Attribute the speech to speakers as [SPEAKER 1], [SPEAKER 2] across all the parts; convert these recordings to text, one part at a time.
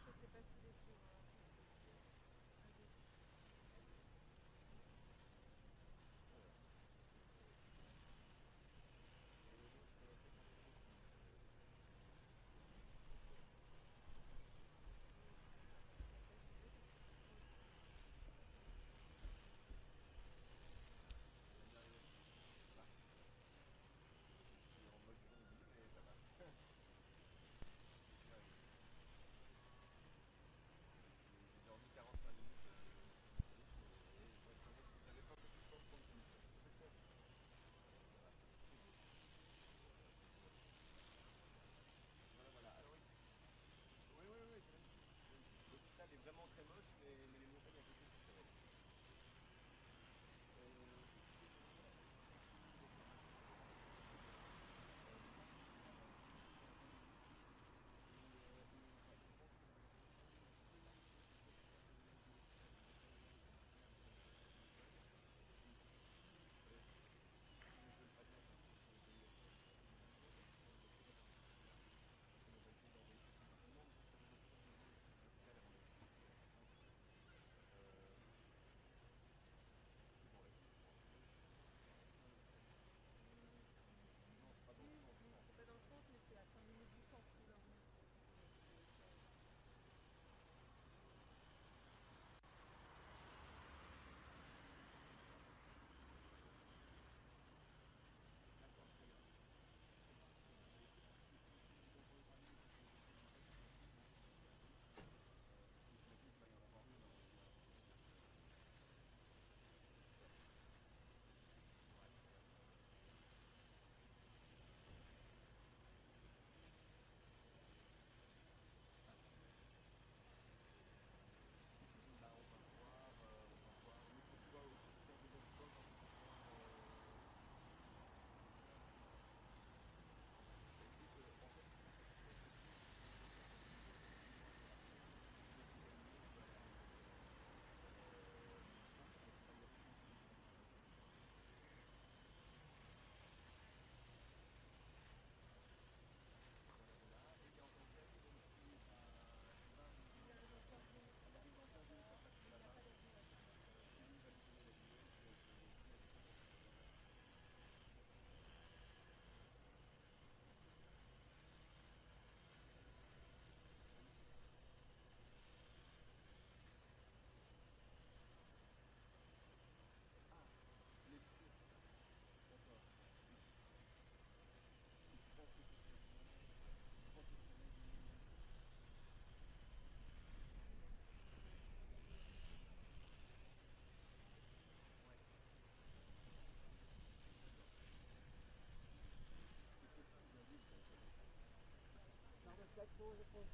[SPEAKER 1] je sais pas s'il est fait.
[SPEAKER 2] Vraiment très moche, mais les montagnes à côté sont très belles.
[SPEAKER 1] C'est pas dans le centre, mais c'est à 5 minutes du centre. Là.
[SPEAKER 3] Steckdose von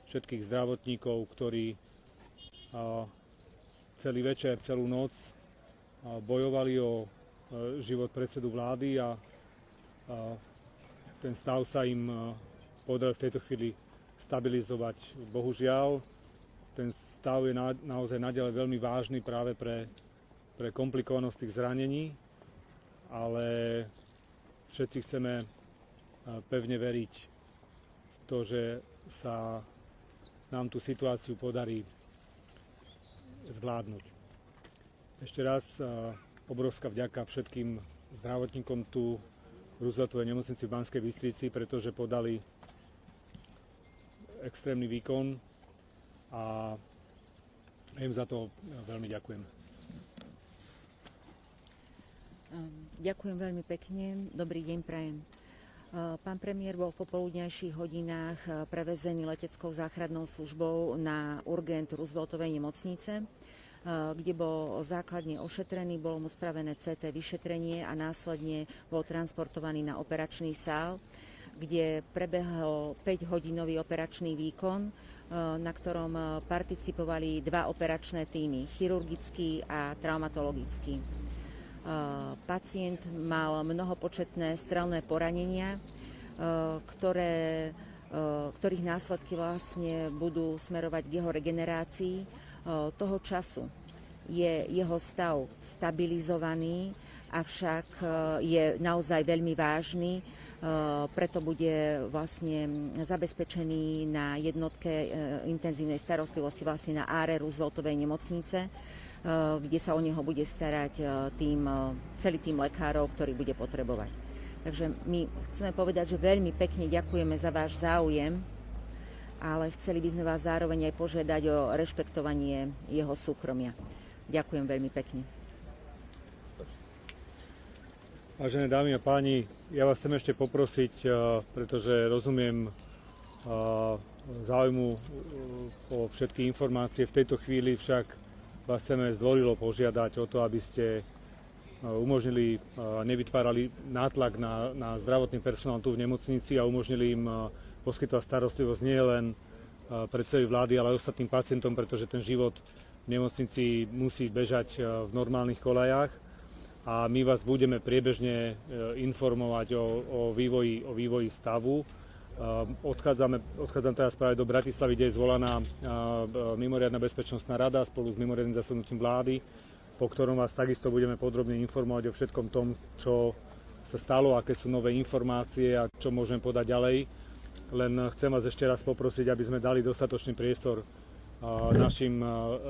[SPEAKER 4] všetkých zdravotníkov, ktorí celý večer, celú noc bojovali o život predsedu vlády a ten stav sa im podaril v tejto chvíli stabilizovať. Bohužiaľ, ten stav je naozaj naďalej veľmi vážny práve pre komplikovanosť tých zranení, ale všetci chceme pevne veriť v to, že sa nám tú situáciu podarí zvládnuť. Ešte raz obrovská vďaka všetkým zdravotníkom tu v Rooseveltovej nemocnici v Banskej Bystrici, pretože podali extrémny výkon a im za to veľmi ďakujem.
[SPEAKER 5] Ďakujem veľmi pekne. Dobrý deň prajem. Pán premiér bol v popoludňajších hodinách prevezený leteckou záchrannou službou na urgent Rooseveltovej nemocnice, kde bol základne ošetrený, bolo mu spravené CT vyšetrenie a následne bol transportovaný na operačný sál, kde prebehol 5-hodinový operačný výkon, na ktorom participovali 2 operačné tímy, chirurgický a traumatologický. Pacient mal mnohopočetné strelné poranenia, ktorých následky vlastne budú smerovať k jeho regenerácii. Toho času je jeho stav stabilizovaný, avšak je naozaj veľmi vážny, preto bude vlastne zabezpečený na jednotke intenzívnej starostlivosti vlastne na áre Rooseveltovej nemocnice, kde sa o neho bude starať celý tým lekárov, ktorý bude potrebovať. Takže my chceme povedať, že veľmi pekne ďakujeme za váš záujem, ale chceli by sme vás zároveň aj požiadať o rešpektovanie jeho súkromia. Ďakujem veľmi pekne.
[SPEAKER 4] Vážené dámy a páni, ja vás chcem ešte poprosiť, pretože rozumiem záujmu o všetky informácie. V tejto chvíli však vás chceme zdvorilo požiadať o to, aby ste umožnili, nevytvárali nátlak na zdravotný personál tu v nemocnici a umožnili im poskytovať starostlivosť nie len predsedovi vlády, ale aj ostatným pacientom, pretože ten život v nemocnici musí bežať v normálnych koľajách a my vás budeme priebežne informovať o vývoji stavu. Odchádzam teraz práve do Bratislavy, kde je zvolaná mimoriadna bezpečnostná rada spolu s mimoriadnym zasadnutím vlády, po ktorom vás takisto budeme podrobne informovať o všetkom tom, čo sa stalo, aké sú nové informácie a čo môžeme podať ďalej. Len chcem vás ešte raz poprosiť, aby sme dali dostatočný priestor našim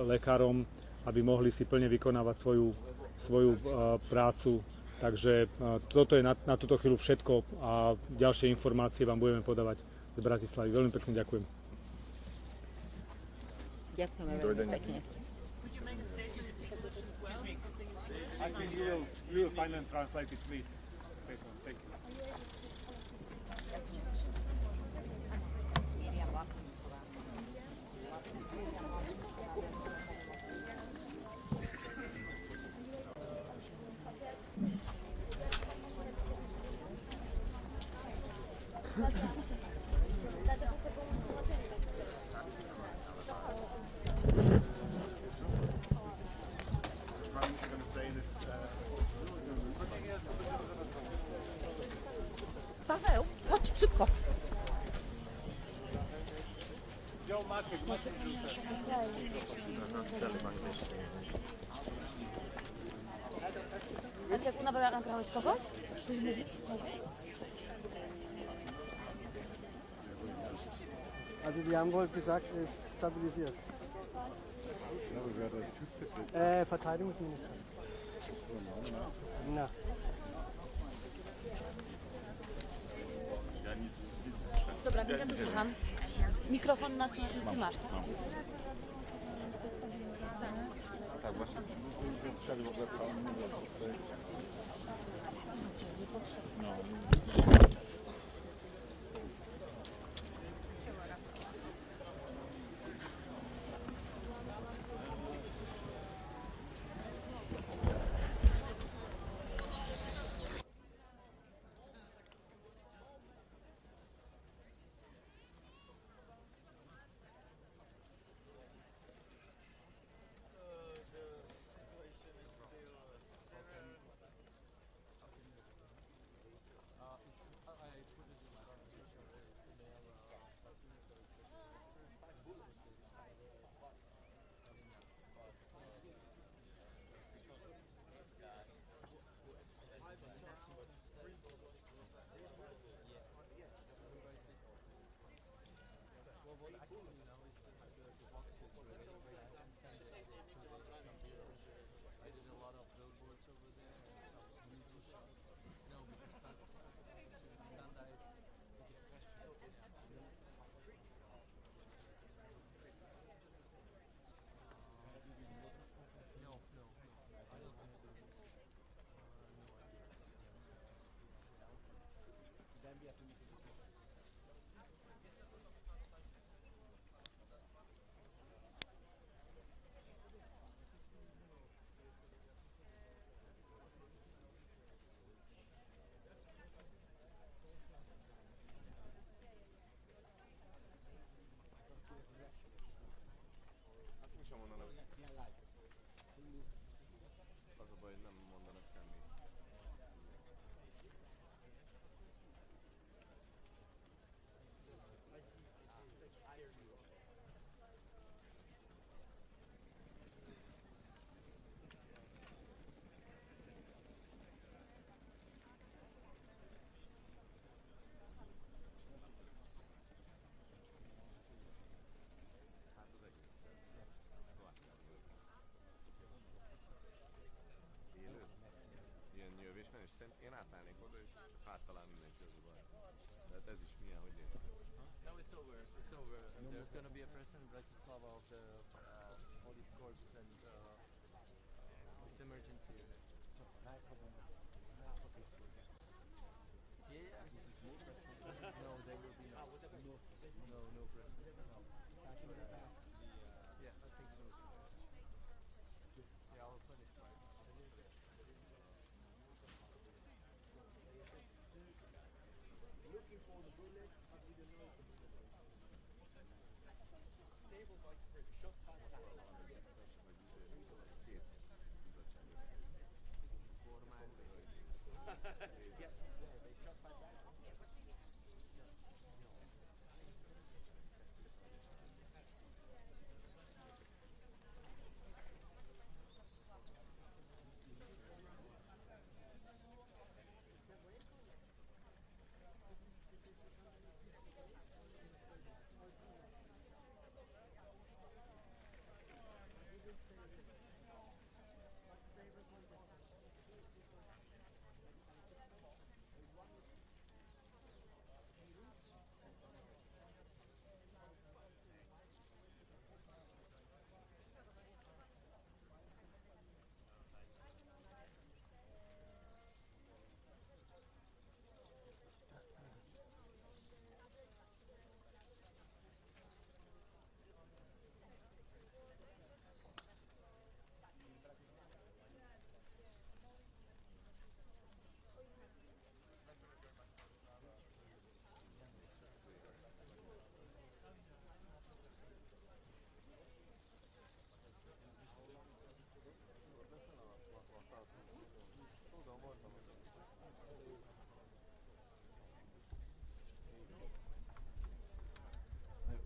[SPEAKER 4] lekárom, aby mohli si plne vykonávať svoju prácu. Takže toto je na túto chvíľu všetko a ďalšie informácie vám budeme podávať z Bratislavy. Veľmi pekne ďakujem.
[SPEAKER 5] Ďakujeme veľmi pekne.
[SPEAKER 4] I think you will find and translate it, please. Thank you.
[SPEAKER 5] Paweł, chodź szybko.
[SPEAKER 6] Maciek, nagrałeś kogoś? Ktoś mówi?
[SPEAKER 3] Also die haben wohl gesagt, es ist stabilisiert. Verteidigungsminister. Na.
[SPEAKER 6] Dobra, więc ja to słucham. Mikrofon na ty masz.
[SPEAKER 2] Tak, właśnie.
[SPEAKER 7] Well, what I can do now is the boxes ready, where I can send it to some bureaus. I did a lot of billboards over there and some usual stuff. No, because Standa is no, I don't think so. No idea.
[SPEAKER 2] Then we have to make a decision.
[SPEAKER 8] Hát mi sem mondanak. Az a baj, hogy nem mondanak semmit. Hát az egész. Élő? Ilyen nyilvésmenés? Szerint én átállnék oda, és áttalál mindenki az uvar. De hát ez is milyen, hogy néz ki.
[SPEAKER 7] No, it's over. It's over. There's going to be a person in Bratislava of the police corps and it's emergency. Yeah. No, there will be no president. Yeah, I think so. Yeah, I'll send it right.
[SPEAKER 2] Looking for the bullet, but we don't know the bullet. Stable by shots fired back.
[SPEAKER 8] Két bizottság kormány,
[SPEAKER 2] Yes, they shot fired back.
[SPEAKER 8] tudom, mondtam, hogy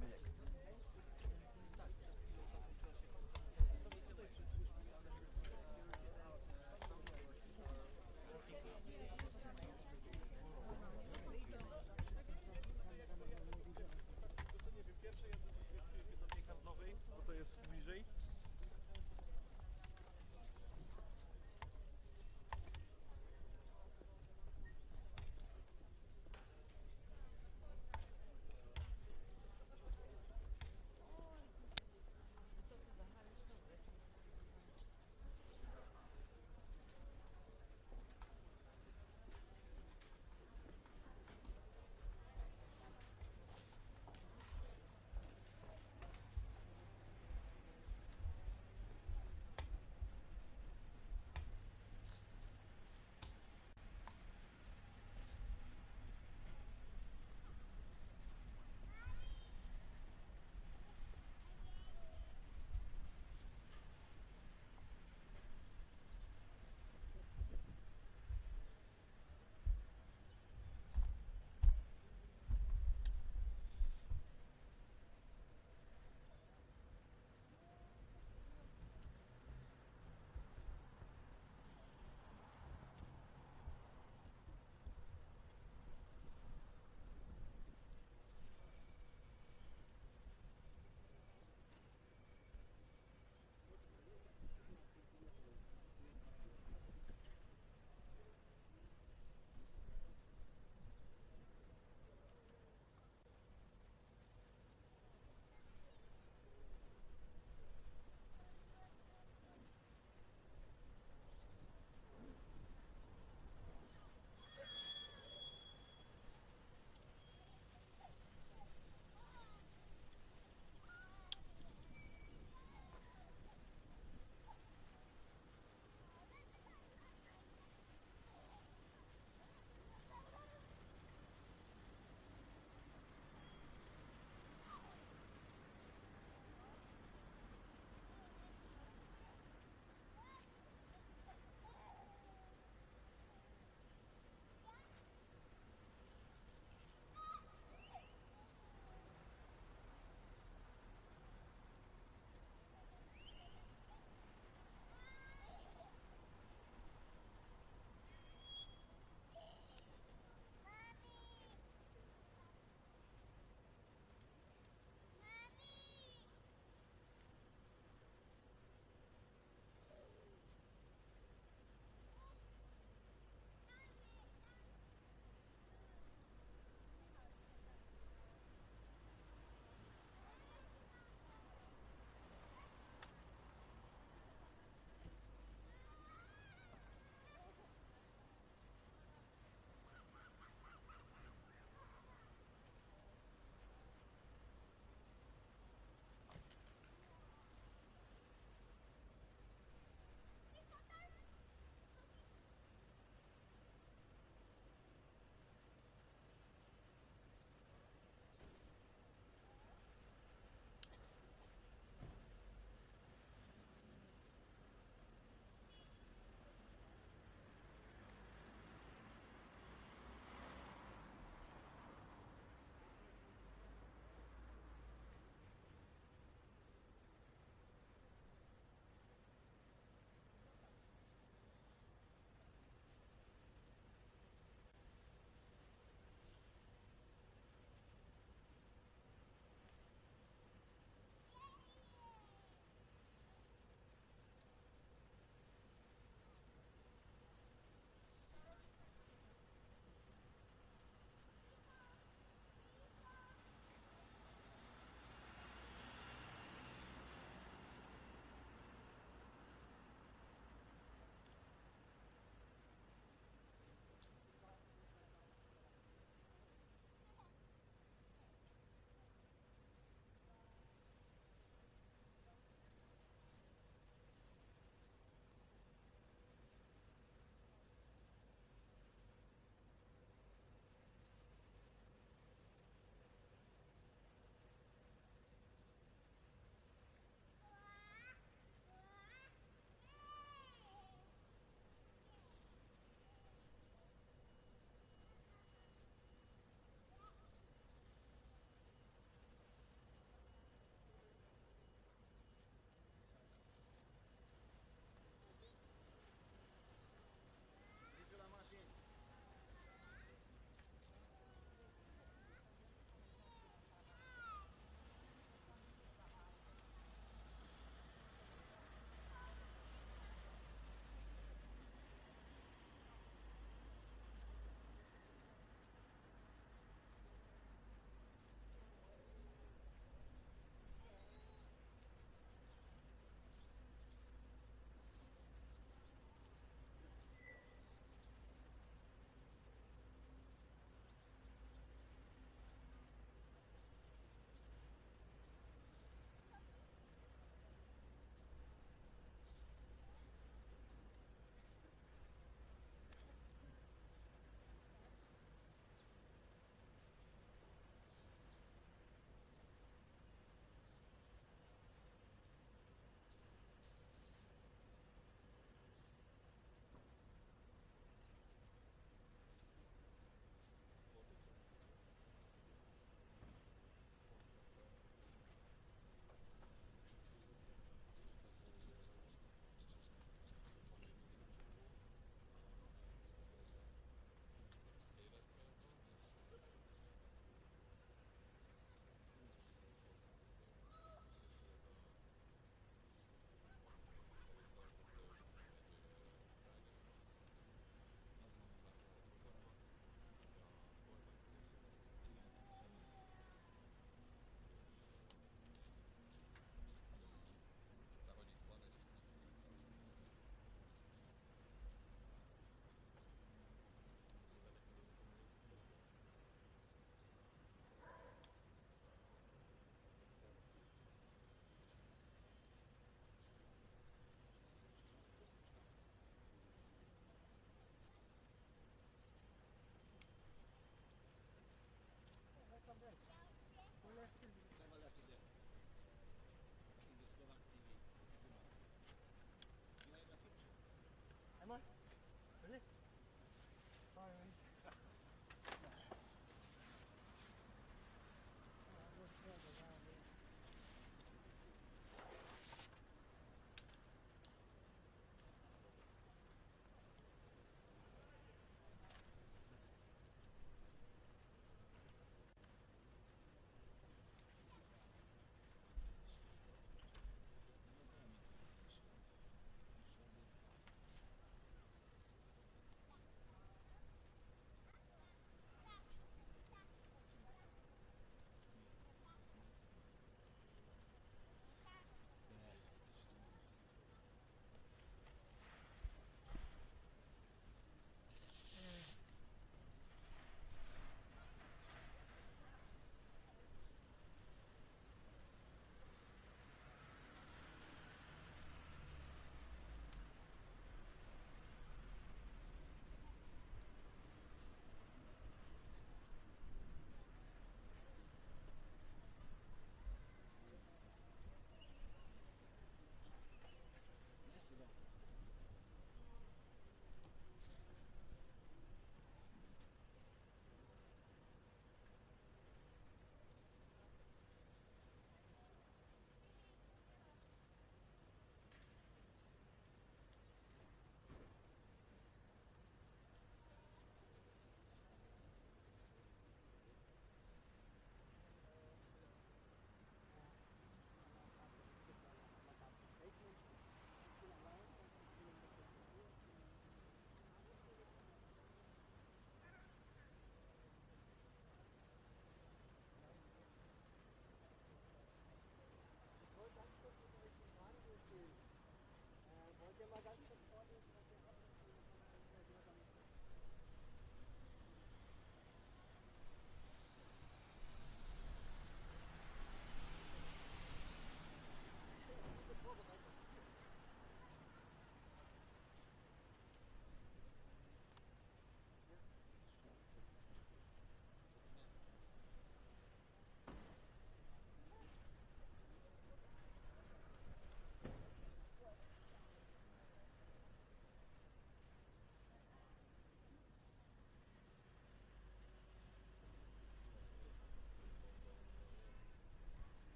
[SPEAKER 2] Megyek.
[SPEAKER 8] pierwsze ja dobiegam nowej, bo to jest bliżej.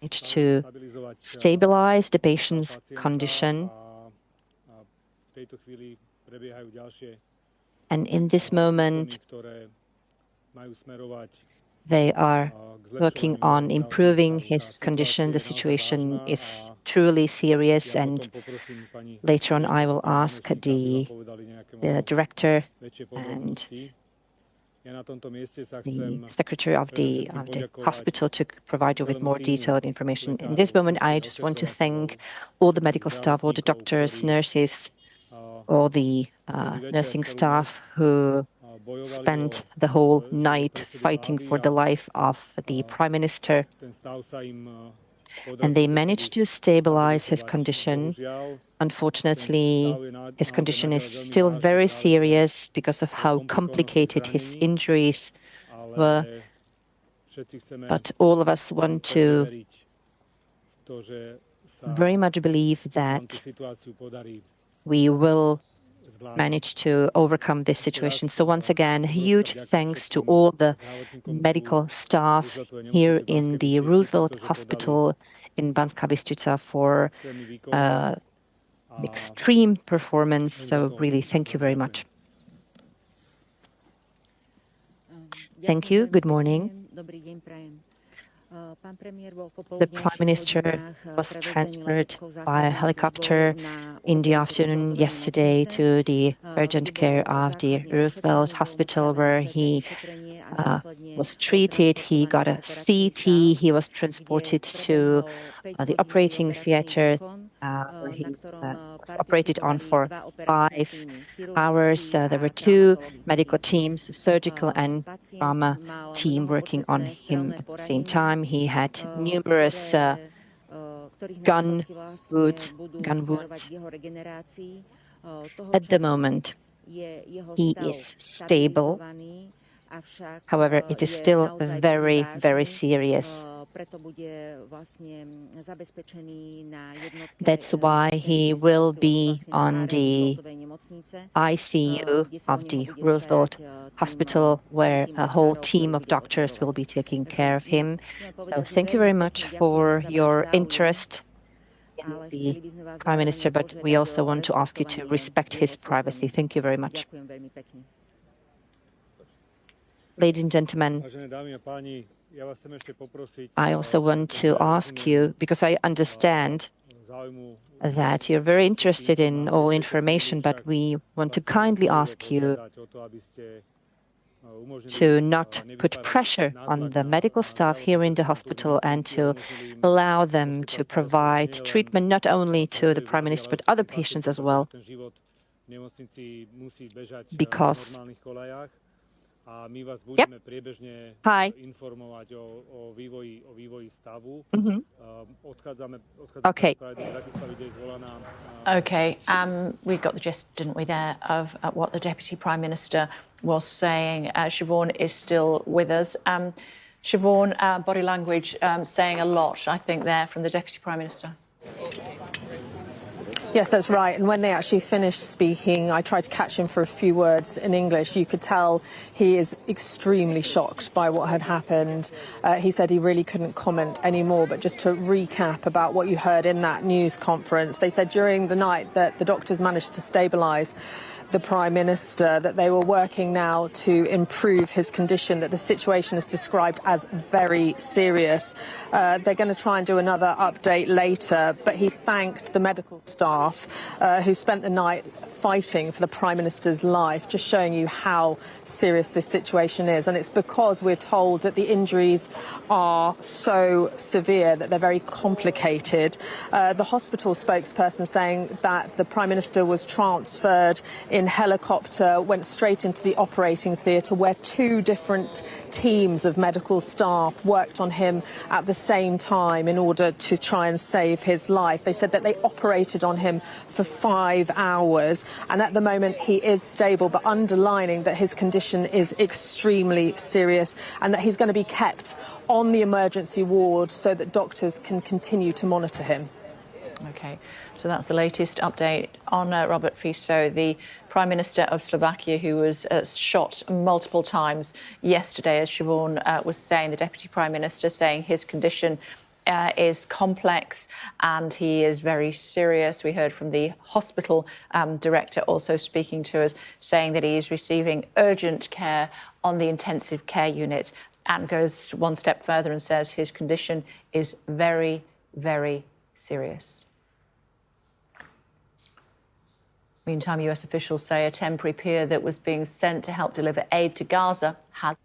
[SPEAKER 9] to stabilize the patient's condition. And in this moment, they are working on improving his condition. The situation is truly serious, and later on I will ask the director and the secretary of the hospital to provide you with more detailed information. In this moment, I just want to thank all the medical staff, all the doctors, nurses, all the nursing staff who spent the whole night fighting for the life of the Prime Minister. And they managed to stabilize his condition. Unfortunately, his condition is still very serious because of how complicated his injuries were. But all of us want to very much believe that we will manage to overcome this situation. So once again, huge thanks to all the medical staff here in the Roosevelt Hospital in Banská Bystrica for extreme performance. So really, thank you very much. Thank you. Good morning. The Prime Minister was transferred by helicopter in the afternoon yesterday to the urgent care of the Roosevelt Hospital, where he was treated. He got a CT. He was transported to the operating theater, where he was operated on for 5 hours. There were 2 medical teams, surgical and trauma team, working on him at the same time. He had numerous gun wounds. At the moment, he is stable. However, it is still very, very serious. That's why he will be on the ICU of the Roosevelt Hospital, where a whole team of doctors will be taking care of him. So thank you very much for your interest in the Prime Minister, but we also want to ask you to respect his privacy. Thank you very much. Ladies and gentlemen, I also want to ask you, because I understand that you're very interested in all information, but we want to kindly ask you to not put pressure on the medical staff here in the hospital and to allow them to provide treatment not only to the Prime Minister, but other patients as well. Because yep. Hi. Okay.
[SPEAKER 6] Okay. We got the gist, didn't we, there, of what the Deputy Prime Minister was saying. Siobhan is still with us. Siobhan, body language saying a lot, I think, there from the Deputy Prime Minister.
[SPEAKER 1] Yes, that's right. And when they actually finished speaking, I tried to catch him for a few words in English. You could tell he is extremely shocked by what had happened. He said he really couldn't comment anymore. But just to recap about what you heard in that news conference, they said during the night that the doctors managed to stabilise the Prime Minister, that they were working now to improve his condition, that the situation is described as very serious. They're going to try and do another update later, but he thanked the medical staff who spent the night fighting for the Prime Minister's life, just showing you how serious this situation is. And it's because we're told that the injuries are so severe, that they're very complicated. The hospital spokesperson saying that the Prime Minister was transferred in helicopter, went straight into the operating theatre, where 2 different teams of medical staff worked on him at the same time in order to try and save his life. They said that they operated on him for 5 hours, and at the moment he is stable, but underlining that his condition is extremely serious and that he's going to be kept on the emergency ward so that doctors can continue to monitor him.
[SPEAKER 6] Okay, so that's the latest update on Robert Fico, the Prime Minister of Slovakia, who was shot multiple times yesterday, as Siobhan was saying. The Deputy Prime Minister saying his condition is complex and he is very serious. We heard from the hospital director also speaking to us, saying that he is receiving urgent care on the intensive care unit, and goes one step further and says his condition is very, very serious. Meantime, US officials say a temporary pier that was being sent to help deliver aid to Gaza has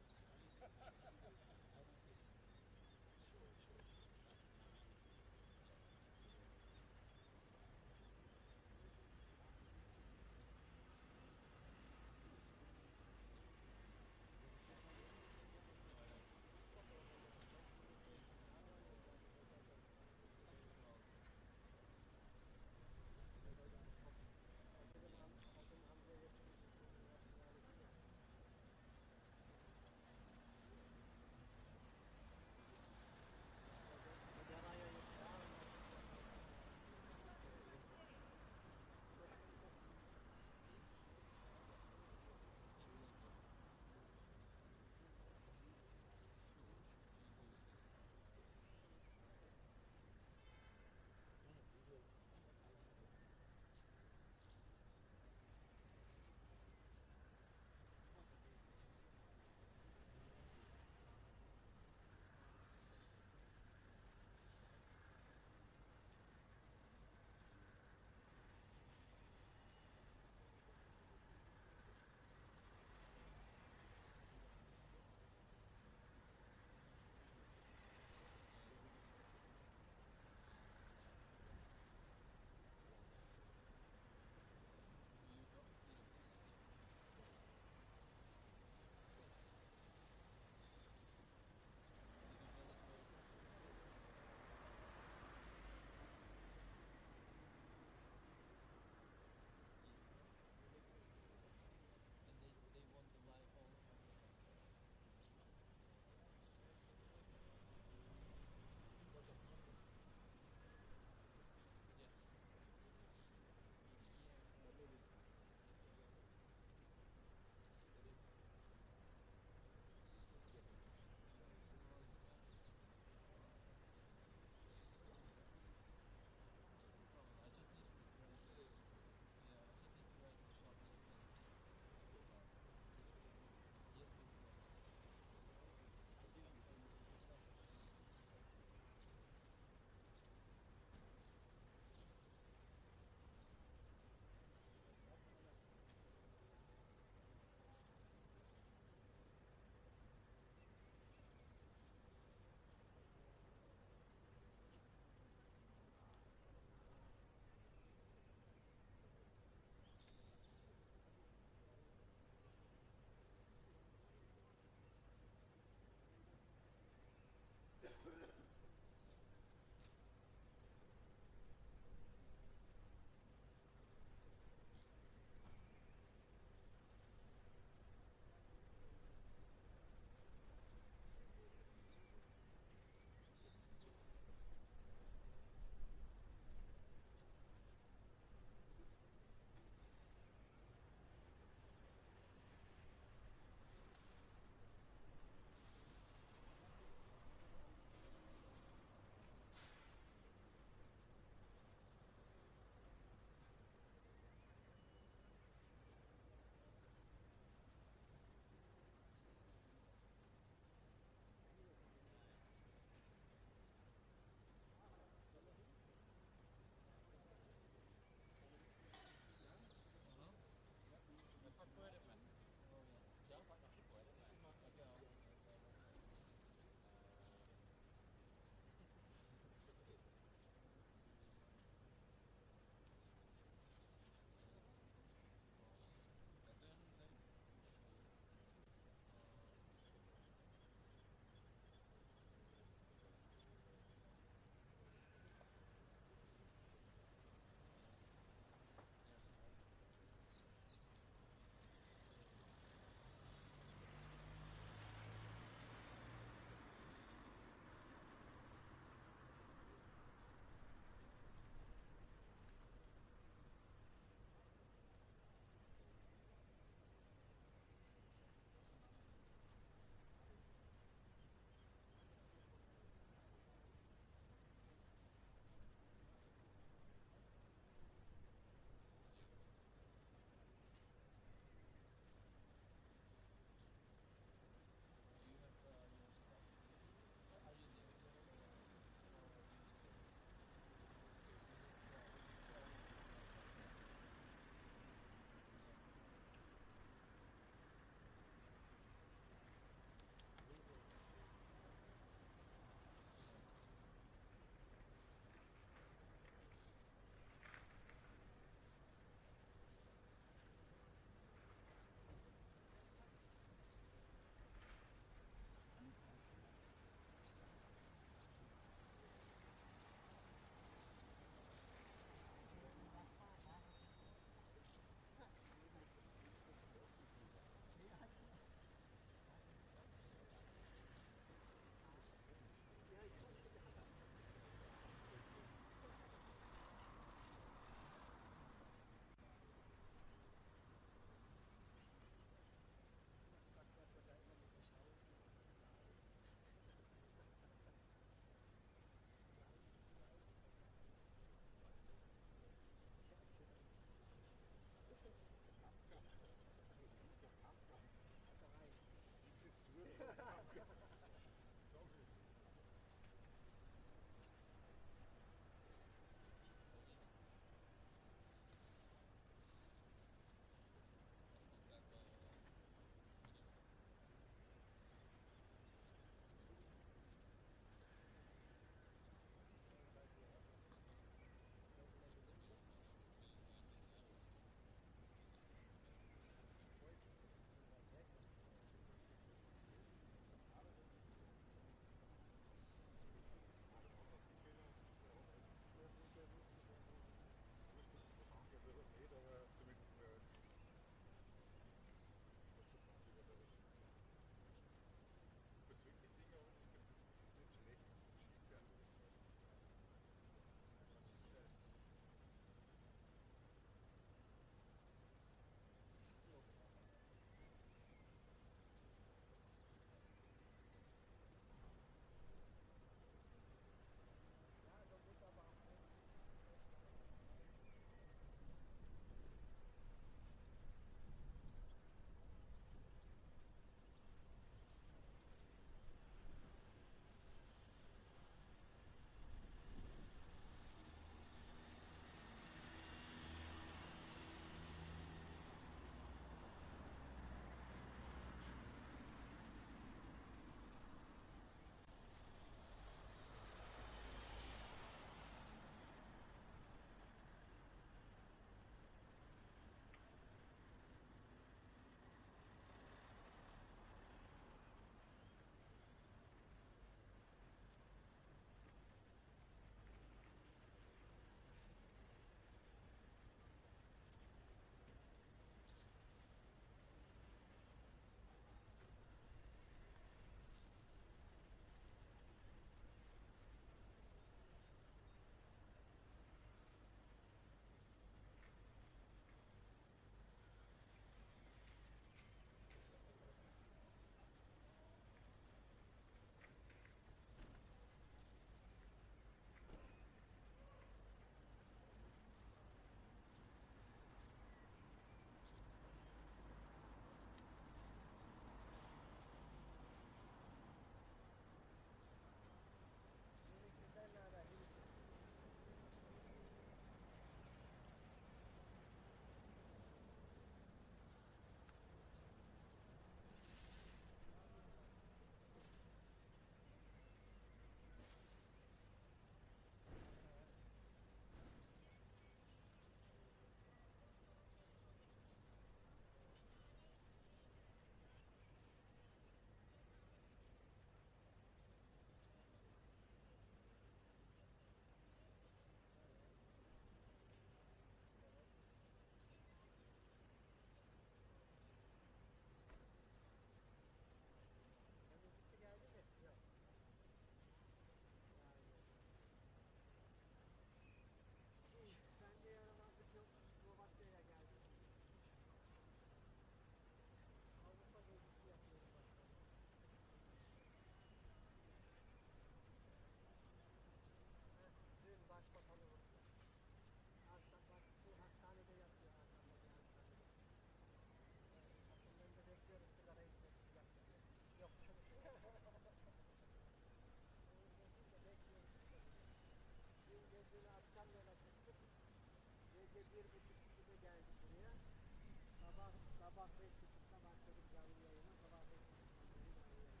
[SPEAKER 3] Sabah 5.30'da başladık canlı yayına. Sabah 5.30'dan beri canlı yayına.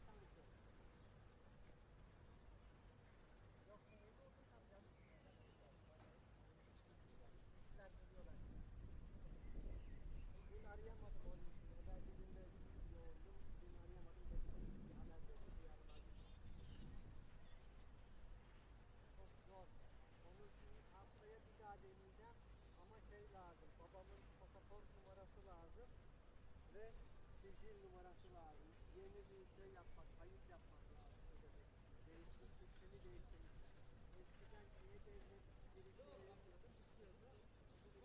[SPEAKER 3] Tam şöyle. Yoksa evde otursam canım sıkılacak. İşler duruyorlar. Dün arayamadım onun için. Belki dün de yoğundum. Dün arayamadım. Dedim bir haber verdim. Bir yarın arayayım. Çok zor. Onu haftaya bir daha deneyeceğim. Ama şey lazım. Babamın pasaport numarası lazım. Ve sicil numarası lazım. Yeni bir şey yapmak, kayıt yapmak lazım. Değişmiş, sistemi değiştirmiş. Eskiden E-Devlet girişleri yapıyordum, bitiyordu. Şimdi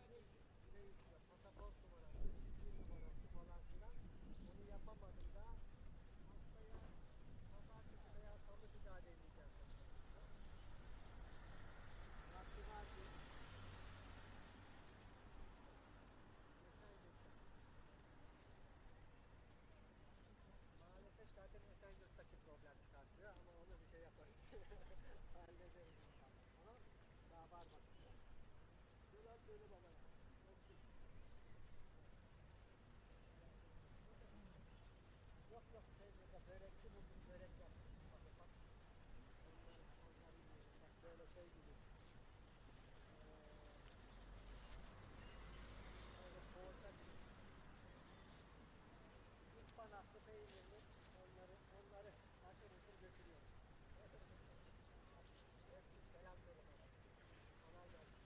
[SPEAKER 3] şey istiyor, pasaport numarası, sicil numarası falan filan. Onu yapamadım daha. Haftaya pazartesi veya salı bir daha deneyeceğim. Vakti var ki. Maalesef zaten Esenyurt'taki problem çıkartıyor ama onu bir şey yaparız. Hallederiz inşallah. Ama daha var vakit. Selam söyle babaya. Yok yok şey burada börekçi buldum, börek yaptım. Bak. Onlar yiyorum. Bak böyle şey gibi. Böyle poğaça gibi. Ispanaklı, peynirli, onları haşır haşır götürüyorum. Selam söyle bana. Kolay gelsin.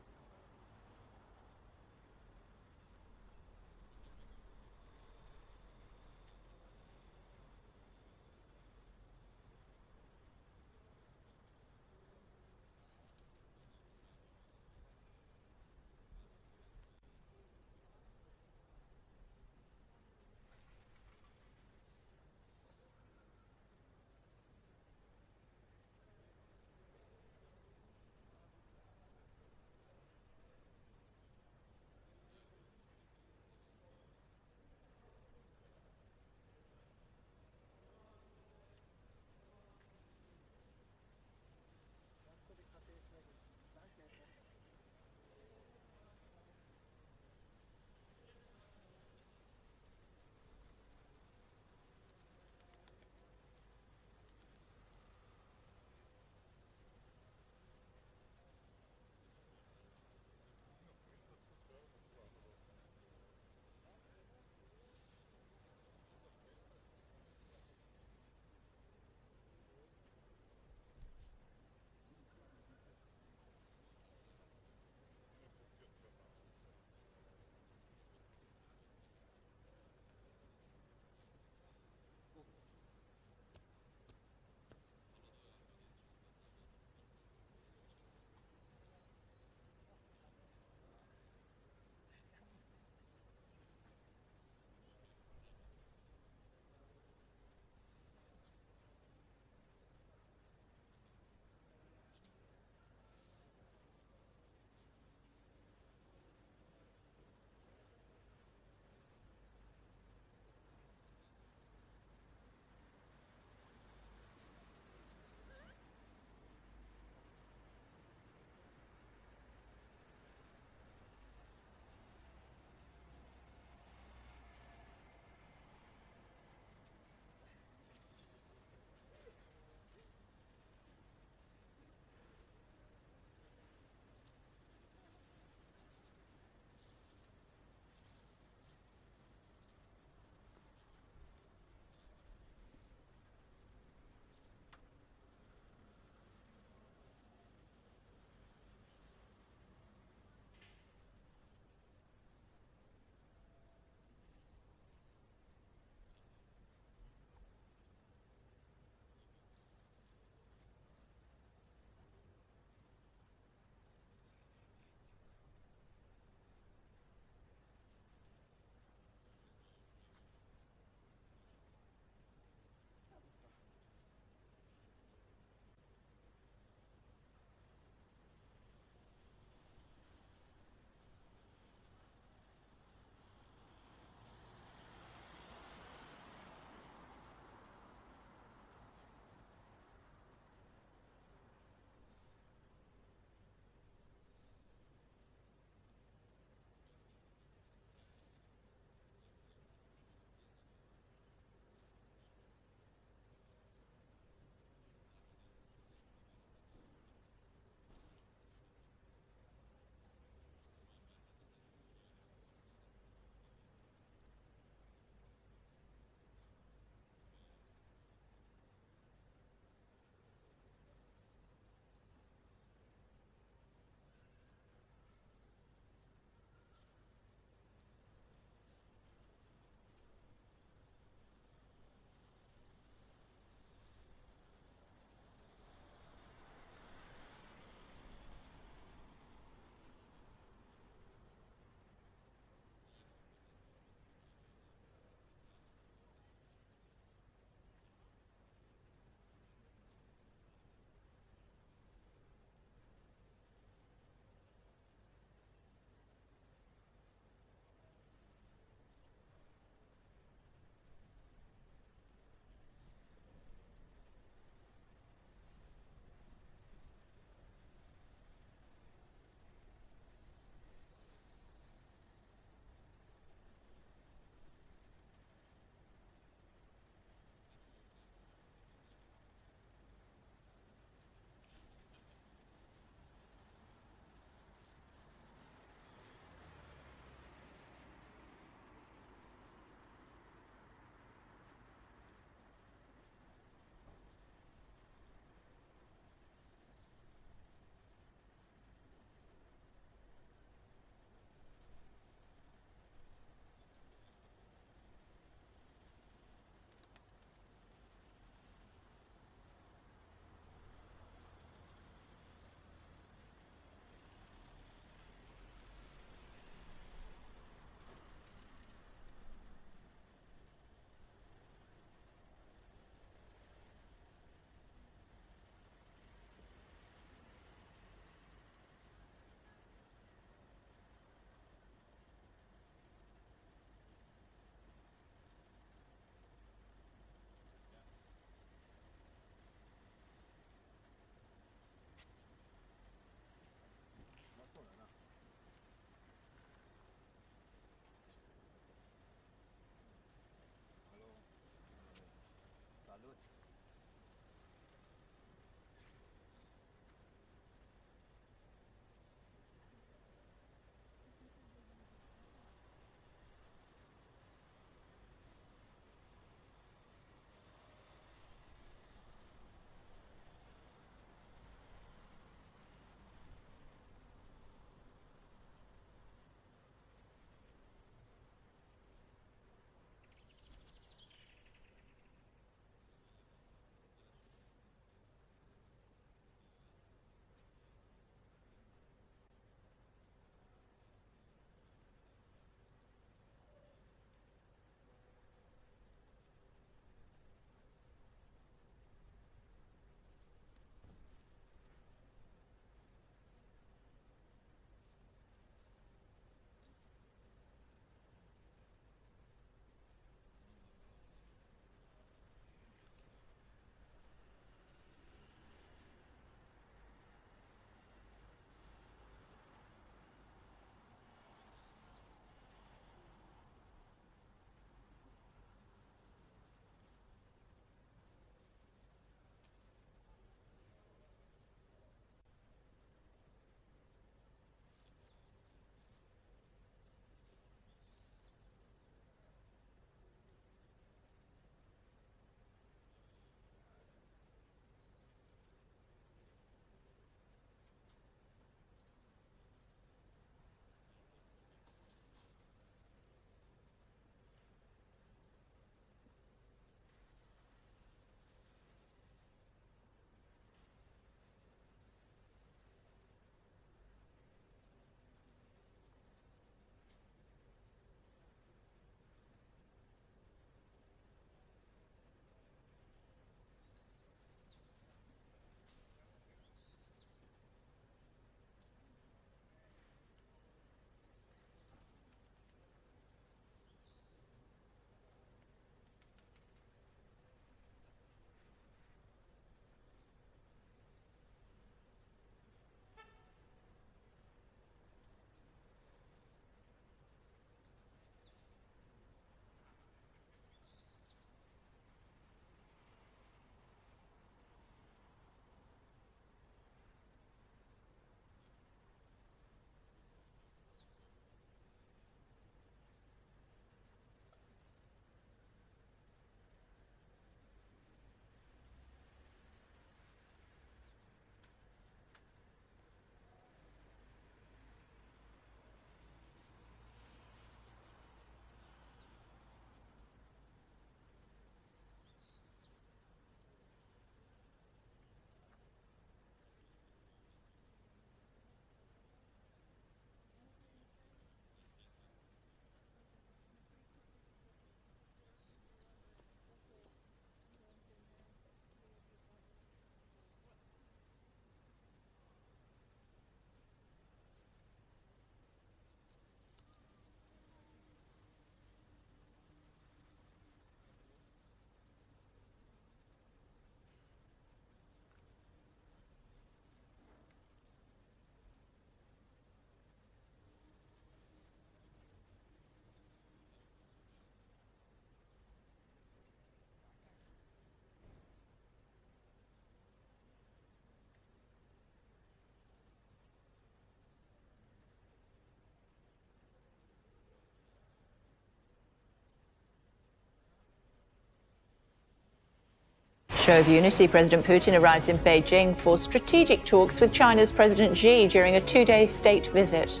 [SPEAKER 6] show of unity, President Putin arrives in Beijing for strategic talks with China's President Xi during a two-day state visit.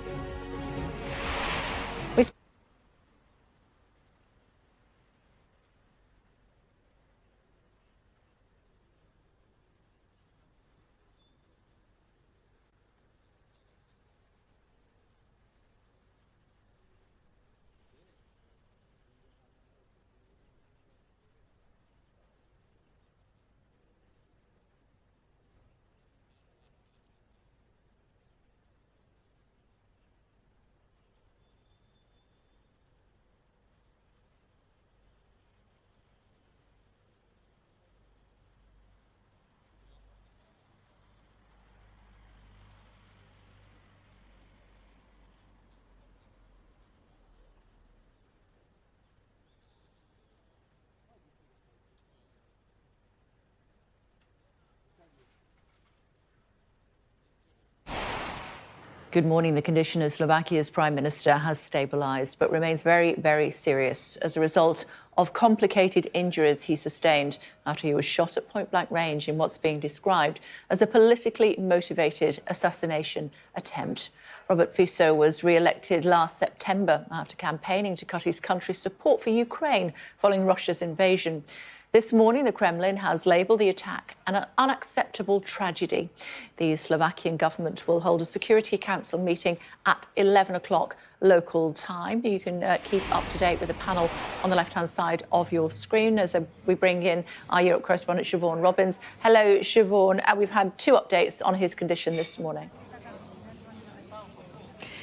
[SPEAKER 6] Good morning. The condition of Slovakia's Prime Minister has stabilised but remains very, very serious as a result of complicated injuries he sustained after he was shot at point-blank range in what's being described as a politically motivated assassination attempt. Robert Fico was re-elected last September after campaigning to cut his country's support for Ukraine following Russia's invasion. This morning, the Kremlin has labelled the attack an unacceptable tragedy. The Slovakian government will hold a Security Council meeting at 11 o'clock local time. You can keep up to date with the panel on the left-hand side of your screen as we bring in our Europe correspondent, Siobhan Robbins. Hello, Siobhan. We've had two updates on his condition this morning.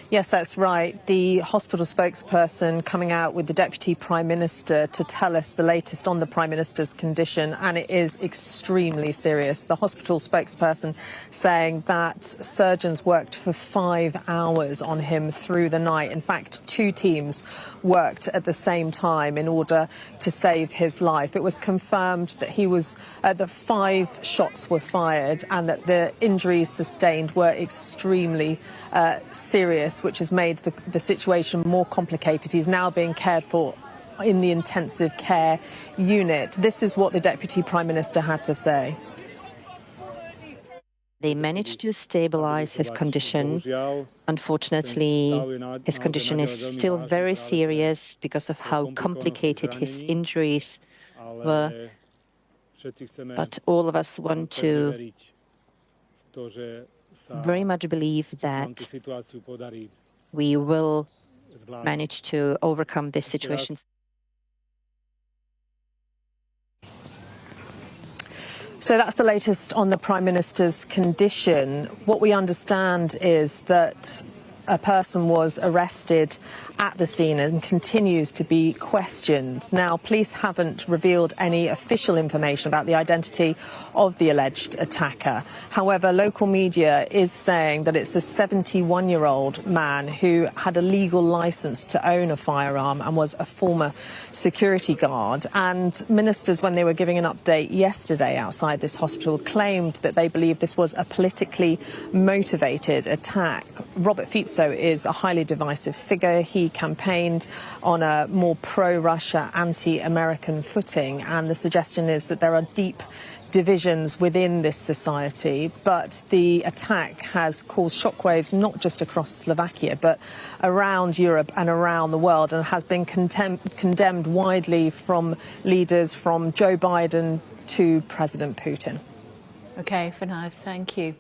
[SPEAKER 1] Yes, that's right. The hospital spokesperson coming out with the Deputy Prime Minister to tell us the latest on the Prime Minister's condition, and it is extremely serious. The hospital spokesperson saying that surgeons worked for 5 hours on him through the night. In fact, 2 teams worked at the same time in order to save his life. It was confirmed that that 5 shots were fired and that the injuries sustained were extremely serious, which has made the situation more complicated. He's now being cared for in the intensive care unit. This is what the Deputy Prime Minister had to say.
[SPEAKER 9] They managed to stabilize his condition. Unfortunately, his condition is still very serious because of how complicated his injuries were. But all of us want to very much believe that we will manage to overcome this situation.
[SPEAKER 1] So that's the latest on the Prime Minister's condition. What we understand is that a person was arrested at the scene and continues to be questioned. Now, police haven't revealed any official information about the identity of the alleged attacker. However, local media is saying that it's a 71-year-old man who had a legal license to own a firearm and was a former security guard. And ministers, when they were giving an update yesterday outside this hospital, claimed that they believe this was a politically motivated attack. Robert Fico is a highly divisive figure. He campaigned on a more pro-Russia, anti-American footing, and the suggestion is that there are deep divisions within this society, but the attack has caused shockwaves not just across Slovakia but around Europe and around the world, and has been condemned widely from leaders from Joe Biden to President Putin.
[SPEAKER 6] OK, for now, thank you.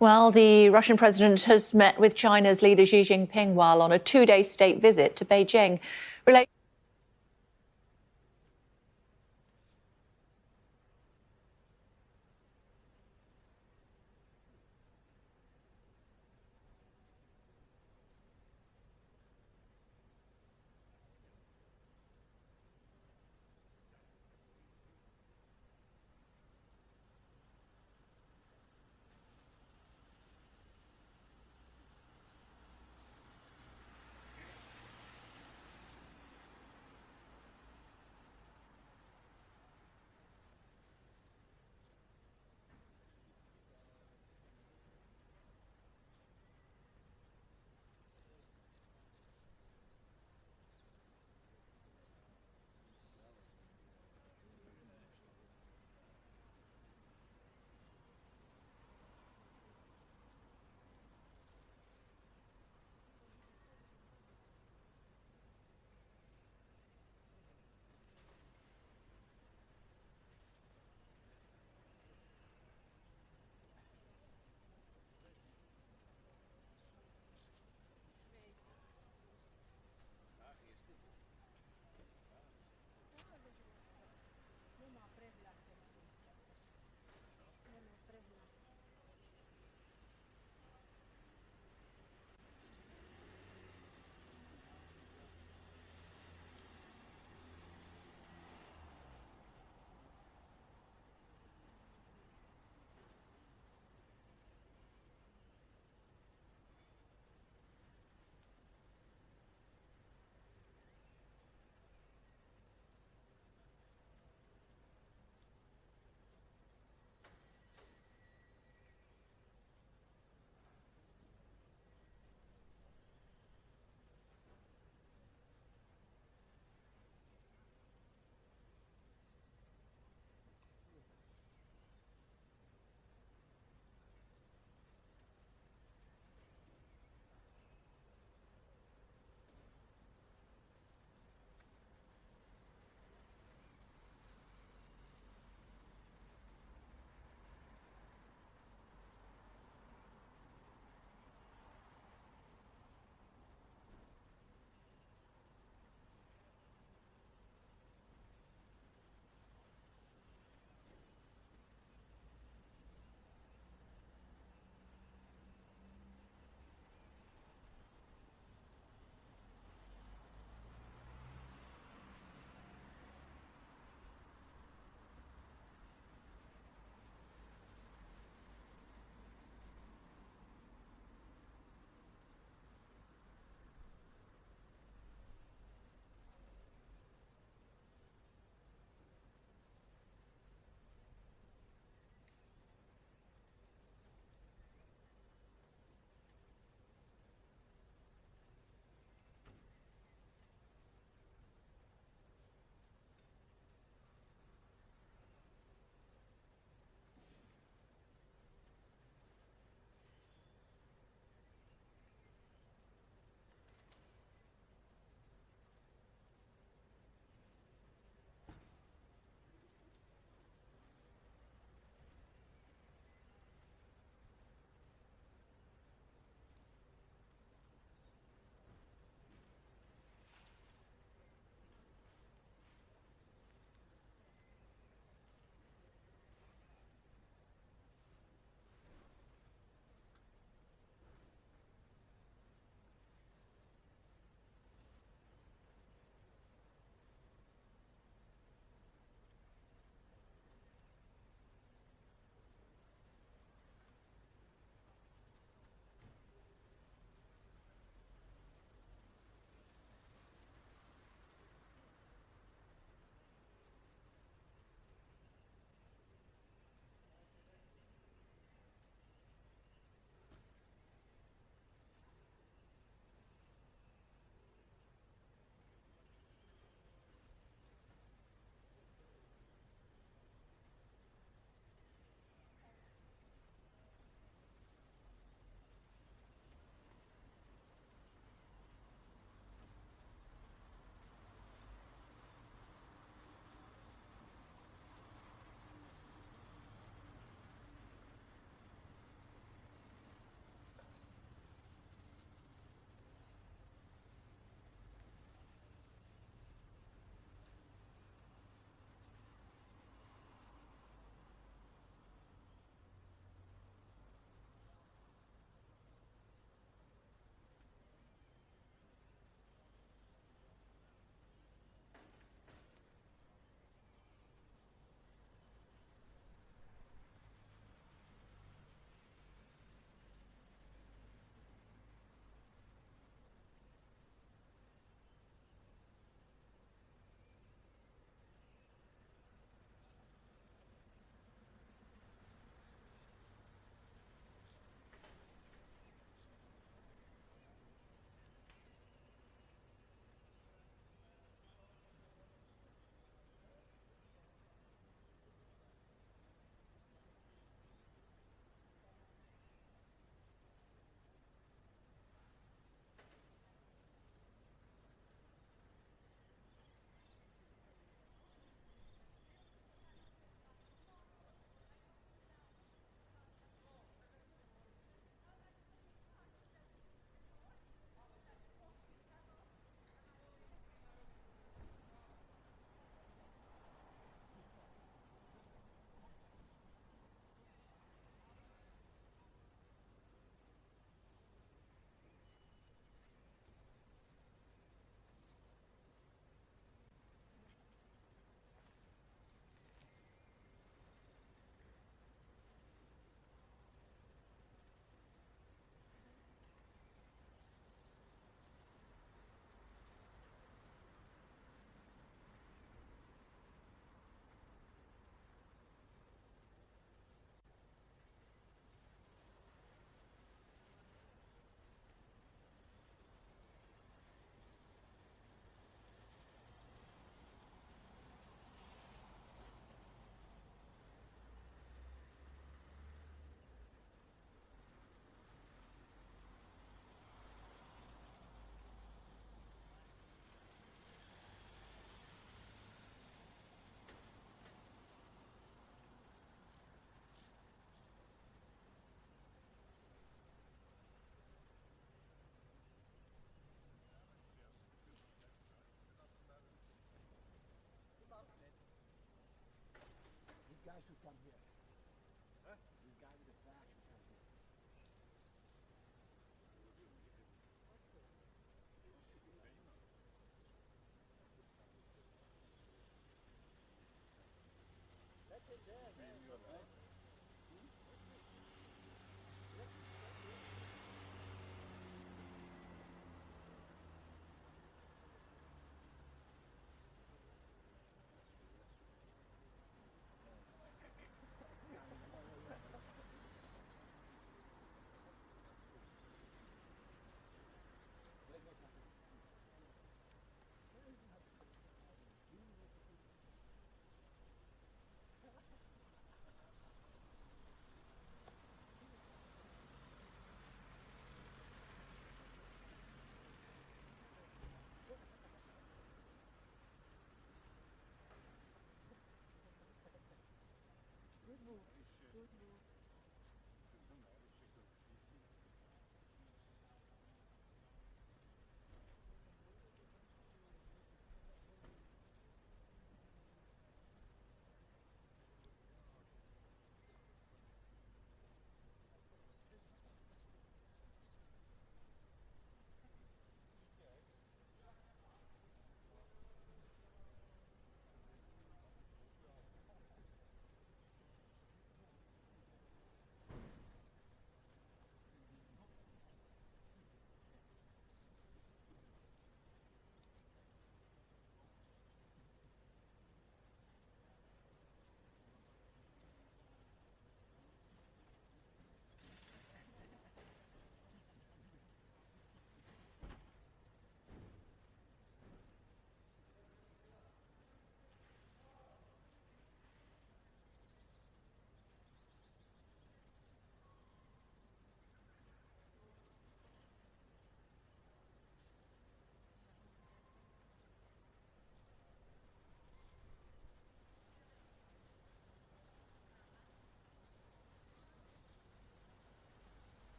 [SPEAKER 6] Well, the Russian president has met with China's leader Xi Jinping while on a 2-day state visit to Beijing.
[SPEAKER 2] come here. This guy with the sack should come here. That's it there, man.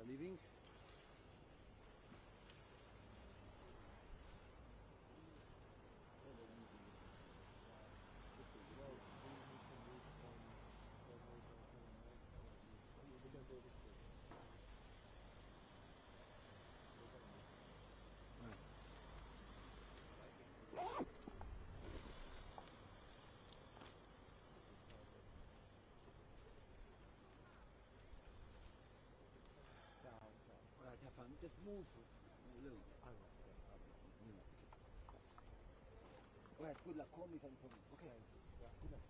[SPEAKER 3] living. تفهم just move a little. Alright, good luck. Call me if any problem. Okay. Good luck.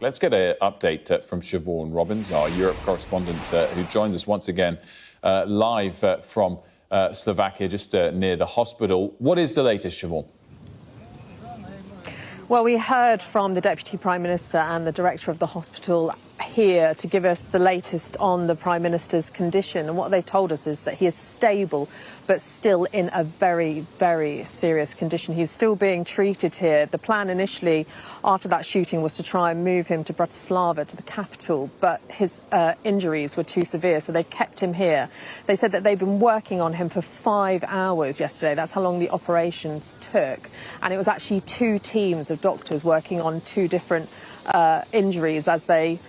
[SPEAKER 10] Let's get an update from Siobhan Robbins, our Europe correspondent, who joins us once again live from Slovakia, just near the hospital. What is the latest, Siobhan?
[SPEAKER 1] Well, we heard from the Deputy Prime Minister and the Director of the hospital here to give us the latest on the Prime Minister's condition. And what they've told us is that he is stable, but still in a very, very serious condition. He's still being treated here. The plan initially, after that shooting, was to try and move him to Bratislava, to the capital, but his injuries were too severe, so they kept him here. They said that they've been working on him for 5 hours yesterday. That's how long the operations took. And it was actually 2 teams of doctors working on 2 different injuries as they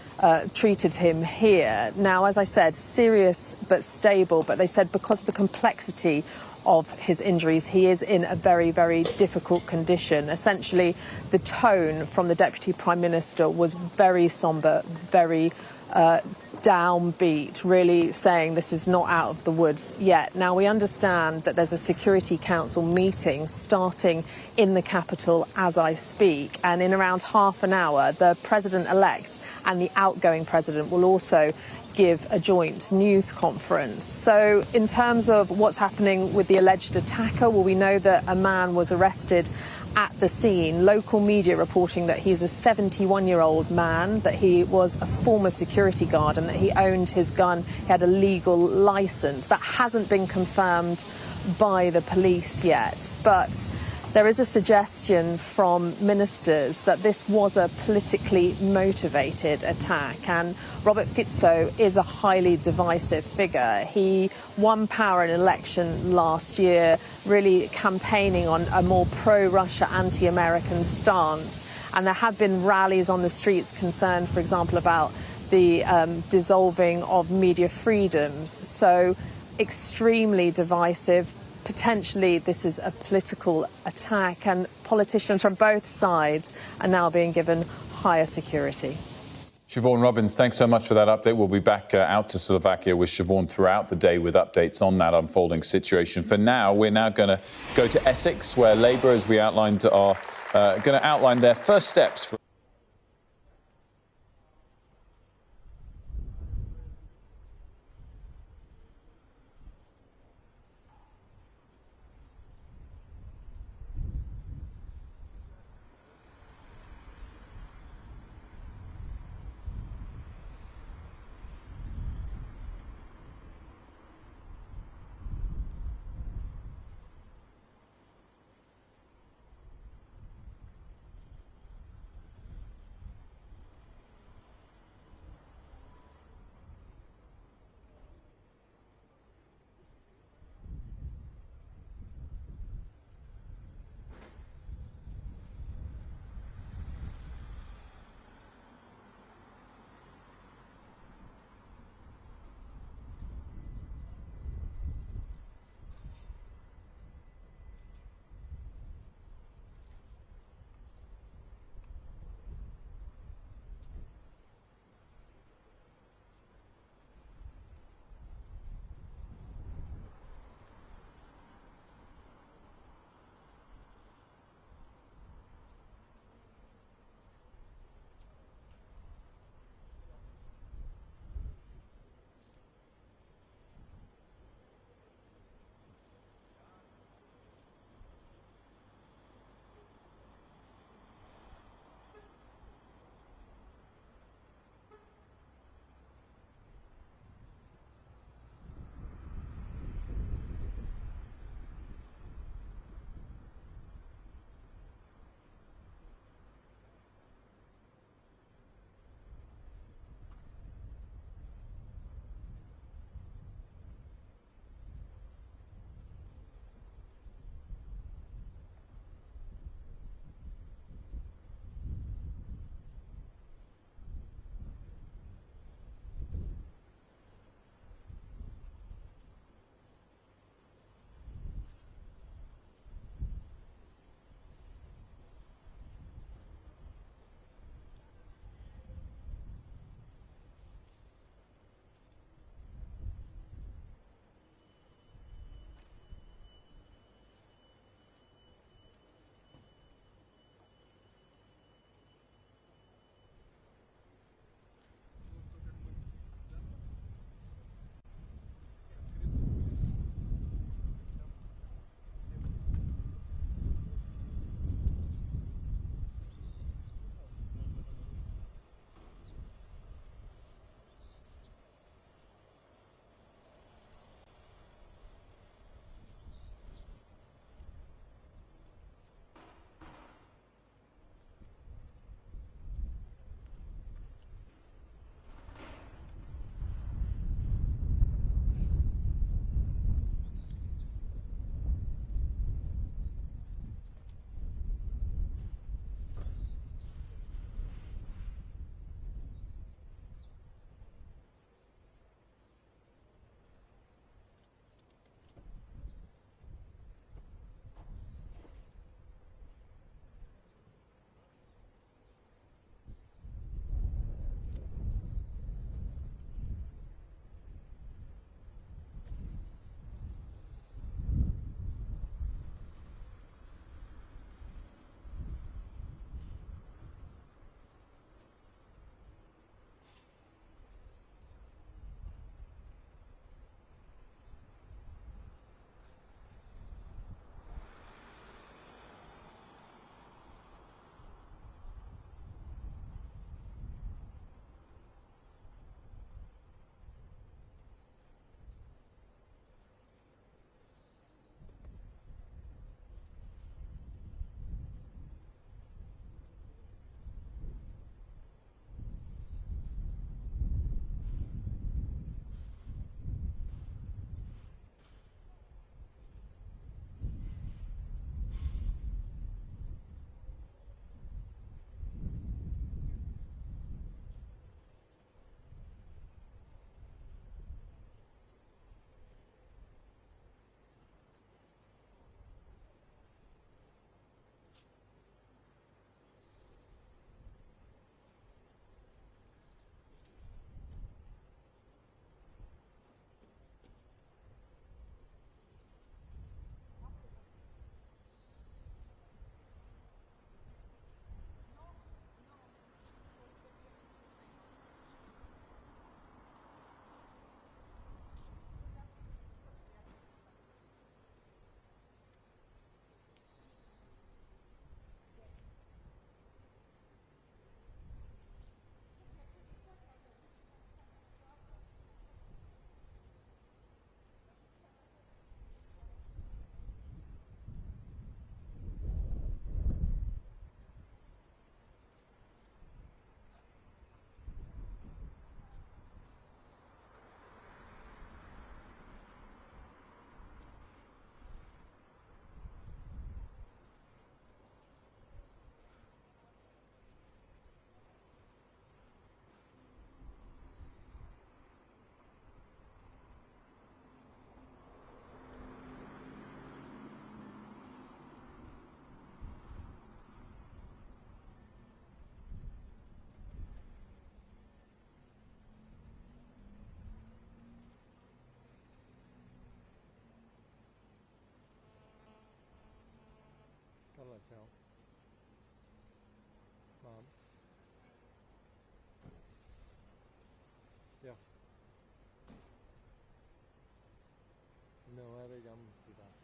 [SPEAKER 1] treated him here. Now, as I said, serious but stable, but they said because of the complexity of his injuries, he is in a very, very difficult condition. Essentially, the tone from the Deputy Prime Minister was very sombre, very downbeat, really saying this is not out of the woods yet. Now, we understand that there's a Security Council meeting starting in the capital as I speak, and in around half an hour, the President-elect and the outgoing President will also give a joint news conference. So in terms of what's happening with the alleged attacker, well, we know that a man was arrested at the scene. Local media reporting that he's a 71-year-old man, that he was a former security guard and that he owned his gun. He had a legal license. That hasn't been confirmed by the police yet, but there is a suggestion from ministers that this was a politically motivated attack, and Robert Fico is a highly divisive figure. He won power in an election last year, really campaigning on a more pro-Russia, anti-American stance, and there have been rallies on the streets concerned, for example, about the dissolving of media freedoms. So extremely divisive. Potentially this is a political attack, and politicians from both sides are now being given higher security.
[SPEAKER 10] Siobhan Robbins, thanks so much for that update. We'll be back out to Slovakia with Siobhan throughout the day with updates on that unfolding situation. For now, we're now going to go to Essex, where Labour, as we outlined, are going to outline their first steps for
[SPEAKER 3] jo. Mám. Jo. No, já teď dám si dát.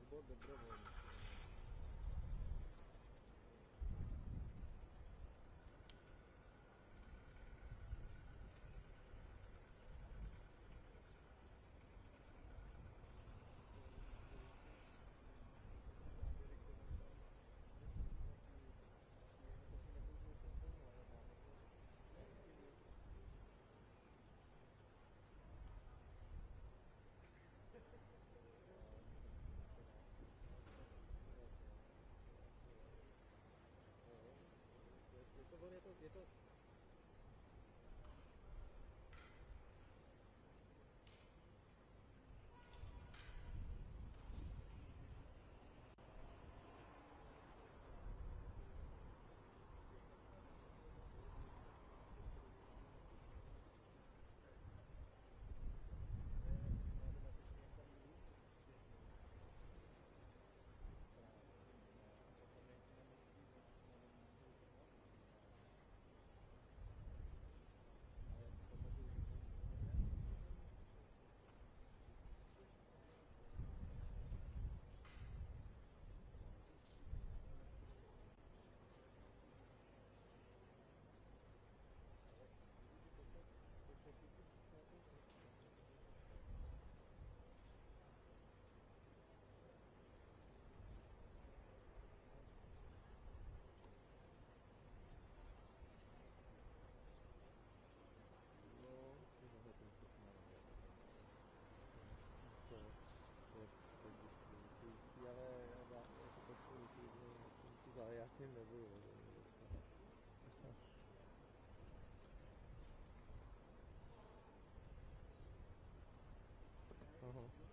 [SPEAKER 3] Sbor dobrovolníků. Je to ale já s ním nebudu. Aha.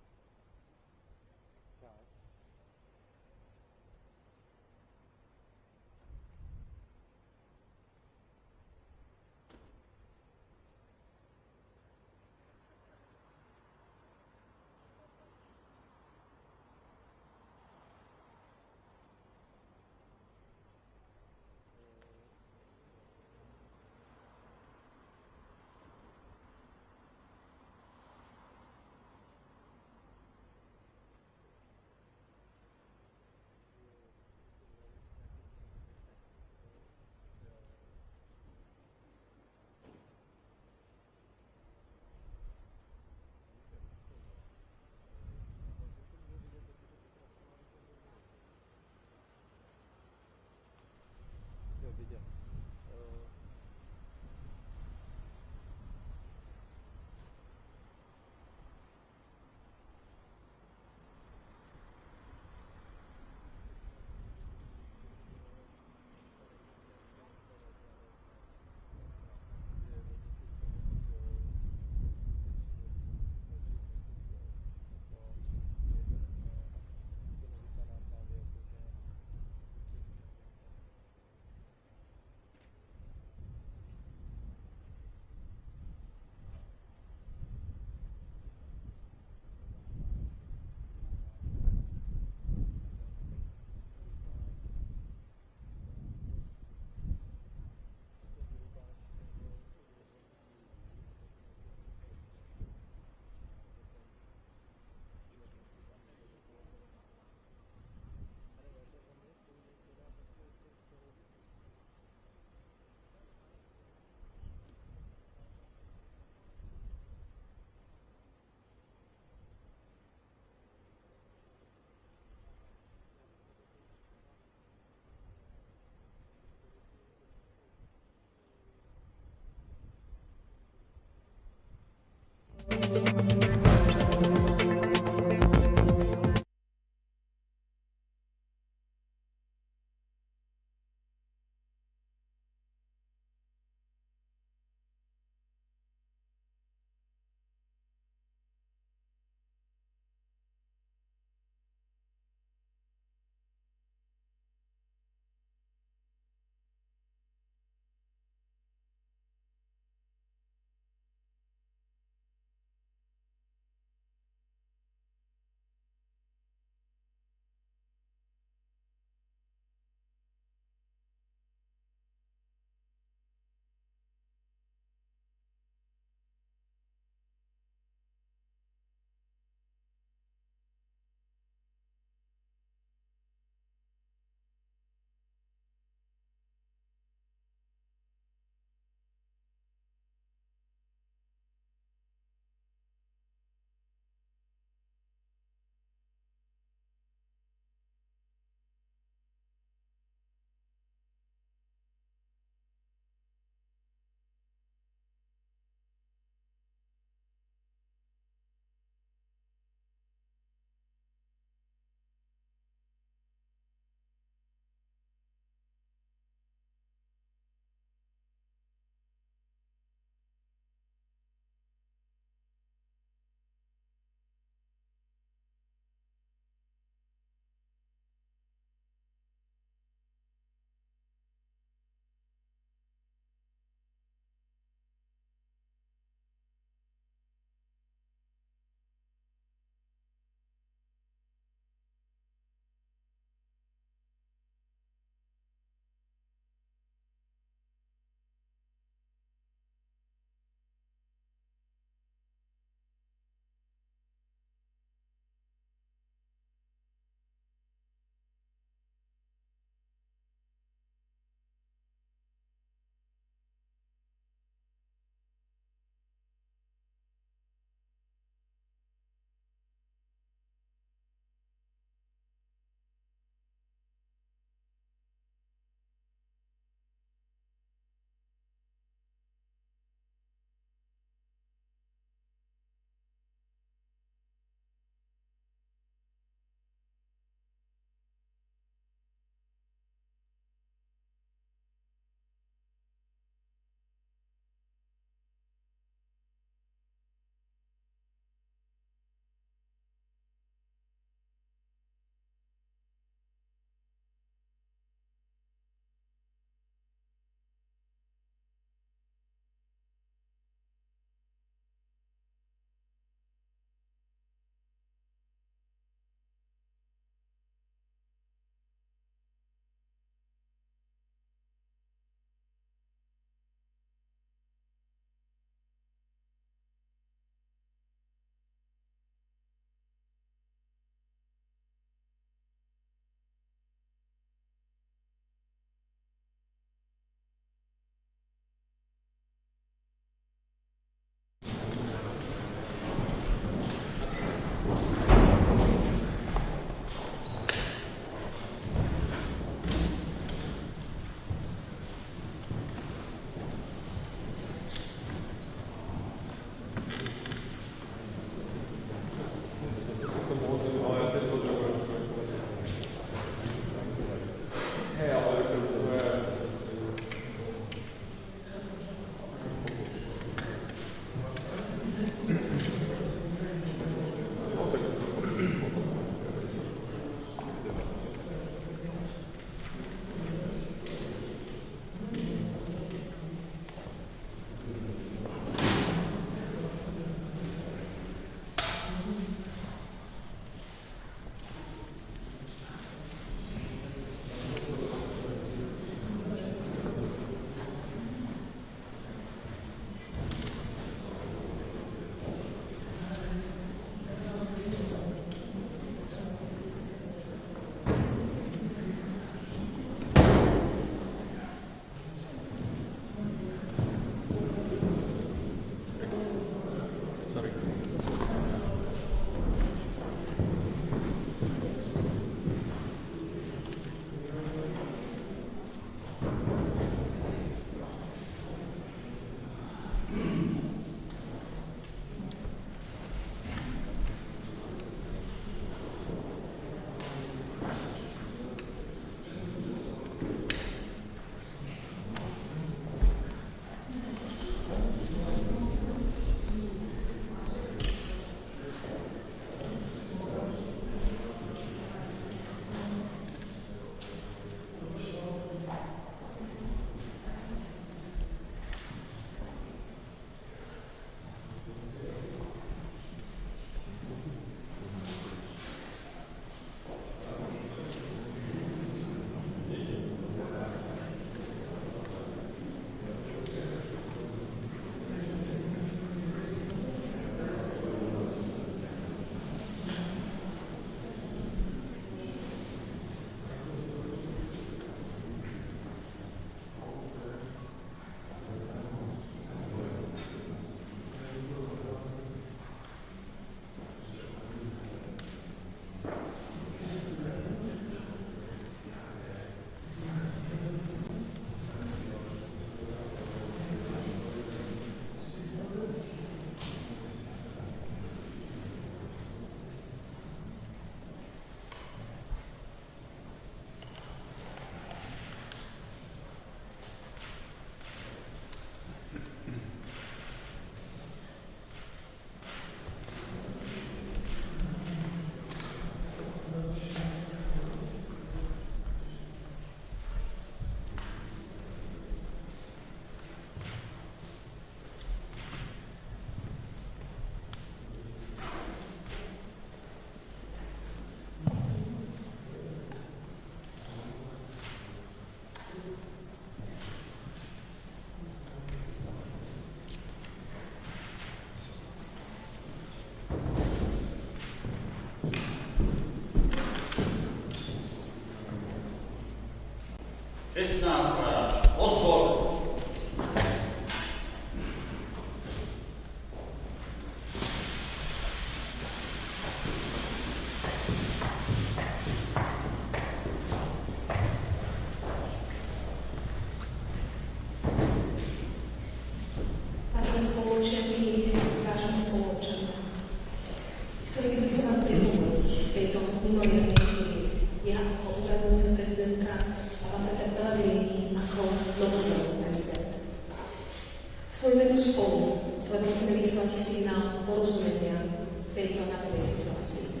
[SPEAKER 11] Stojíme tu spolu, lebo chceme vyslať signál porozumenia v tejto napätej situácii.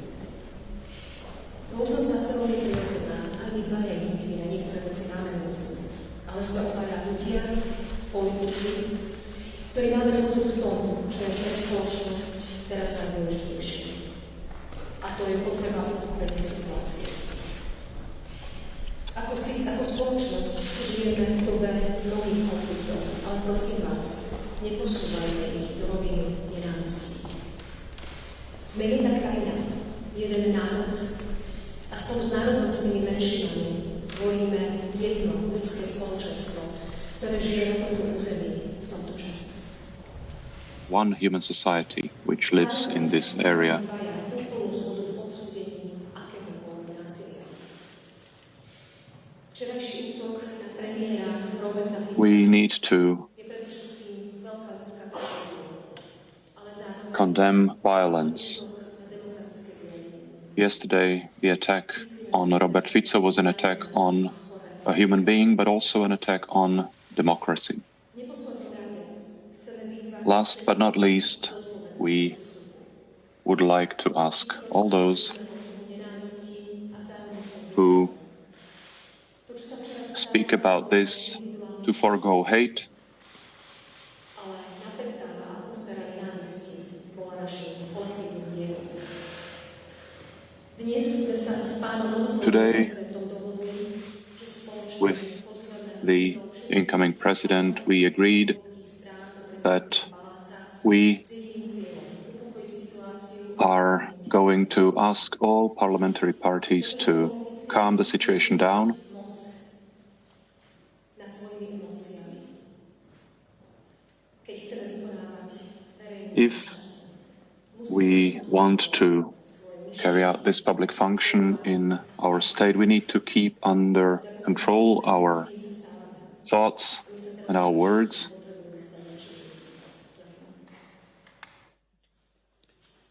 [SPEAKER 11] Rôznosť na celom je prirodzená, aj my dvaja jedinky na niektoré veci máme rôzne. Ale sme obaja ľudia, politici, ktorí máme zhodu v tom, čo je pre spoločnosť teraz najdôležitejšie. A to je potreba upokojenia situácie. Ako spoločnosť žijeme v dobe mnohých konfliktov, ale prosím vás, neposúvajme ich do roviny nenávistí. Sme jedna krajina, jeden národ a spolu s národnostnými menšinami tvoríme jedno ľudské spoločenstvo, ktoré žije na tomto území v tomto čase.
[SPEAKER 12] One human society which lives in this area. We need to condemn violence. Yesterday, the attack on Robert Fico was an attack on a human being, but also an attack on democracy. Last but not least, we would like to ask all those who speak about this to forego hate, Today, with the incoming president, we agreed that we are going to ask all parliamentary parties to calm the situation down. If we want to carry out this public function in our state, we need to keep under control our thoughts and our words.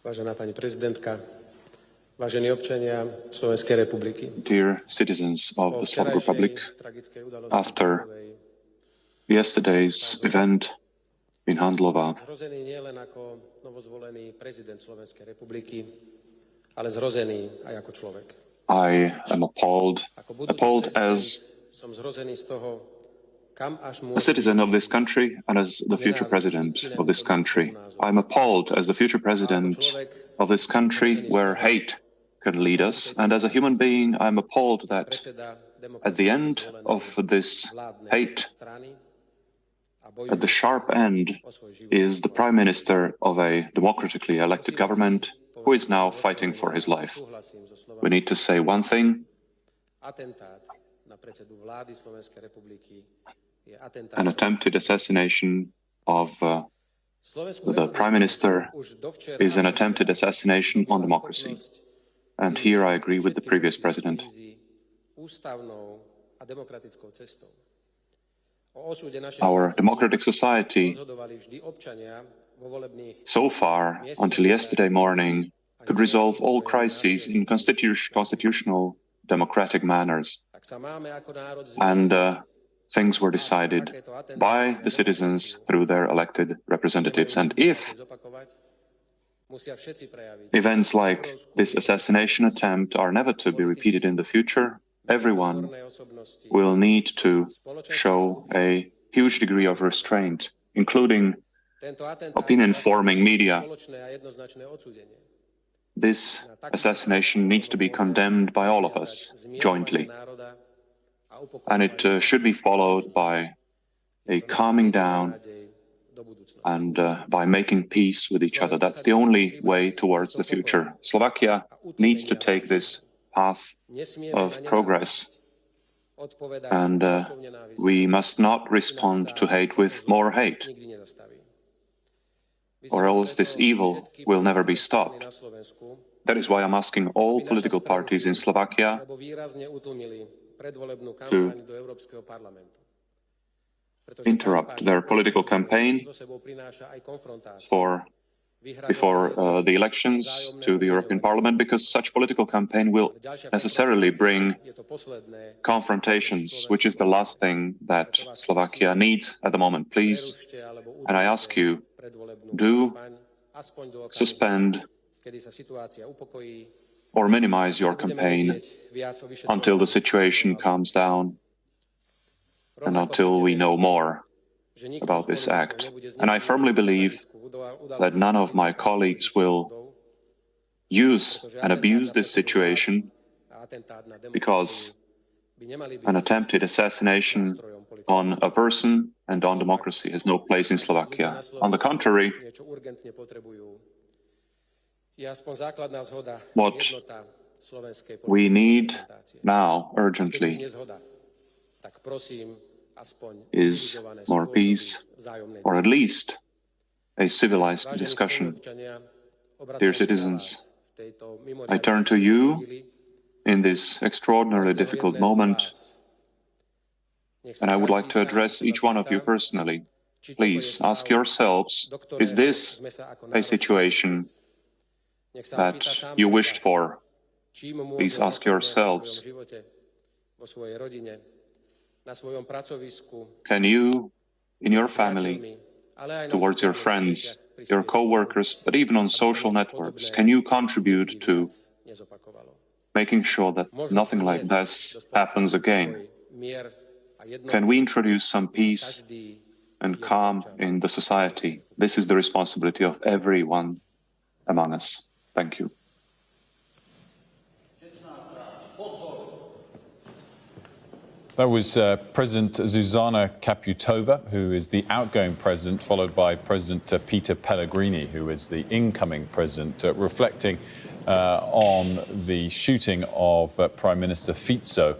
[SPEAKER 13] Vážená pani prezidentka, vážení občania Slovenskej republiky.
[SPEAKER 12] Dear citizens of the Slovak Republic, after yesterday's event in Handlova,
[SPEAKER 13] Zhrozený nielen ako novozvolený prezident Slovenskej republiky, ale zhrozený aj ako človek.
[SPEAKER 12] I am appalled as
[SPEAKER 13] Som zhrozený z toho, kam až
[SPEAKER 12] a citizen of this country and as the future president of this country. I'm appalled as the future president of this country where hate can lead us. And as a human being, I'm appalled that at the end of this hate, at the sharp end, is the prime minister of a democratically elected government who is now fighting for his life. We need to say one thing. An attempted assassination of the Prime Minister is an attempted assassination on democracy. And here I agree with the previous president. Our democratic society, so far, until yesterday morning, could resolve all crises in constitutional democratic manners. And things were decided by the citizens through their elected representatives. And if events like this assassination attempt are never to be repeated in the future, everyone will need to show a huge degree of restraint, including opinion-forming media. This assassination needs to be condemned by all of us jointly. And it should be followed by a calming down and by making peace with each other. That's the only way towards the future. Slovakia needs to take this path of progress. And we must not respond to hate with more hate, or else this evil will never be stopped. That is why I'm asking all political parties in Slovakia to interrupt their political campaign before the elections to the European Parliament, because such political campaign will necessarily bring confrontations, which is the last thing that Slovakia needs at the moment. Please And I ask you, do suspend or minimize your campaign until the situation calms down and until we know more about this act. And I firmly believe that none of my colleagues will use and abuse this situation, because an attempted assassination on a person and on democracy has no place in Slovakia. On the contrary, what we need now urgently is more peace, or at least a civilized discussion. Dear citizens, I turn to you in this extraordinarily difficult moment, and I would like to address each one of you personally. Please ask yourselves, is this a situation that you wished for? Please ask yourselves, can you, in your family, towards your friends, your co-workers, but even on social networks, can you contribute to making sure that nothing like this happens again? Can we introduce some peace and calm in the society? This is the responsibility of everyone among us. Thank you.
[SPEAKER 10] That was President Zuzana Kaputova, who is the outgoing president, followed by President Peter Pellegrini, who is the incoming president, reflecting on the shooting of Prime Minister Fico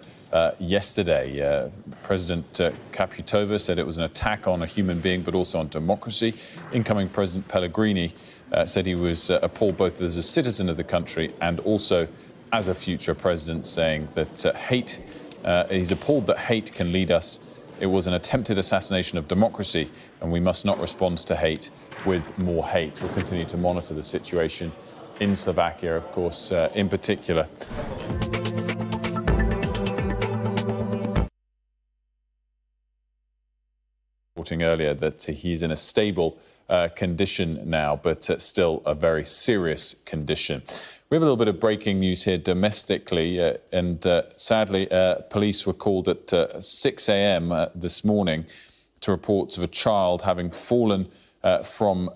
[SPEAKER 10] yesterday. President Kaputova said it was an attack on a human being, but also on democracy. Incoming President Pellegrini said he was appalled both as a citizen of the country and also as a future president, saying that he's appalled that hate can lead us. It was an attempted assassination of democracy, and we must not respond to hate with more hate. We'll continue to monitor the situation in Slovakia, of course, in particular. Reporting earlier that he's in a stable condition now, but still a very serious condition. We have a little bit of breaking news here domestically, and sadly, police were called at 6 a.m. This morning to reports of a child having fallen from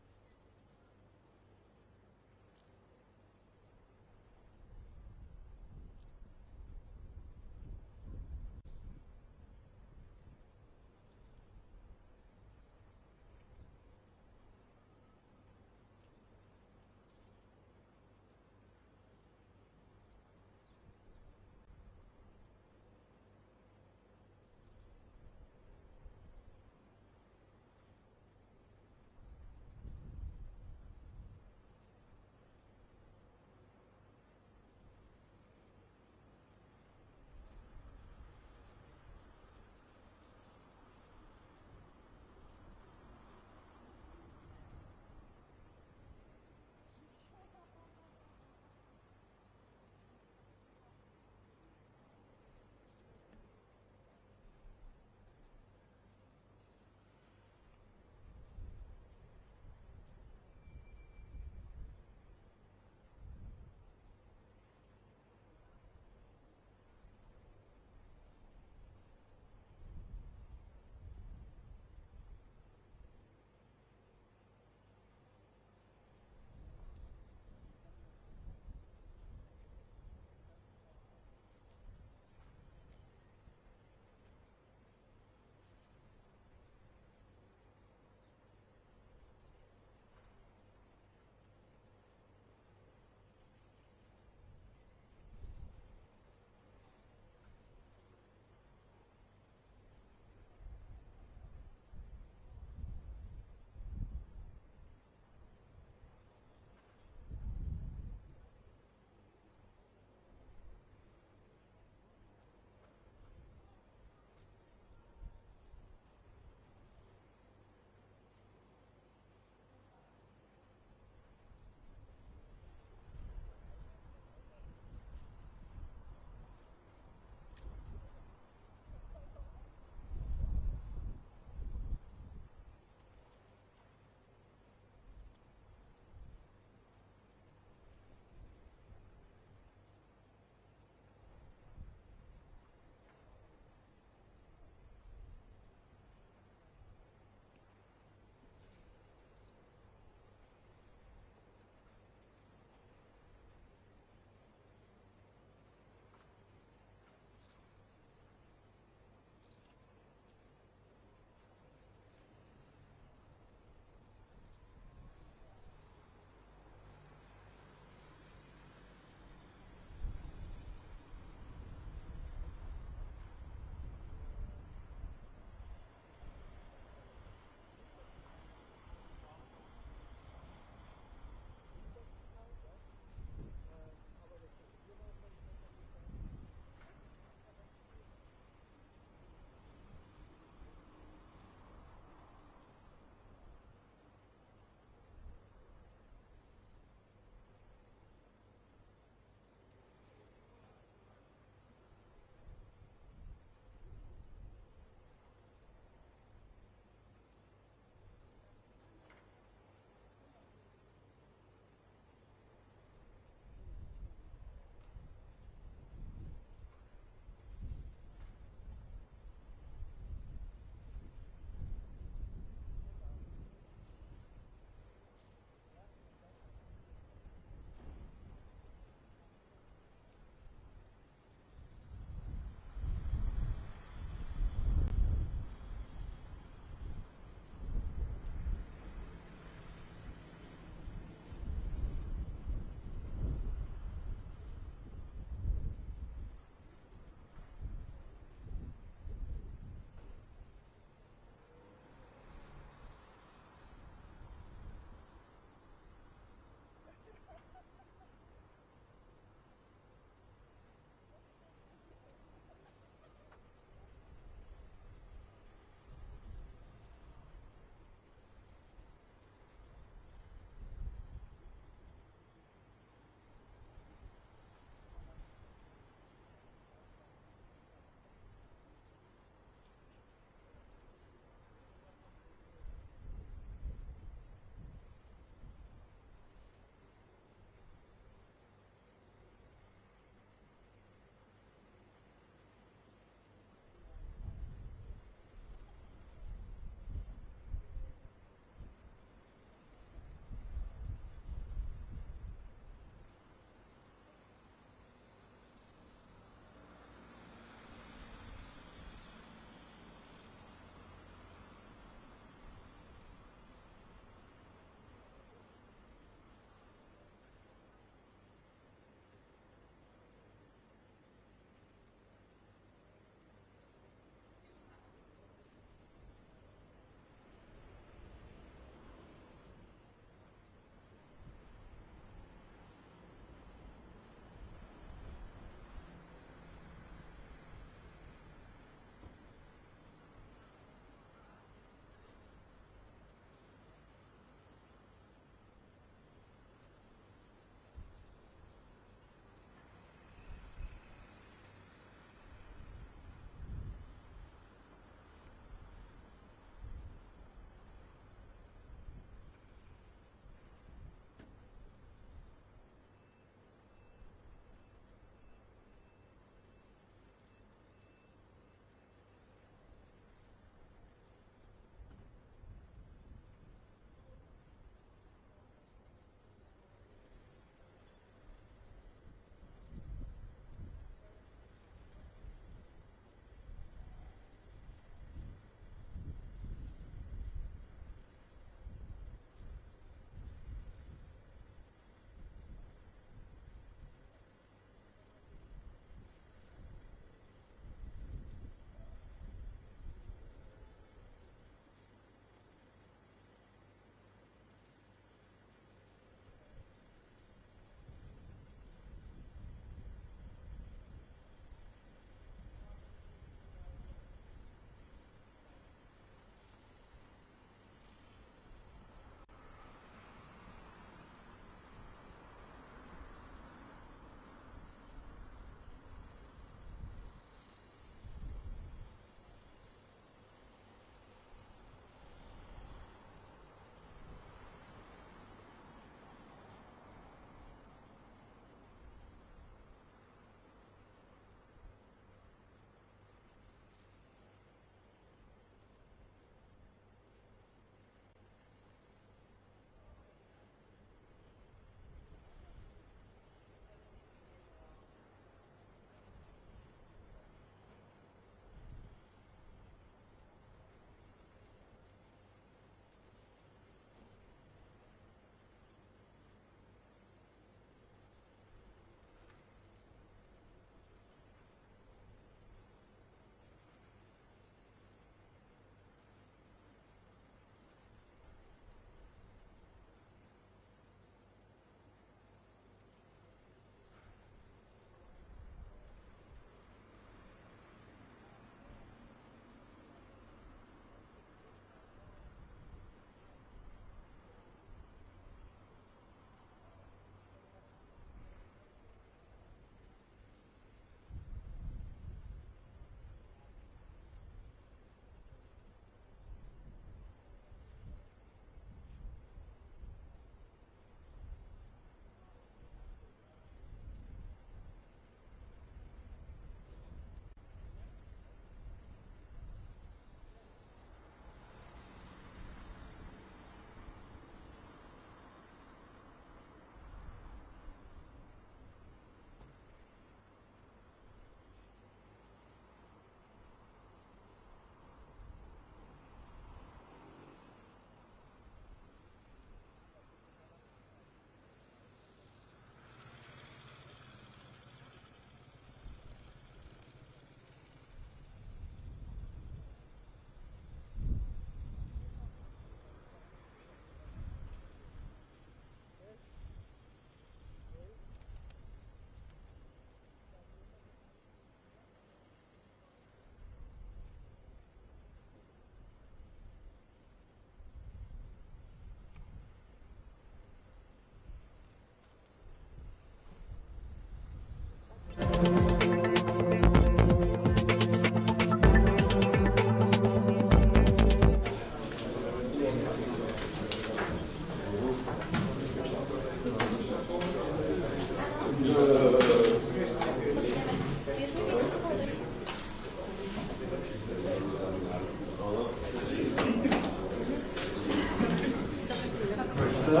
[SPEAKER 14] Ich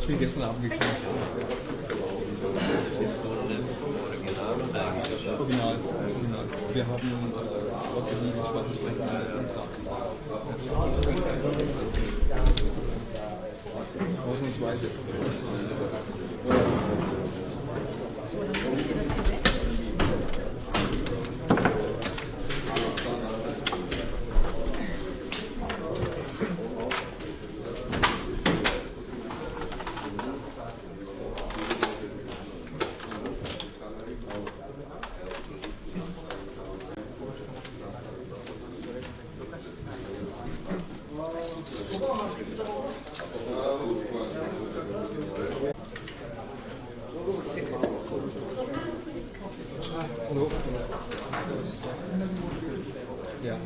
[SPEAKER 14] bin gestern Abend gekommen. Original. Wir haben Leute, die die Sprache sprechen. Ausnahmsweise. Hallo. Ja.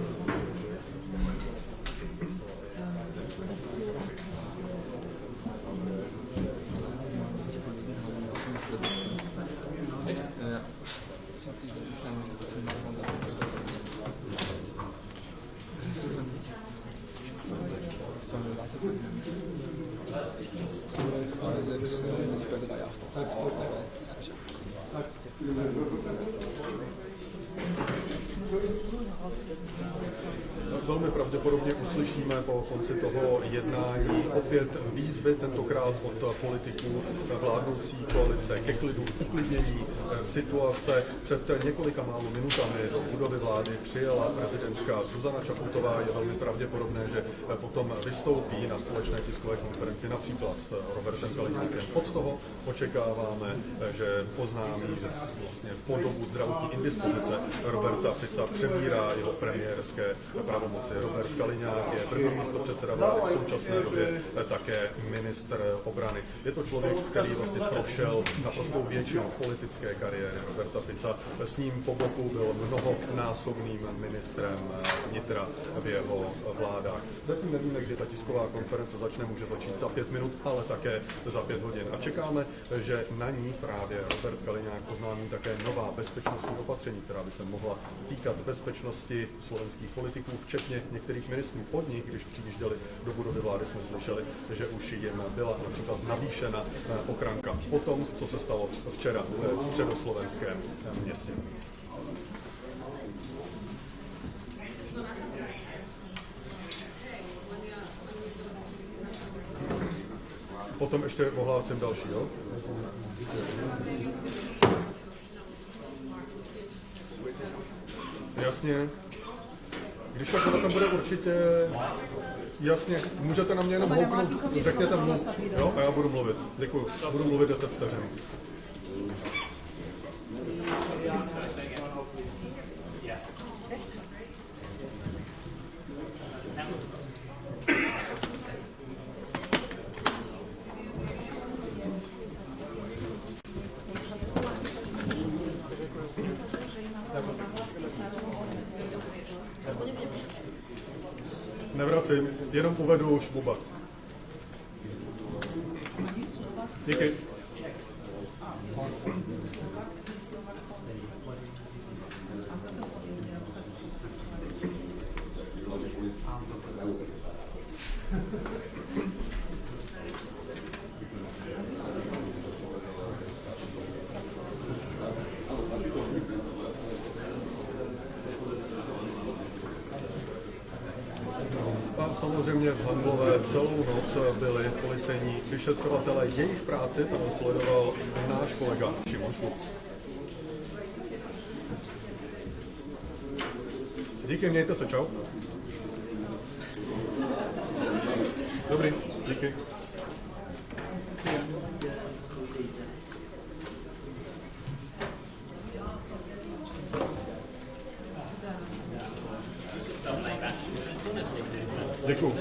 [SPEAKER 15] Velmi pravděpodobně uslyšíme po konci toho jednání opět výzvy, tentokrát od politiků vládnoucí koalice ke klidu, uklidnění situace. Před několika málo minutami do budovy vlády přijela prezidentka Zuzana Čaputová. Je velmi pravděpodobné, že potom vystoupí na společné tiskové konferenci například s Robertem Kaliňákem. Od toho očekáváme, že oznámí, že vlastně po dobu zdravotní indispozice Roberta Fica přebírá jeho premiérské pravomoci. Robert Kaliňák je první místopředseda vlády, v současné době také ministr obrany. Je to člověk, který vlastně prošel naprostou většinu politické kariéry Roberta Fica. S ním po boku byl mnohonásobným ministrem vnitra v jeho vládách. Zatím nevíme, kdy ta tisková konference začne, může začít za 5 minut, ale také za 5 hodin. A čekáme, že na ní právě Robert Kaliňák oznámí také nová bezpečnostní opatření, která by se mohla týkat bezpečnosti slovenských politiků, včetně některých ministrů. Od nich, když přijížděli do budovy vlády, jsme slyšeli, že už jim byla například navýšena ochranka po tom, co se stalo včera v středoslovenském městě. Potom ještě ohlásím další, jo? Jasně. Když tak tam bude určitě, jasně, můžete na mě jenom houknout, řekněte mluv, jo, a já budu mluvit. Děkuju, budu mluvit 10 vteřin. Nevracím, jenom uvedu už Boba. Díky. A samozřejmě v Handlové celou noc byli policejní vyšetřovatelé. Jejich práci tam sledoval náš kolega Šimon Šmuc. Díky, mějte se, čau. Dobrý, díky. Děkuju.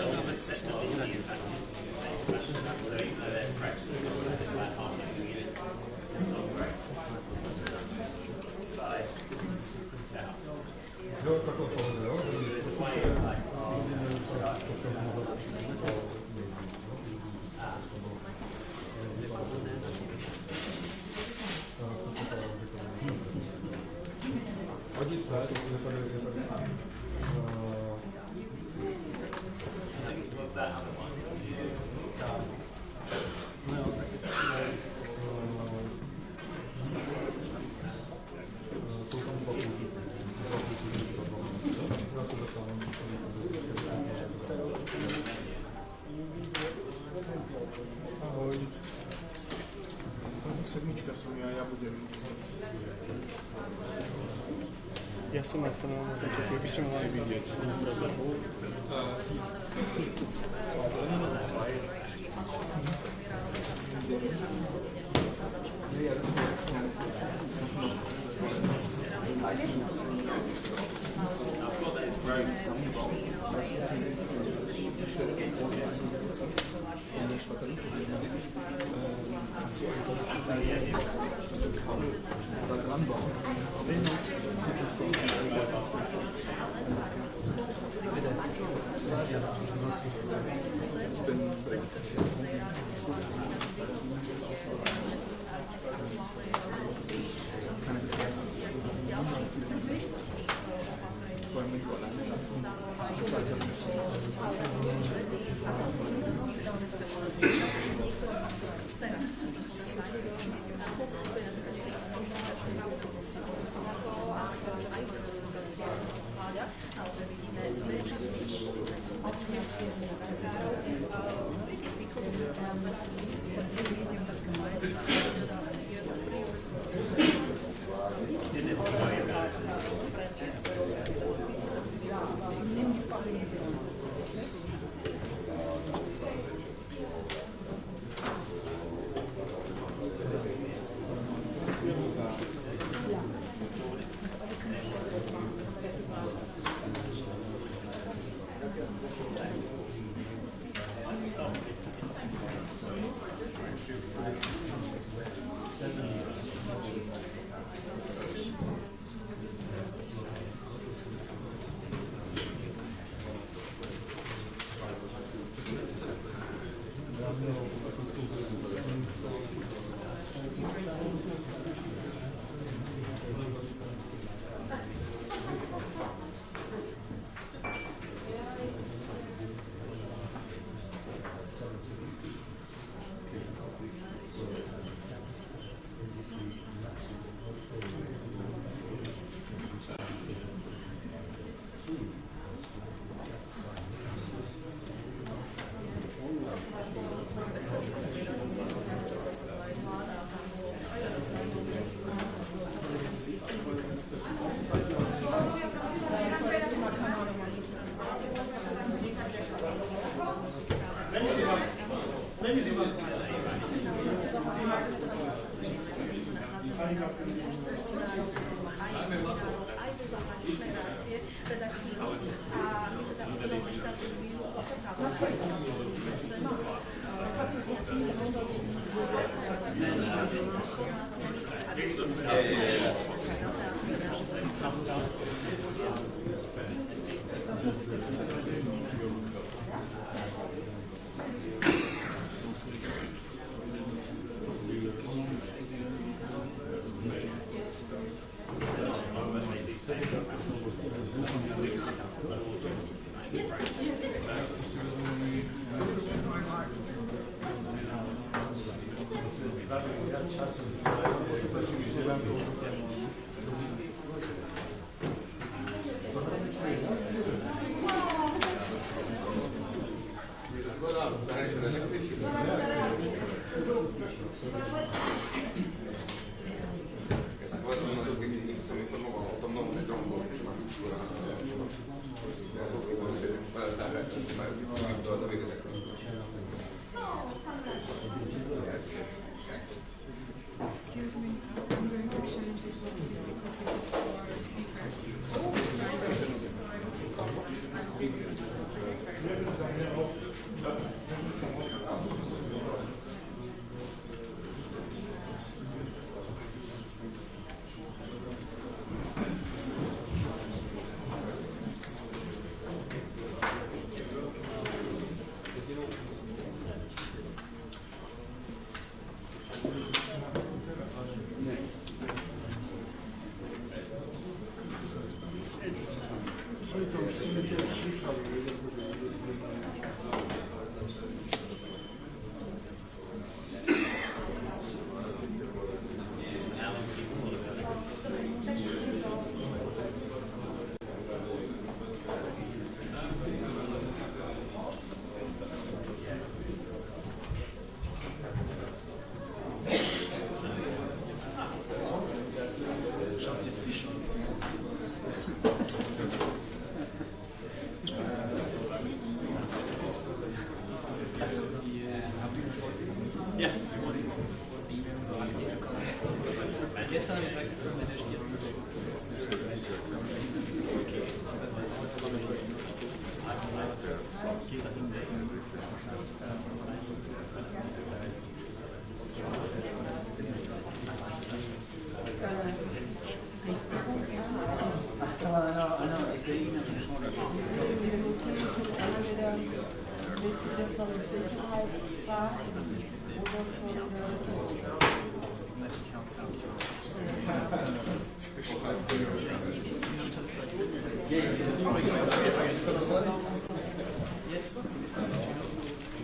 [SPEAKER 16] Sedmička som ja budem. Ja som nastavil na začiatku, by sme mali vidieť na obraze.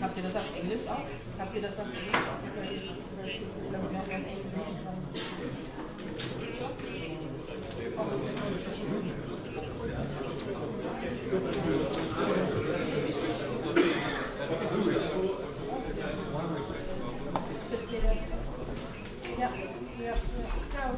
[SPEAKER 17] Habt ihr das auf Englisch auch? Habt ihr das auf Englisch auch? Das gibt es, glaube ich, auch in Englisch. Ja, ja, ja. Ciao.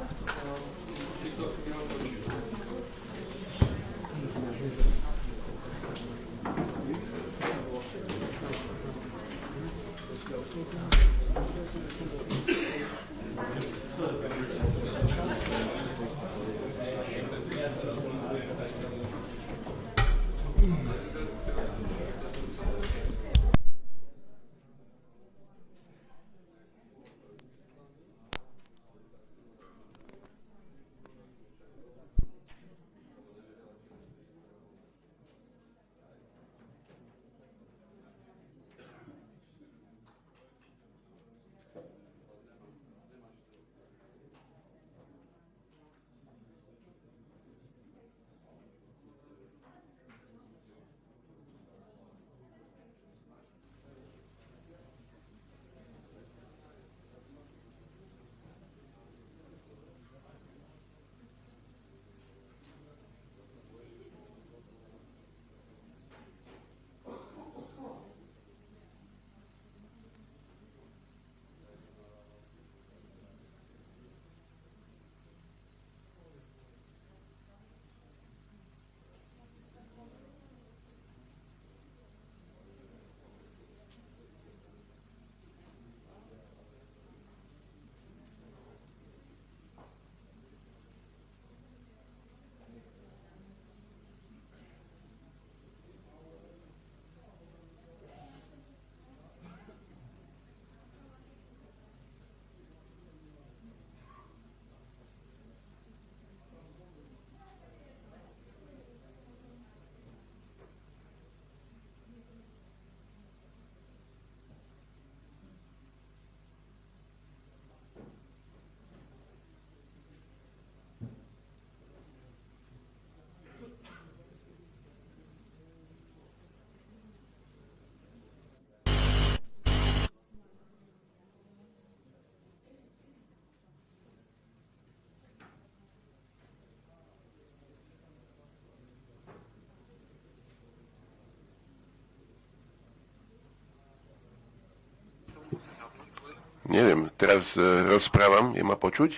[SPEAKER 18] Neviem, teraz rozprávam, je ma počuť?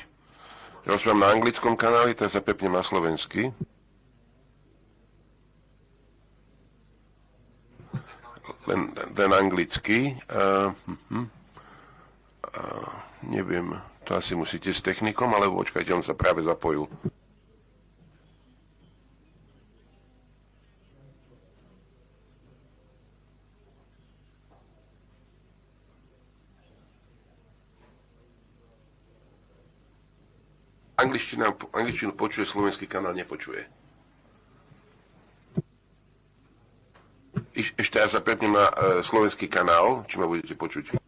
[SPEAKER 18] Rozprávam na anglickom kanáli, teraz sa prepnem na slovenský. Len anglicky. Neviem, to asi musíte s technikom, alebo počkajte, on sa práve zapojil. Angličtinu počuje, slovenský kanál nepočuje. Ešte ja sa prepnem na slovenský kanál, či ma budete počuť.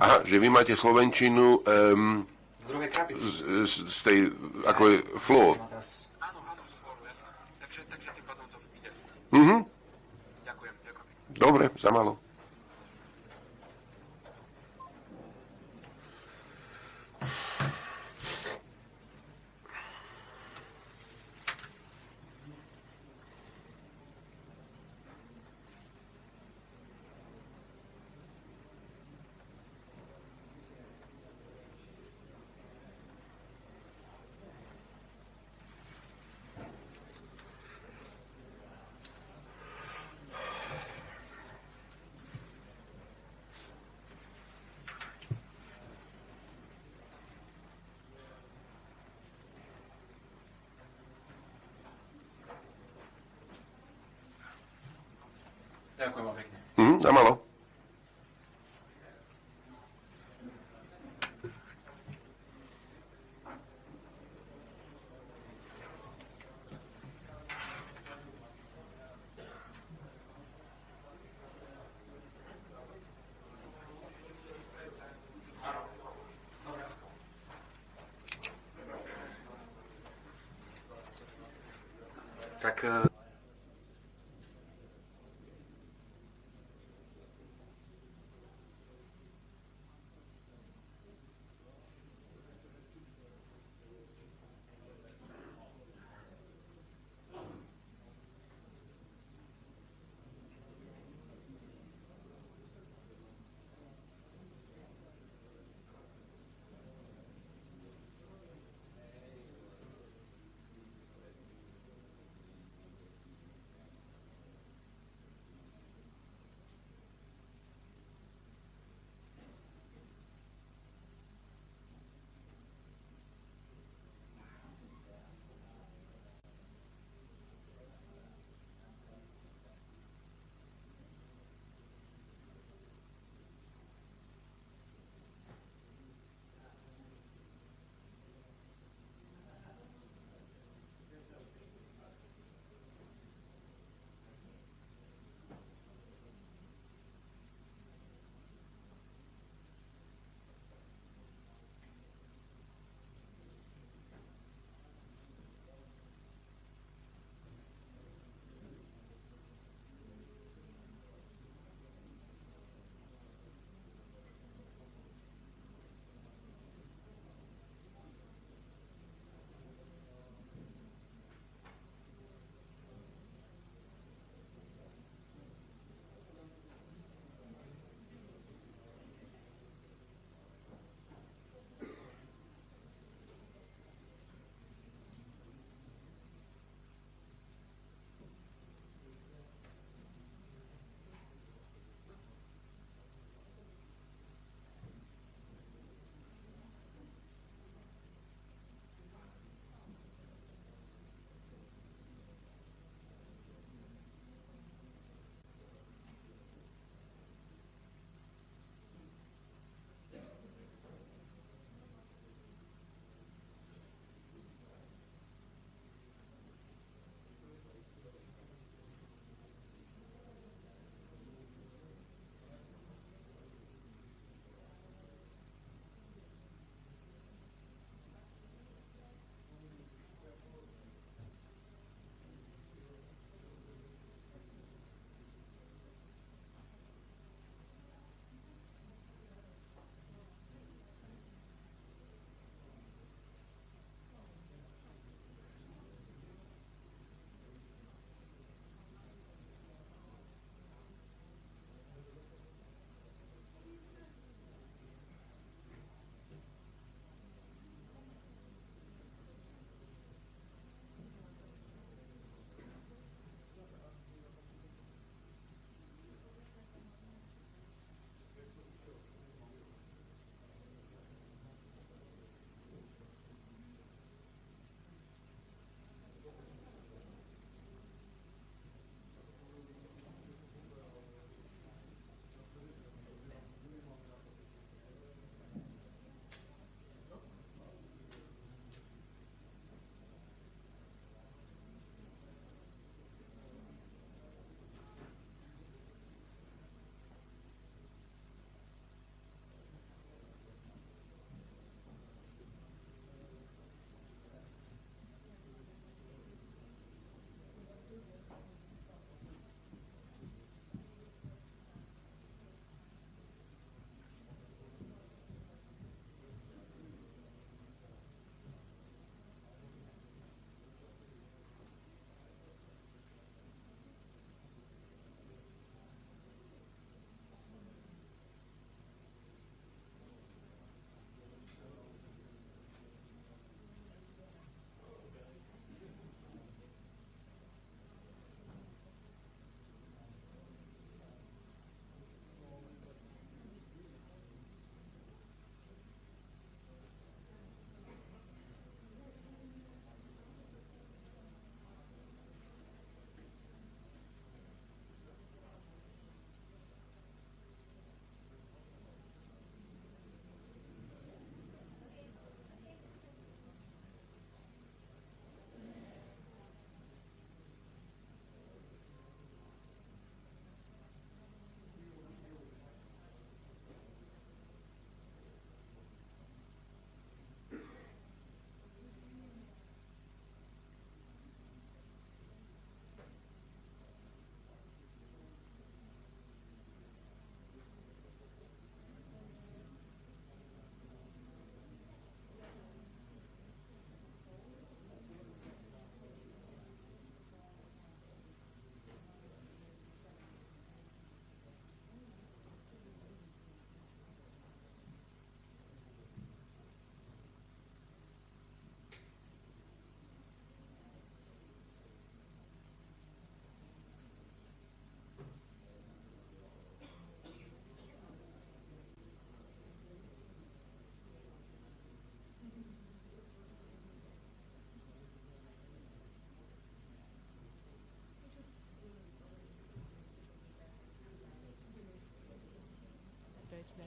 [SPEAKER 18] Aha, že vy máte slovenčinu z tej, ako je floor. Mhm. Dobre, za malo.
[SPEAKER 19] Ďakujem vám pekne.
[SPEAKER 18] Za malo.
[SPEAKER 19] Tak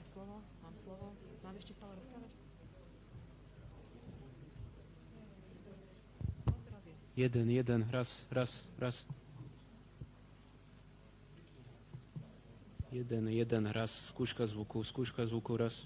[SPEAKER 20] slovo? Mám slovo? Mám ešte stále rozprávať?
[SPEAKER 21] Jeden, raz. Jeden, raz. Skúška zvuku, raz.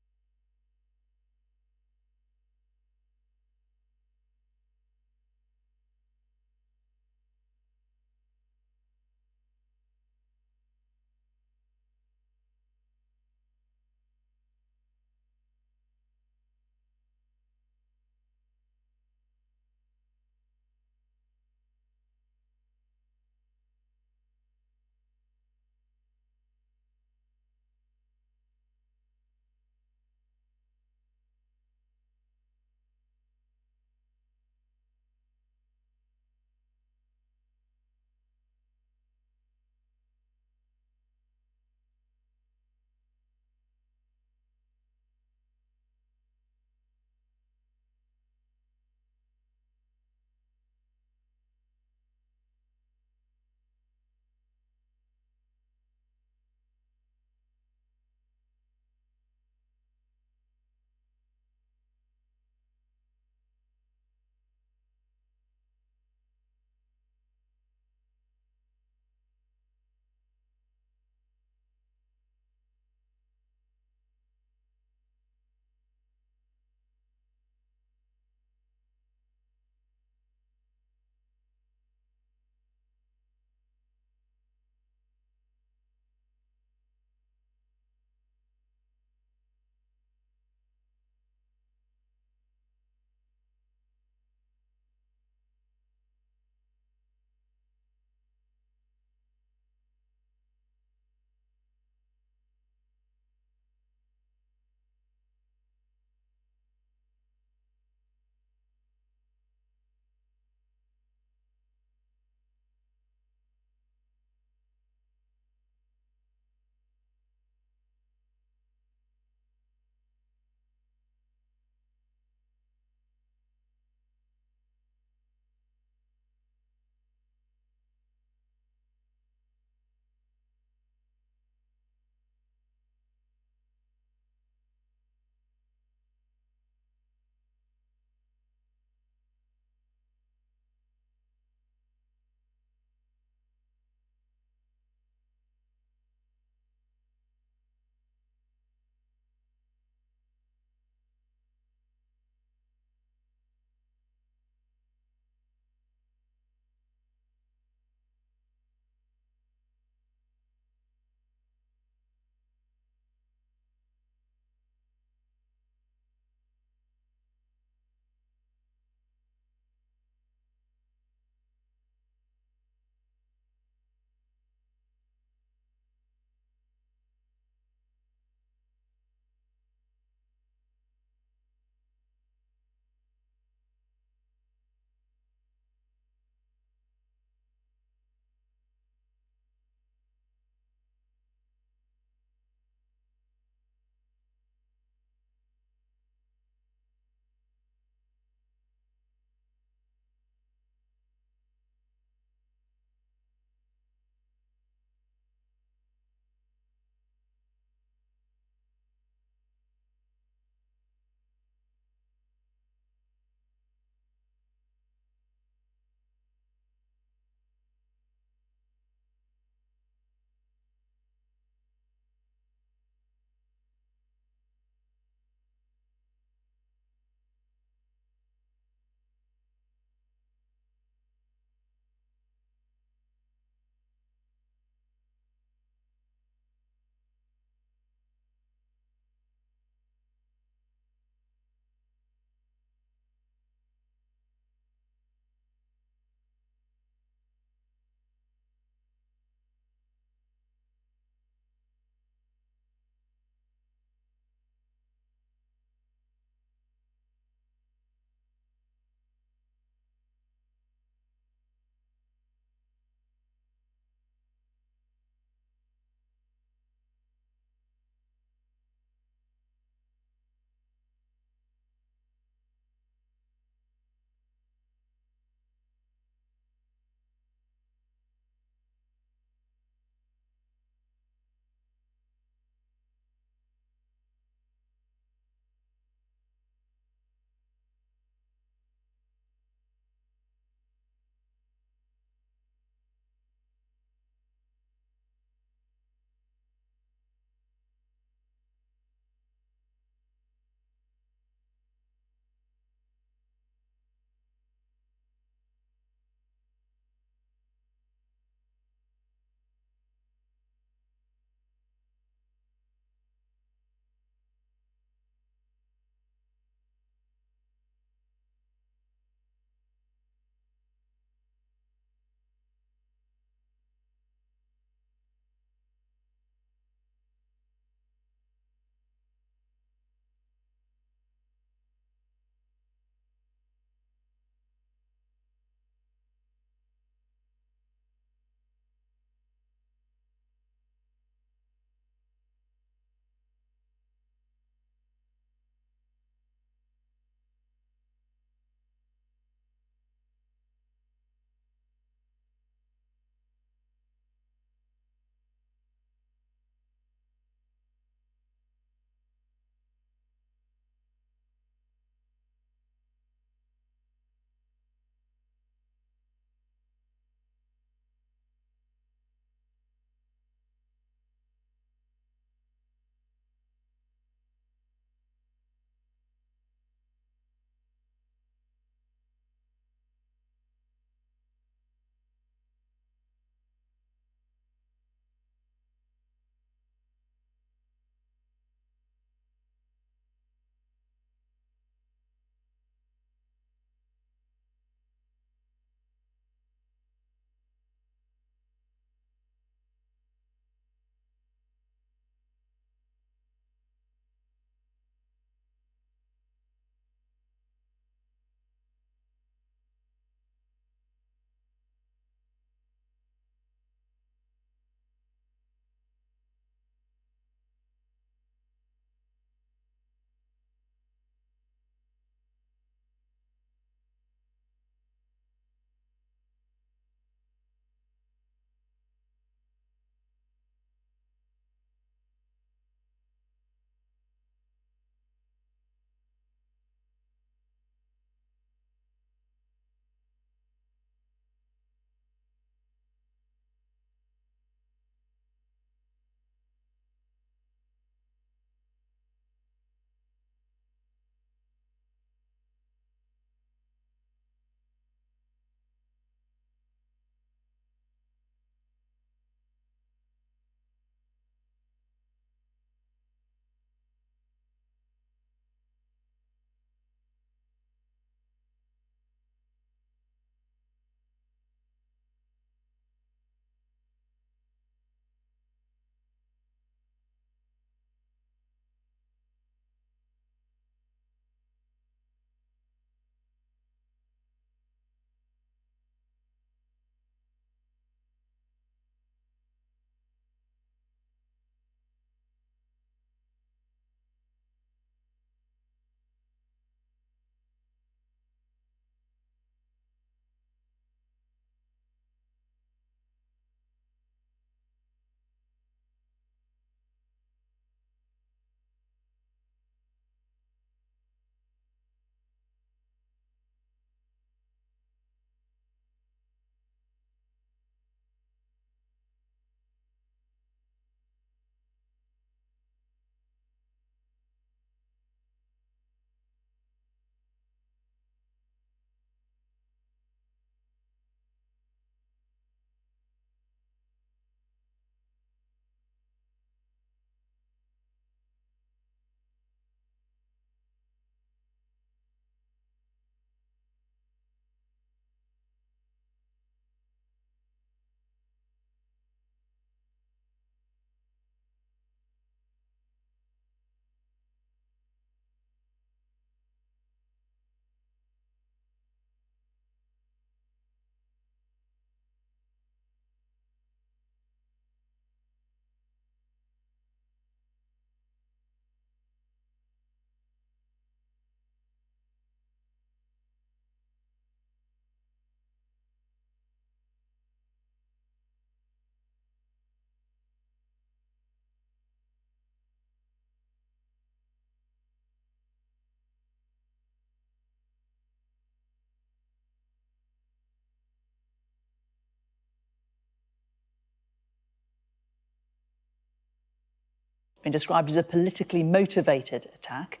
[SPEAKER 4] Been described as a politically motivated attack.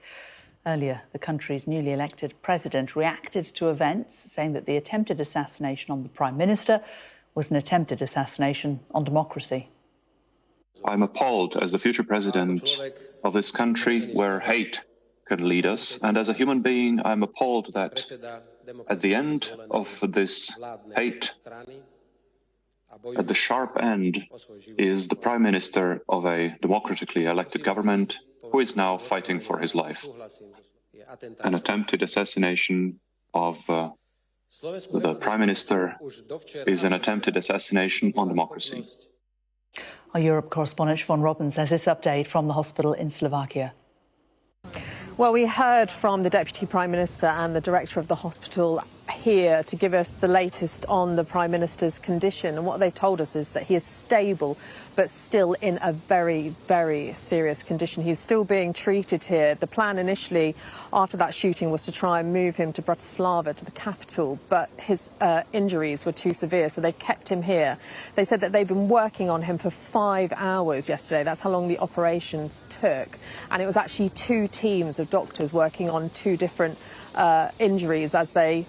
[SPEAKER 4] Earlier, the country's newly elected president reacted to events, saying that the attempted assassination on the Prime Minister was an attempted assassination on democracy.
[SPEAKER 12] I'm appalled as the future president of this country where hate can lead us. And as a human being, I'm appalled that at the end of this hate, at the sharp end, is the Prime Minister of a democratically elected government who is now fighting for his life. An attempted assassination of the Prime Minister is an attempted assassination on democracy.
[SPEAKER 4] Our Europe correspondent Siobhan Robbins has this update from the hospital in Slovakia.
[SPEAKER 1] Well, we heard from the Deputy Prime Minister and the Director of the hospital here to give us the latest on the Prime Minister's condition. And what they've told us is that he is stable, but still in a very, very serious condition. He's still being treated here. The plan initially, after that shooting, was to try and move him to Bratislava, to the capital, but his injuries were too severe, so they kept him here. They said that they've been working on him for 5 hours yesterday. That's how long the operations took. And it was actually 2 teams of doctors working on 2 different injuries as they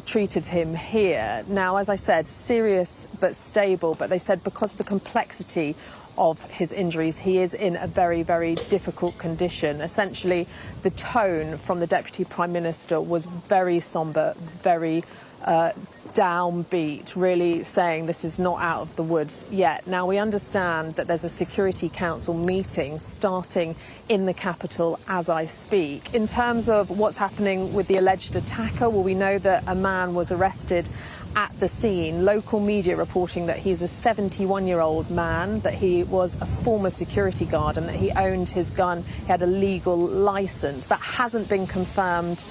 [SPEAKER 1] treated him here. Now, as I said, serious but stable, but they said because of the complexity of his injuries, he is in a very, very difficult condition. Essentially, the tone from the Deputy Prime Minister was very sombre, very downbeat, really saying this is not out of the woods yet. Now, we understand that there's a Security Council meeting starting in the capital as I speak. In terms of what's happening with the alleged attacker, well, we know that a man was arrested at the scene. Local media reporting that he's a 71-year-old man, that he was a former security guard and that he owned his gun, he had a legal license. That hasn't been confirmed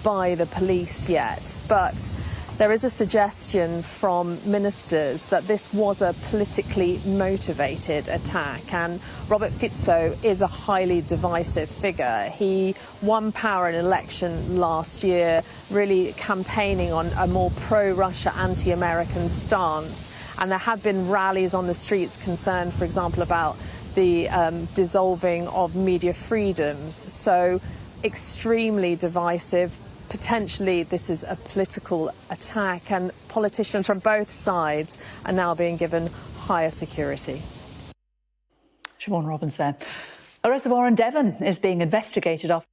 [SPEAKER 1] by the police yet, but there is a suggestion from ministers that this was a politically motivated attack, and Robert Fico is a highly divisive figure. He won power in an election last year, really campaigning on a more pro-Russia, anti-American stance, and there have been rallies on the streets concerned, for example, about the dissolving of media freedoms. So extremely divisive. Potentially this is a political attack, and politicians from both sides are now being given higher security.
[SPEAKER 4] Siobhan Robbins there. A reservoir in Devon is being investigated after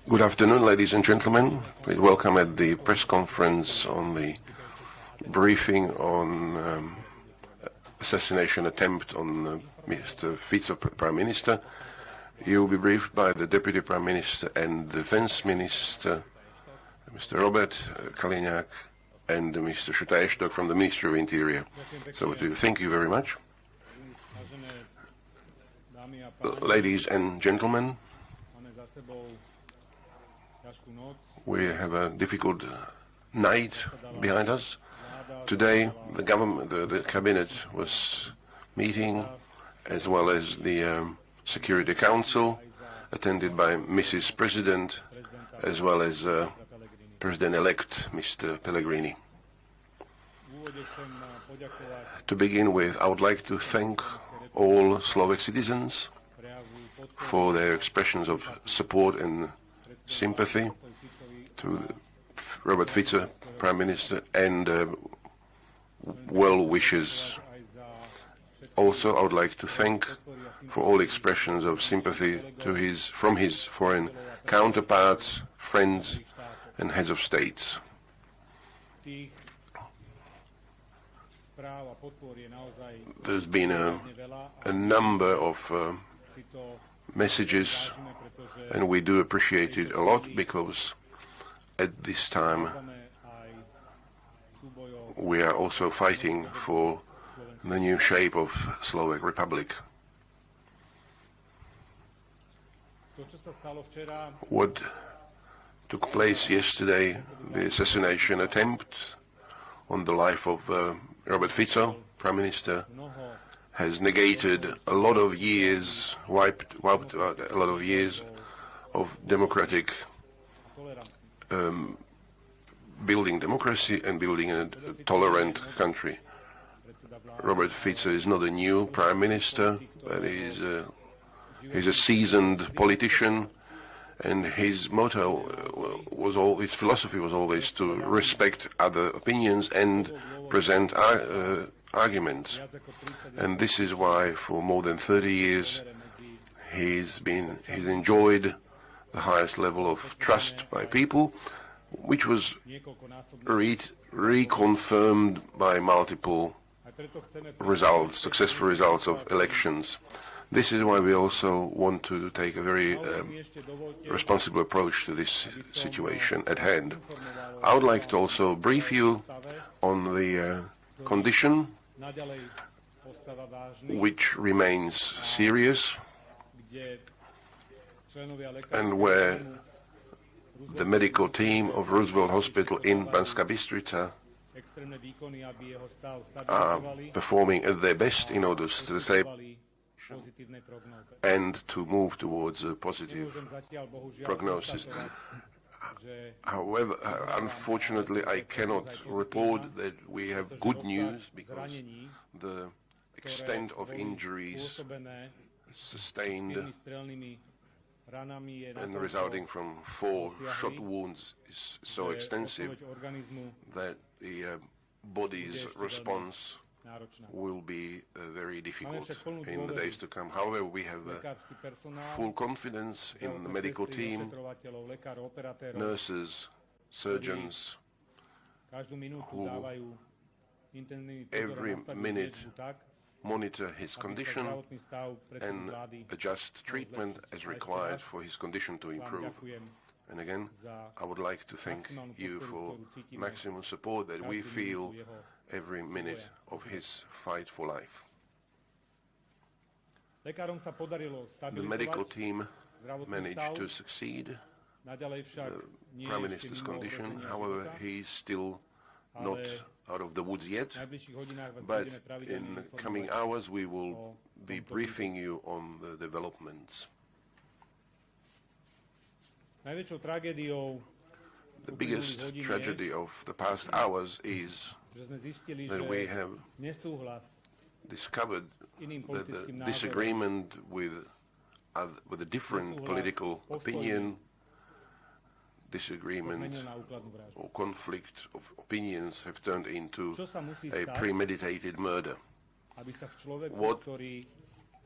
[SPEAKER 18] Good afternoon, ladies and gentlemen. Please welcome at the press conference on the briefing on assassination attempt on Mr. Fico, Prime Minister. You will be briefed by the Deputy Prime Minister and Defense Minister, Mr. Robert Kaliňák, and Mr. Šuta from the Ministry of Interior. So thank you very much. Ladies and gentlemen, we have a difficult night behind us. Today, the government, the cabinet was meeting, as well as the Security Council, attended by Mrs. President, as well as President-elect Mr. Pellegrini. To begin with, I would like to thank all Slovak citizens for their expressions of support and sympathy to Robert Fico, Prime Minister, and well wishes. Also, I would like to thank for all expressions of sympathy to from his foreign counterparts, friends, and heads of states. There's been a number of messages, and we do appreciate it a lot, because at this time we are also fighting for the new shape of Slovak Republic. What took place yesterday, the assassination attempt on the life of Robert Fico, Prime Minister, has negated a lot of years, wiped out a lot of years of democratic building democracy and building a tolerant country. Robert Fico is not a new Prime Minister, but he's a seasoned politician, and his motto his philosophy was always to respect other opinions and present arguments. And this is why for more than 30 years he's enjoyed the highest level of trust by people, which was reconfirmed by multiple successful results of elections. This is why we also want to take a very responsible approach to this situation at hand. I would like to also brief you on the condition, which remains serious, and where the medical team of Roosevelt Hospital in Banská Bystrica are performing at their best in order to save and to move towards a positive prognosis. However, unfortunately, I cannot report that we have good news, because the extent of injuries sustained and resulting from 4 shot wounds is so extensive that the body's response will be very difficult in the days to come. However, we have full confidence in the medical team, nurses, surgeons, who every minute monitor his condition and adjust treatment as required for his condition to improve. And again, I would like to thank you for maximum support that we feel every minute of his fight for life. The medical team managed to succeed the Prime Minister's condition. However, he's still not out of the woods yet, but in coming hours we will be briefing you on the developments. The biggest tragedy of the past hours is that we have discovered that the disagreement with a different political opinion, disagreement or conflict of opinions have turned into a premeditated murder. What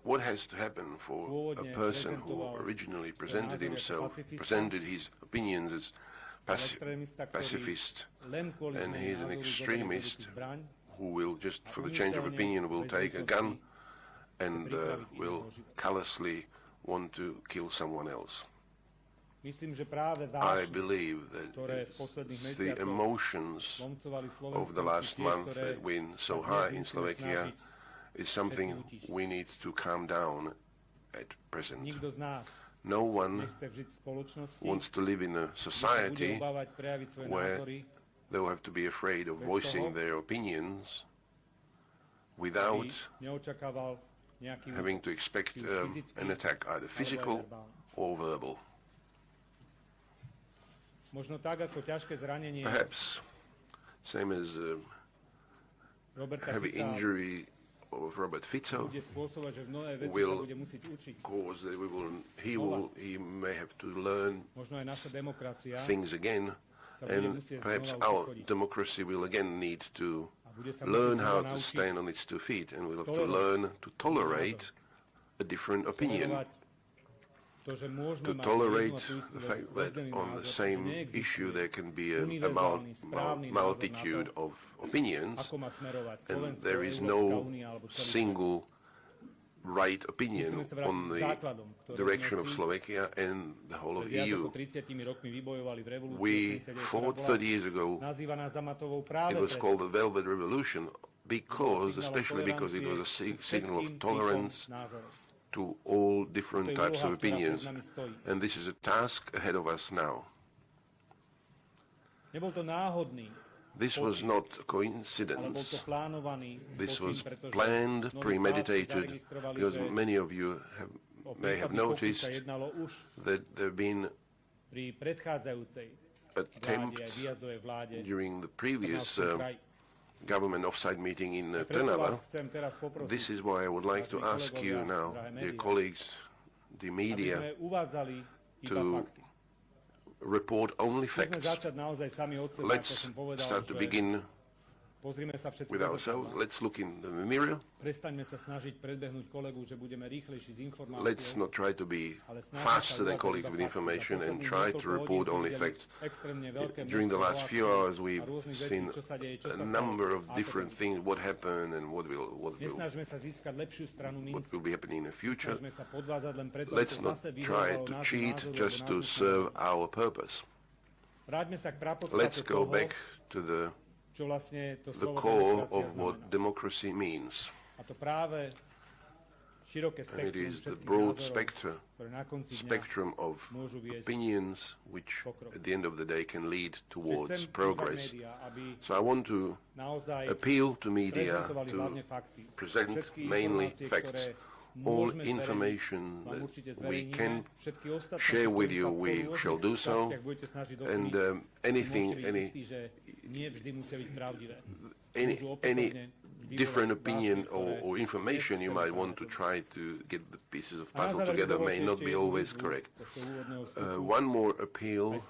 [SPEAKER 18] what has to happen for a person who originally presented his opinions as pacifist, and he's an extremist who will just, for the change of opinion, will take a gun and will callously want to kill someone else. I believe that the emotions of the last month that went so high in Slovakia is something we need to calm down at present. No one wants to live in a society where they will have to be afraid of voicing their opinions without having to expect an attack, either physical or verbal. Perhaps same as heavy injury of Robert Fico will cause that he may have to learn things again, and perhaps our democracy will again need to learn how to stand on its 2 feet, and we'll have to learn to tolerate a different opinion. To tolerate the fact that on the same issue there can be a multitude of opinions, and there is no single right opinion on the direction of Slovakia and the whole of EU. We fought 30 years ago. It was called the Velvet Revolution especially because it was a signal of tolerance to all different types of opinions, and this is a task ahead of us now. This was not a coincidence. This was planned, premeditated, because many of you may have noticed that there have been attempts during the previous government offsite meeting in Trnava. This is why I would like to ask you now, dear colleagues, the media, to report only facts. Let's start to begin with ourselves. Let's look in the mirror. Let's not try to be faster than colleagues with information and try to report only facts. During the last few hours, we've seen a number of different things, what happened and what will be happening in the future. Let's not try to cheat just to serve our purpose. Let's go back to the core of what democracy means. And it is the broad spectrum of opinions which at the end of the day can lead towards progress. So I want to appeal to media to present mainly facts. All information that we can share with you, we shall do so, and any different opinion or information you might want to try to get the pieces of puzzle together may not be always correct. One more appeal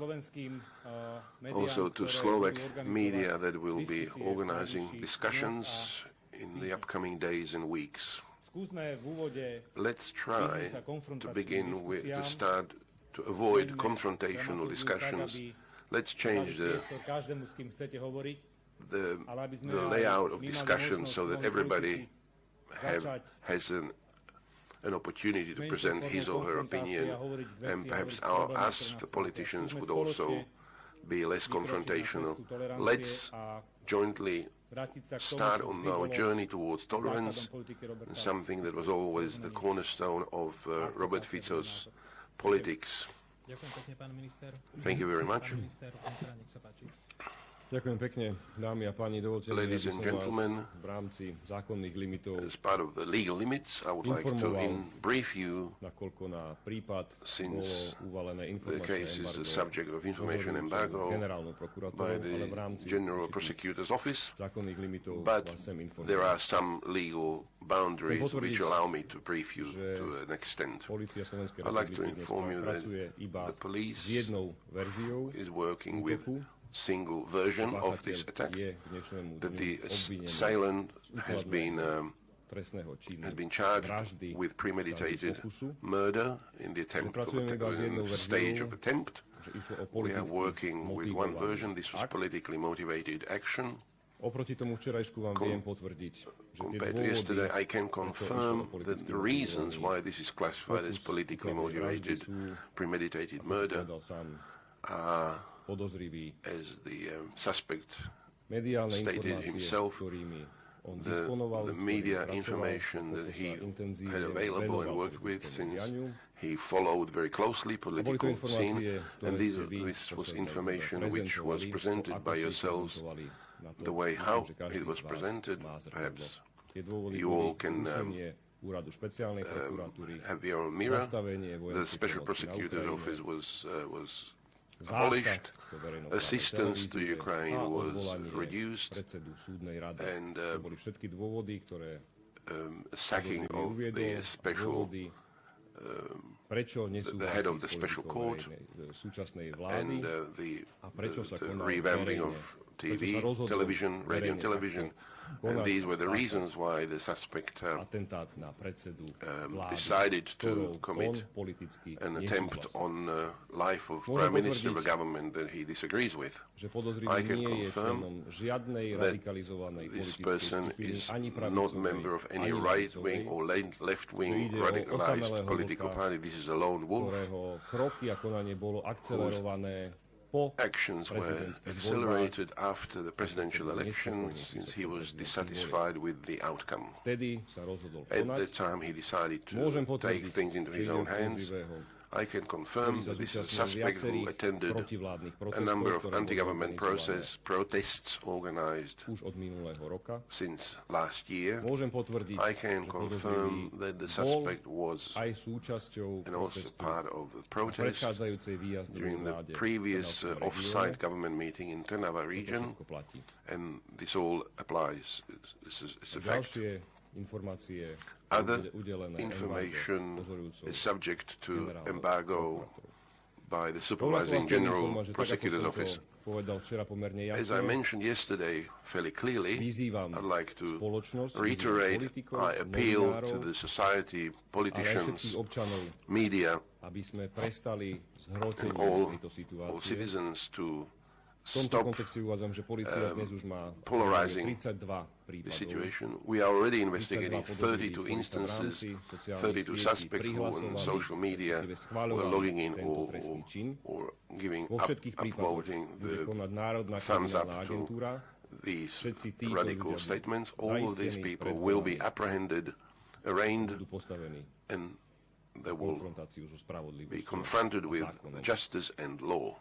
[SPEAKER 18] also to Slovak media that will be organizing discussions in the upcoming days and weeks. Let's try to begin with, to avoid confrontational discussions. Let's change the layout of discussions so that everybody has an opportunity to present his or her opinion, and perhaps us, the politicians, could also be less confrontational. Let's jointly start on our journey towards tolerance, and something that was always the cornerstone of Robert Fico's politics. Thank you very much.
[SPEAKER 5] Ďakujem pekne, dámy a páni, dovoľte mi, aby som vás v rámci zákonných limitov
[SPEAKER 18] as part of the legal limits, I would like to brief you,
[SPEAKER 5] nakoľko na prípad
[SPEAKER 18] since
[SPEAKER 5] bolo uvalené
[SPEAKER 18] the case is the subject of information embargo by the General Prosecutor's Office, but there are some legal boundaries which allow me to brief you to an extent. I'd like to inform you that the police is working with single version of this attack, that the assailant has been has been charged with premeditated murder in the stage of attempt. We are working with one version. This was politically motivated action. Compared to yesterday, I can confirm that the reasons why this is classified as politically motivated, premeditated murder are, as the suspect stated himself, the media information that he had available and worked with, since he followed very closely political scene, and this was information which was presented by yourselves the way how it was presented. Perhaps you all can have your own mirror. The Special Prosecutor's Office was abolished, assistance to Ukraine was reduced, and sacking of the special the head of the special court, and the revamping of television, radio and television, and these were the reasons why the suspect decided to commit an attempt on life of Prime Minister of a government that he disagrees with. I can confirm that this person is not a member of any right-wing or left-wing radicalized political party. This is a lone wolf whose actions were accelerated after the presidential election, since he was dissatisfied with the outcome. At that time, he decided to take things into his own hands. I can confirm that this is a suspect who attended a number of anti-government protests organized since last year. I can confirm that the suspect was and also part of the protest during the previous off-site government meeting in Trnava region, and this all applies. It's a fact. Other information is subject to embargo by the Supervising General Prosecutor's Office. As I mentioned yesterday fairly clearly, I'd like to reiterate my appeal to the society, politicians, media, and all citizens to stop polarizing the situation. We are already investigating 32 instances, 32 suspects who on social media were logging in or giving upvoting the thumbs up to these radical statements. All of these people will be apprehended, arraigned, and they will be confronted with justice and law.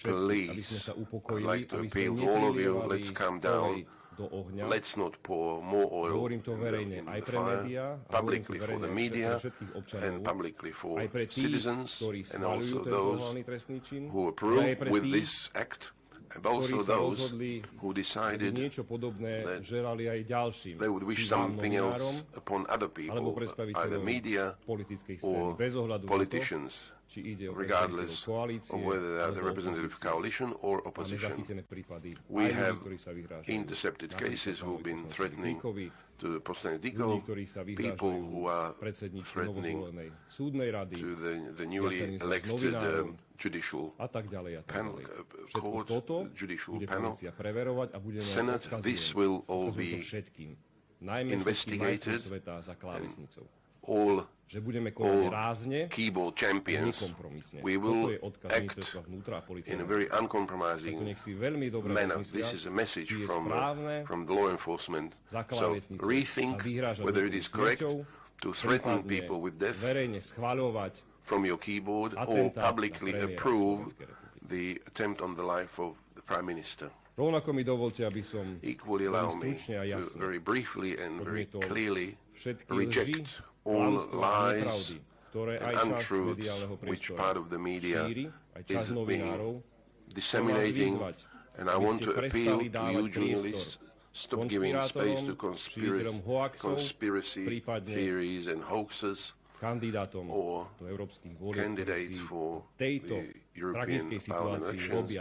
[SPEAKER 18] Please, I'd like to appeal to all of you, let's calm down. Let's not pour more oil in the fire, publicly for the media and publicly for citizens, and also those who approve with this act, and also those who decided that they would wish something else upon other people, either media or politicians, regardless of whether they are the representative of coalition or opposition. We have intercepted cases who have been threatening to President Fico, people who are threatening to the newly elected judicial panel, judicial panel, Senate. This will all be investigated, and all keyboard champions, we will act in a very uncompromising manner. This is a message from the law enforcement. So rethink whether it is correct to threaten people with death from your keyboard or publicly approve the attempt on the life of the Prime Minister. Equally allow me to very briefly and very clearly reject all lies and untruths which part of the media is being disseminating, and I want to appeal to you journalists, stop giving space to conspiracy theories and hoaxes, or candidates for the European Parliament elections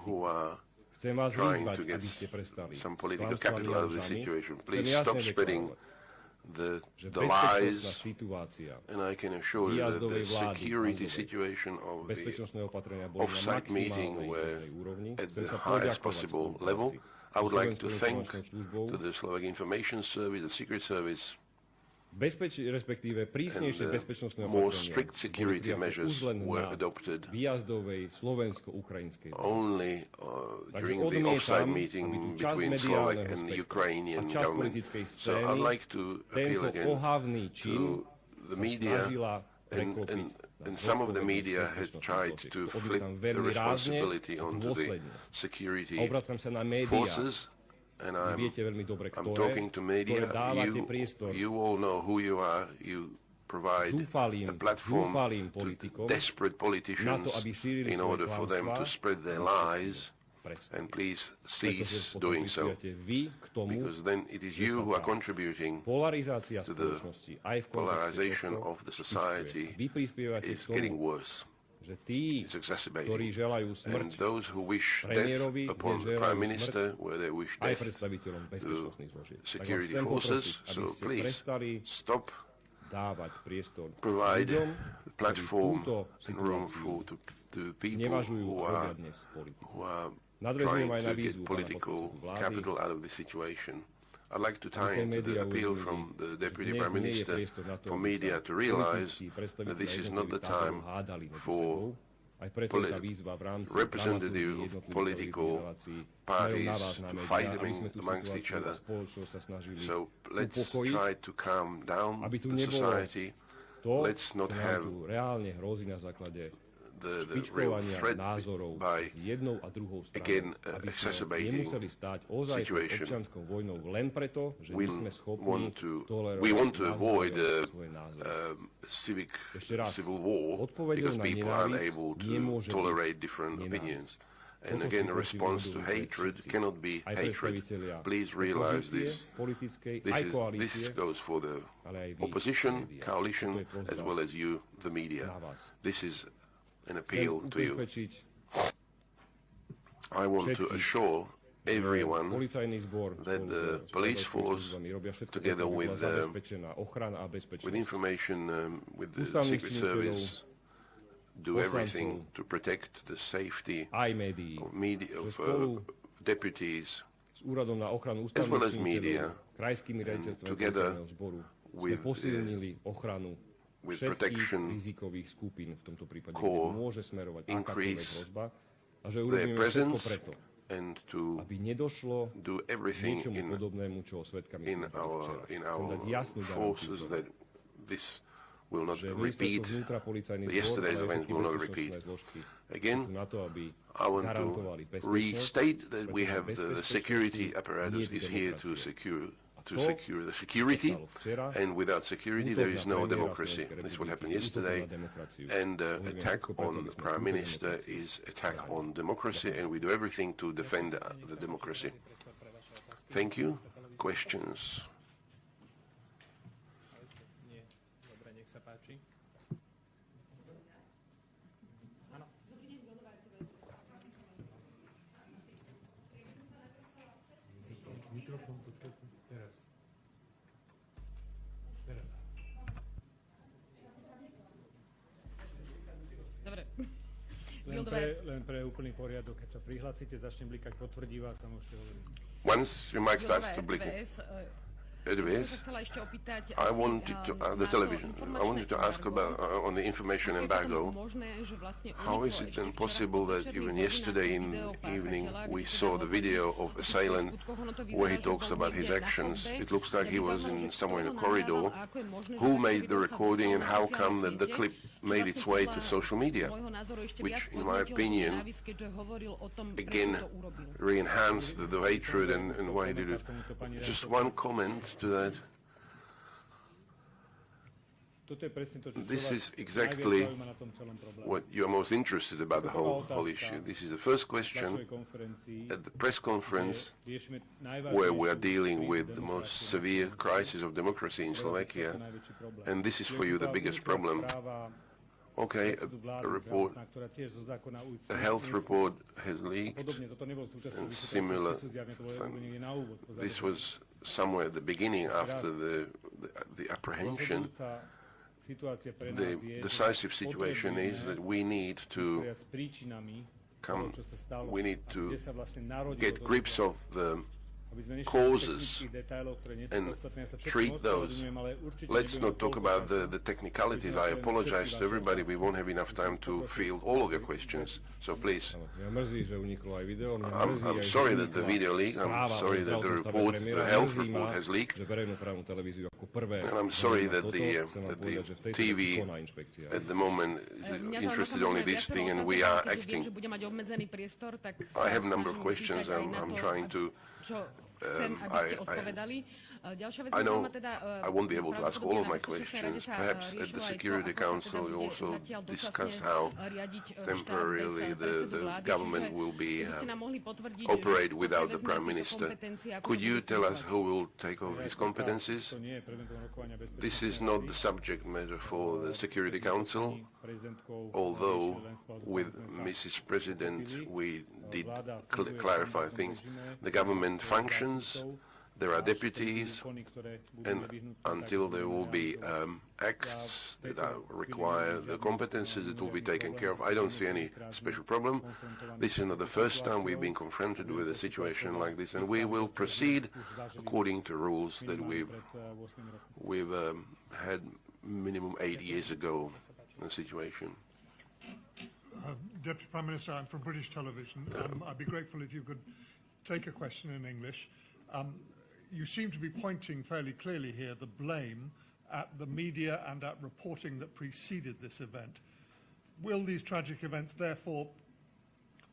[SPEAKER 18] who are
[SPEAKER 5] Chcem vás
[SPEAKER 18] trying
[SPEAKER 5] vyzvať,
[SPEAKER 18] to get
[SPEAKER 5] aby ste prestali
[SPEAKER 18] some political
[SPEAKER 5] s klamstvami
[SPEAKER 18] capital
[SPEAKER 5] a
[SPEAKER 18] out of the
[SPEAKER 5] lžami.
[SPEAKER 18] situation.
[SPEAKER 5] Chcem
[SPEAKER 18] Please
[SPEAKER 5] jasne
[SPEAKER 18] stop spreading
[SPEAKER 5] deklarovať, že
[SPEAKER 18] the
[SPEAKER 5] bezpečnostná
[SPEAKER 18] lies,
[SPEAKER 5] situácia
[SPEAKER 18] and I can assure you that
[SPEAKER 5] výjazdovej
[SPEAKER 18] the
[SPEAKER 5] vlády
[SPEAKER 18] security
[SPEAKER 5] Mandovej,
[SPEAKER 18] situation of the
[SPEAKER 5] bezpečnostné opatrenia boli na
[SPEAKER 18] off-site meeting
[SPEAKER 5] maximálnej
[SPEAKER 18] were
[SPEAKER 5] možnej úrovni.
[SPEAKER 18] at
[SPEAKER 5] Chcem
[SPEAKER 18] the
[SPEAKER 5] sa
[SPEAKER 18] highest
[SPEAKER 5] poďakovať
[SPEAKER 18] possible
[SPEAKER 5] spolupráci
[SPEAKER 18] level. I would like to
[SPEAKER 5] Slovenskou
[SPEAKER 18] thank
[SPEAKER 5] informačnou službou,
[SPEAKER 18] to the Slovak Information Service, the Secret Service,
[SPEAKER 5] respektíve prísnejšie
[SPEAKER 18] and
[SPEAKER 5] bezpečnostné
[SPEAKER 18] more
[SPEAKER 5] opatrenia
[SPEAKER 18] strict security
[SPEAKER 5] boli prijaté
[SPEAKER 18] measures
[SPEAKER 5] už len
[SPEAKER 18] were
[SPEAKER 5] na
[SPEAKER 18] adopted
[SPEAKER 5] výjazdovej slovensko-ukrajinskej
[SPEAKER 18] only
[SPEAKER 5] Takže
[SPEAKER 18] during the offsite
[SPEAKER 5] odmietam,
[SPEAKER 18] meeting
[SPEAKER 5] aby tu časť
[SPEAKER 18] between Slovak
[SPEAKER 5] mediálneho
[SPEAKER 18] and
[SPEAKER 5] spektra
[SPEAKER 18] Ukrainian
[SPEAKER 5] a časť
[SPEAKER 18] government.
[SPEAKER 5] politickej
[SPEAKER 18] So I'd
[SPEAKER 5] scény
[SPEAKER 18] like to appeal
[SPEAKER 5] tento
[SPEAKER 18] again
[SPEAKER 5] ohavný čin
[SPEAKER 18] to the
[SPEAKER 5] sa
[SPEAKER 18] media,
[SPEAKER 5] snažila preklopiť
[SPEAKER 18] and some of the media had tried to flip the responsibility onto the security forces. And I'm talking to media. You all know who you are. You provide a platform to desperate politicians in order for them to spread their lies. And please cease doing so, because then it is you who are contributing to the polarization of the society. It's getting worse. It's exacerbating. And those who wish death upon the Prime Minister, where they wish death to security forces, so please stop, provide platform and room to people who are trying to get political capital out of the situation. I'd like to tie into the appeal from the Deputy Prime Minister for media to realize that this is not the time for representative of political parties to fight amongst each other. So let's try to calm down the society. Let's not have the real threat by, again, exacerbating situation. We want to avoid civil war because people are unable to tolerate different opinions. And again, a response to hatred cannot be hatred. Please realize this. This goes for the opposition, coalition, as well as you, the media. This is an appeal to you. I want to assure everyone that the police force, together with information with the Secret Service, do everything to protect the safety of media, of deputies, as well as media, and together with protection corps, increase their presence and to do everything in our forces that this will not repeat, yesterday's events will not repeat. Again, I want to restate that we have the security apparatus is here to secure the security, and without security there is no democracy. This is what happened yesterday, and attack on the Prime Minister is attack on democracy, and we do everything to defend the democracy. Thank you. Questions?
[SPEAKER 2] Len pre úplný poriadok, keď sa prihlásite, začne blikať, potvrdí vás a môžete hovoriť.
[SPEAKER 18] Once your mic starts to blink, I wanted to the television. I wanted to ask about on the information embargo. How is it then possible that even yesterday in the evening we saw the video of assailant where he talks about his actions? It looks like he was somewhere in a corridor. Who made the recording, and how come that the clip made its way to social media, which, in my opinion, again re-enhanced the hatred and why he did it? Just one comment to that. This is exactly what you are most interested about the whole issue. This is the first question at the press conference where we are dealing with the most severe crisis of democracy in Slovakia, and this is for you the biggest problem. Okay, a health report has leaked, and similar. This was somewhere at the beginning after the apprehension. The decisive situation is that we need to get grips of the causes and treat those. Let's not talk about the technicalities. I apologize to everybody. We won't have enough time to field all of your questions. So please. I'm sorry that the video leaked. I'm sorry that the health report has leaked. And I'm sorry that the TV at the moment is interested only in this thing and we are acting. I have a number of questions. I'm trying to I know I won't be able to ask all of my questions. Perhaps at the Security Council you also discuss how temporarily the government will be operate without the Prime Minister. Could you tell us who will take over his competencies? This is not the subject matter for the Security Council, although with Mrs. President we did clarify things. The government functions. There are deputies, and until there will be acts that require the competences, it will be taken care of. I don't see any special problem. This is not the first time we've been confronted with a situation like this, and we will proceed according to rules that we've had minimum 8 years ago in the situation.
[SPEAKER 7] Deputy Prime Minister, I'm from British Television. I'd be grateful if you could take a question in English. You seem to be pointing fairly clearly here the blame at the media and at reporting that preceded this event. Will these tragic events therefore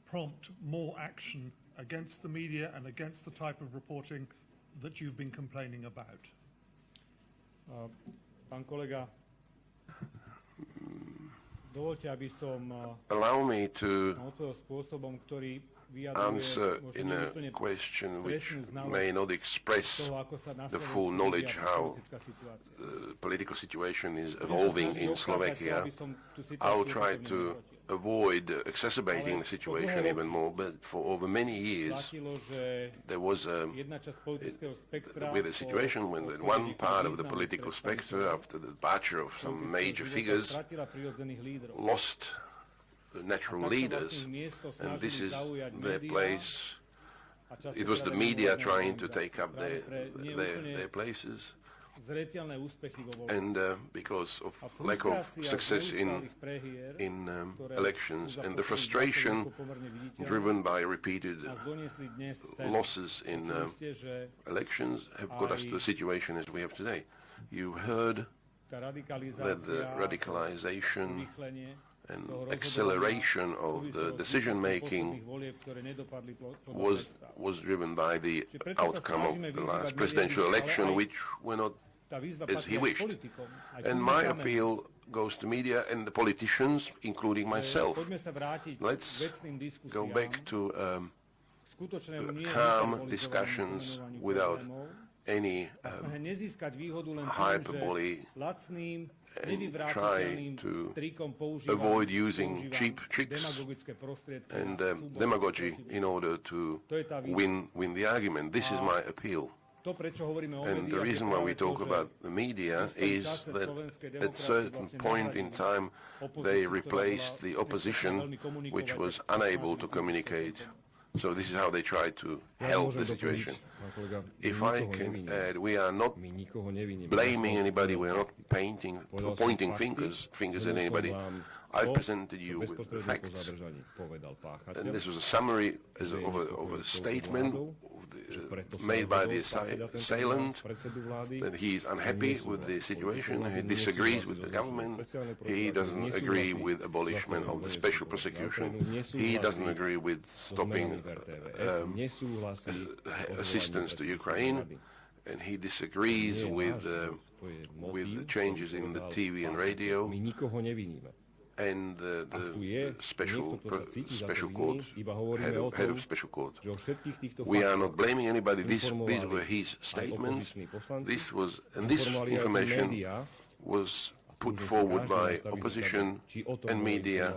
[SPEAKER 7] prompt more action against the media and against the type of reporting that you've been complaining about?
[SPEAKER 2] Pán kolega, dovoľte, aby som
[SPEAKER 18] allow me to
[SPEAKER 2] spôsobom, ktorý
[SPEAKER 18] answer in a question which may not express the full knowledge how the political situation is evolving in Slovakia. I'll try to avoid exacerbating the situation even more, but for over many years there was with a situation when one part of the political spectrum, after the departure of some major figures, lost natural leaders, and this is their place. It was the media trying to take up their places, and because of lack of success in elections and the frustration driven by repeated losses in elections have got us to the situation as we have today. You heard that the radicalization and acceleration of the decision-making was driven by the outcome of the last presidential election, which were not as he wished. And my appeal goes to media and the politicians, including myself. Let's go back to calm discussions without any hyperbole, and try to avoid using cheap tricks and demagogy in order to win the argument. This is my appeal. And the reason why we talk about the media is that at a certain point in time they replaced the opposition, which was unable to communicate. So this is how they try to help the situation. If I can add, we are not blaming anybody, we are not pointing fingers at anybody. I presented you with the facts, and this was a summary of a statement made by the assailant, that he is unhappy with the situation, he disagrees with the government, he doesn't agree with abolishment of the special prosecution, he doesn't agree with stopping assistance to Ukraine, and he disagrees with the changes in the TV and radio and the special court, head of special court. We are not blaming anybody. These were his statements. This information was put forward by opposition and media,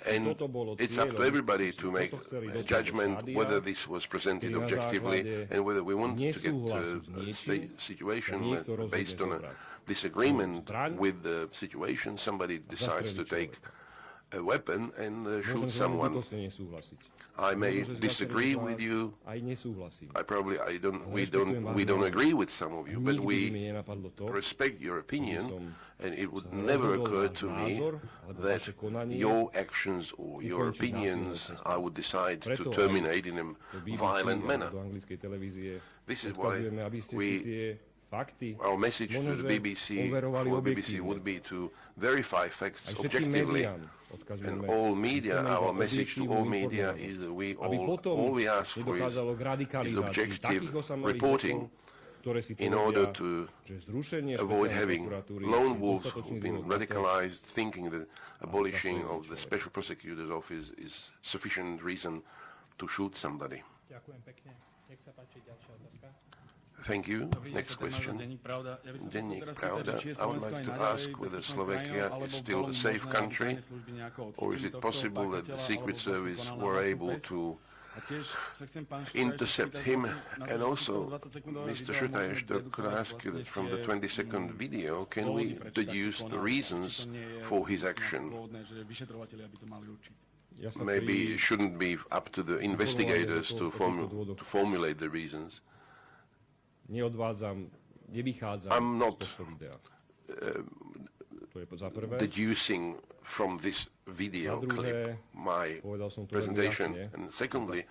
[SPEAKER 18] and it's up to everybody to make a judgment whether this was presented objectively and whether we want to get a situation based on a disagreement with the situation. Somebody decides to take a weapon and shoot someone. I may disagree with you. We don't agree with some of you, but we respect your opinion, and it would never occur to me that your actions or your opinions I would decide to terminate in a violent manner. This is why our message to the BBC would be to verify facts objectively. And all media, our message to all media is that all we ask for is objective reporting in order to avoid having lone wolves who've been radicalized, thinking that abolishing of the Special Prosecutor's Office is sufficient reason to shoot somebody. Thank you. Next question. Denník Pravda. I would like to ask whether Slovakia is still a safe country, or is it possible that the Secret Service were able to intercept him? And also, Mr. Schütteis, could I ask you that from the 20-second video, can we deduce the reasons for his action? Maybe it shouldn't be up to the investigators to formulate the reasons. I'm not deducing from this video clip my presentation. And secondly,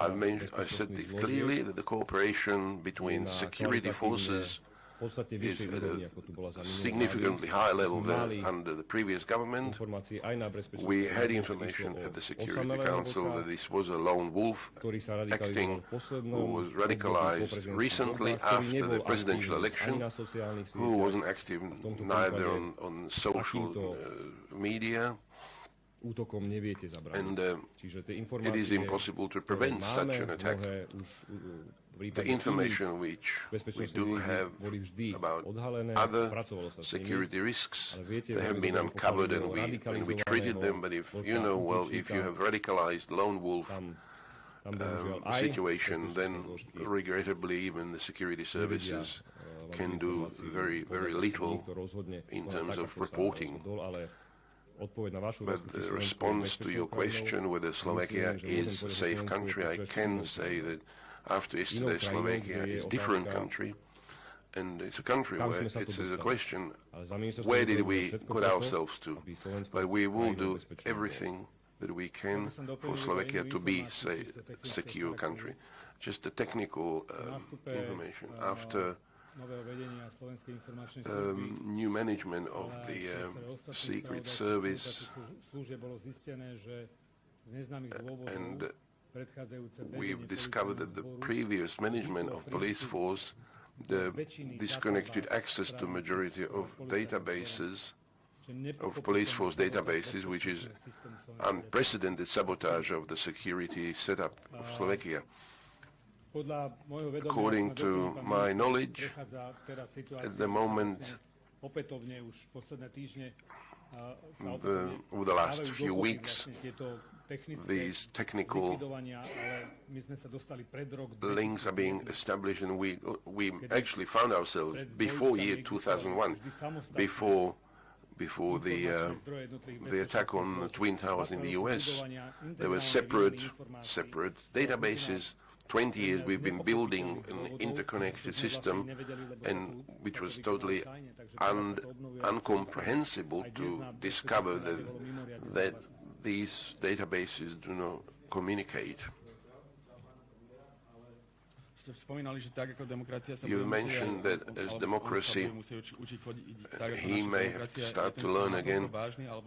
[SPEAKER 18] I said clearly that the cooperation between security forces is at a significantly higher level than under the previous government. We had information at the Security Council that this was a lone wolf acting, who was radicalized recently after the presidential election, who wasn't active neither on social media, and it is impossible to prevent such an attack. The information which we do have about other security risks, they have been uncovered and we treated them, but if you know, well, if you have radicalized lone wolf situation, then regrettably even the security services can do very, very little in terms of reporting. But the response to your question whether Slovakia is a safe country, I can say that after yesterday, Slovakia is a different country, and it's a country where it's a question, where did we put ourselves to? But we will do everything that we can for Slovakia to be a secure country. Just a technical information. After new management of the Secret Service, and we've discovered that the previous management of police force disconnected access to majority of databases, of police force databases, which is unprecedented sabotage of the security setup of Slovakia. According to my knowledge, at the moment, over the last few weeks, these technical links are being established, and we actually found ourselves before year 2001, before the attack on the Twin Towers in the US. There were separate databases. 20 years we've been building an interconnected system, and which was totally incomprehensible to discover that these databases do not communicate. You mentioned that as democracy, he may have to start to learn again.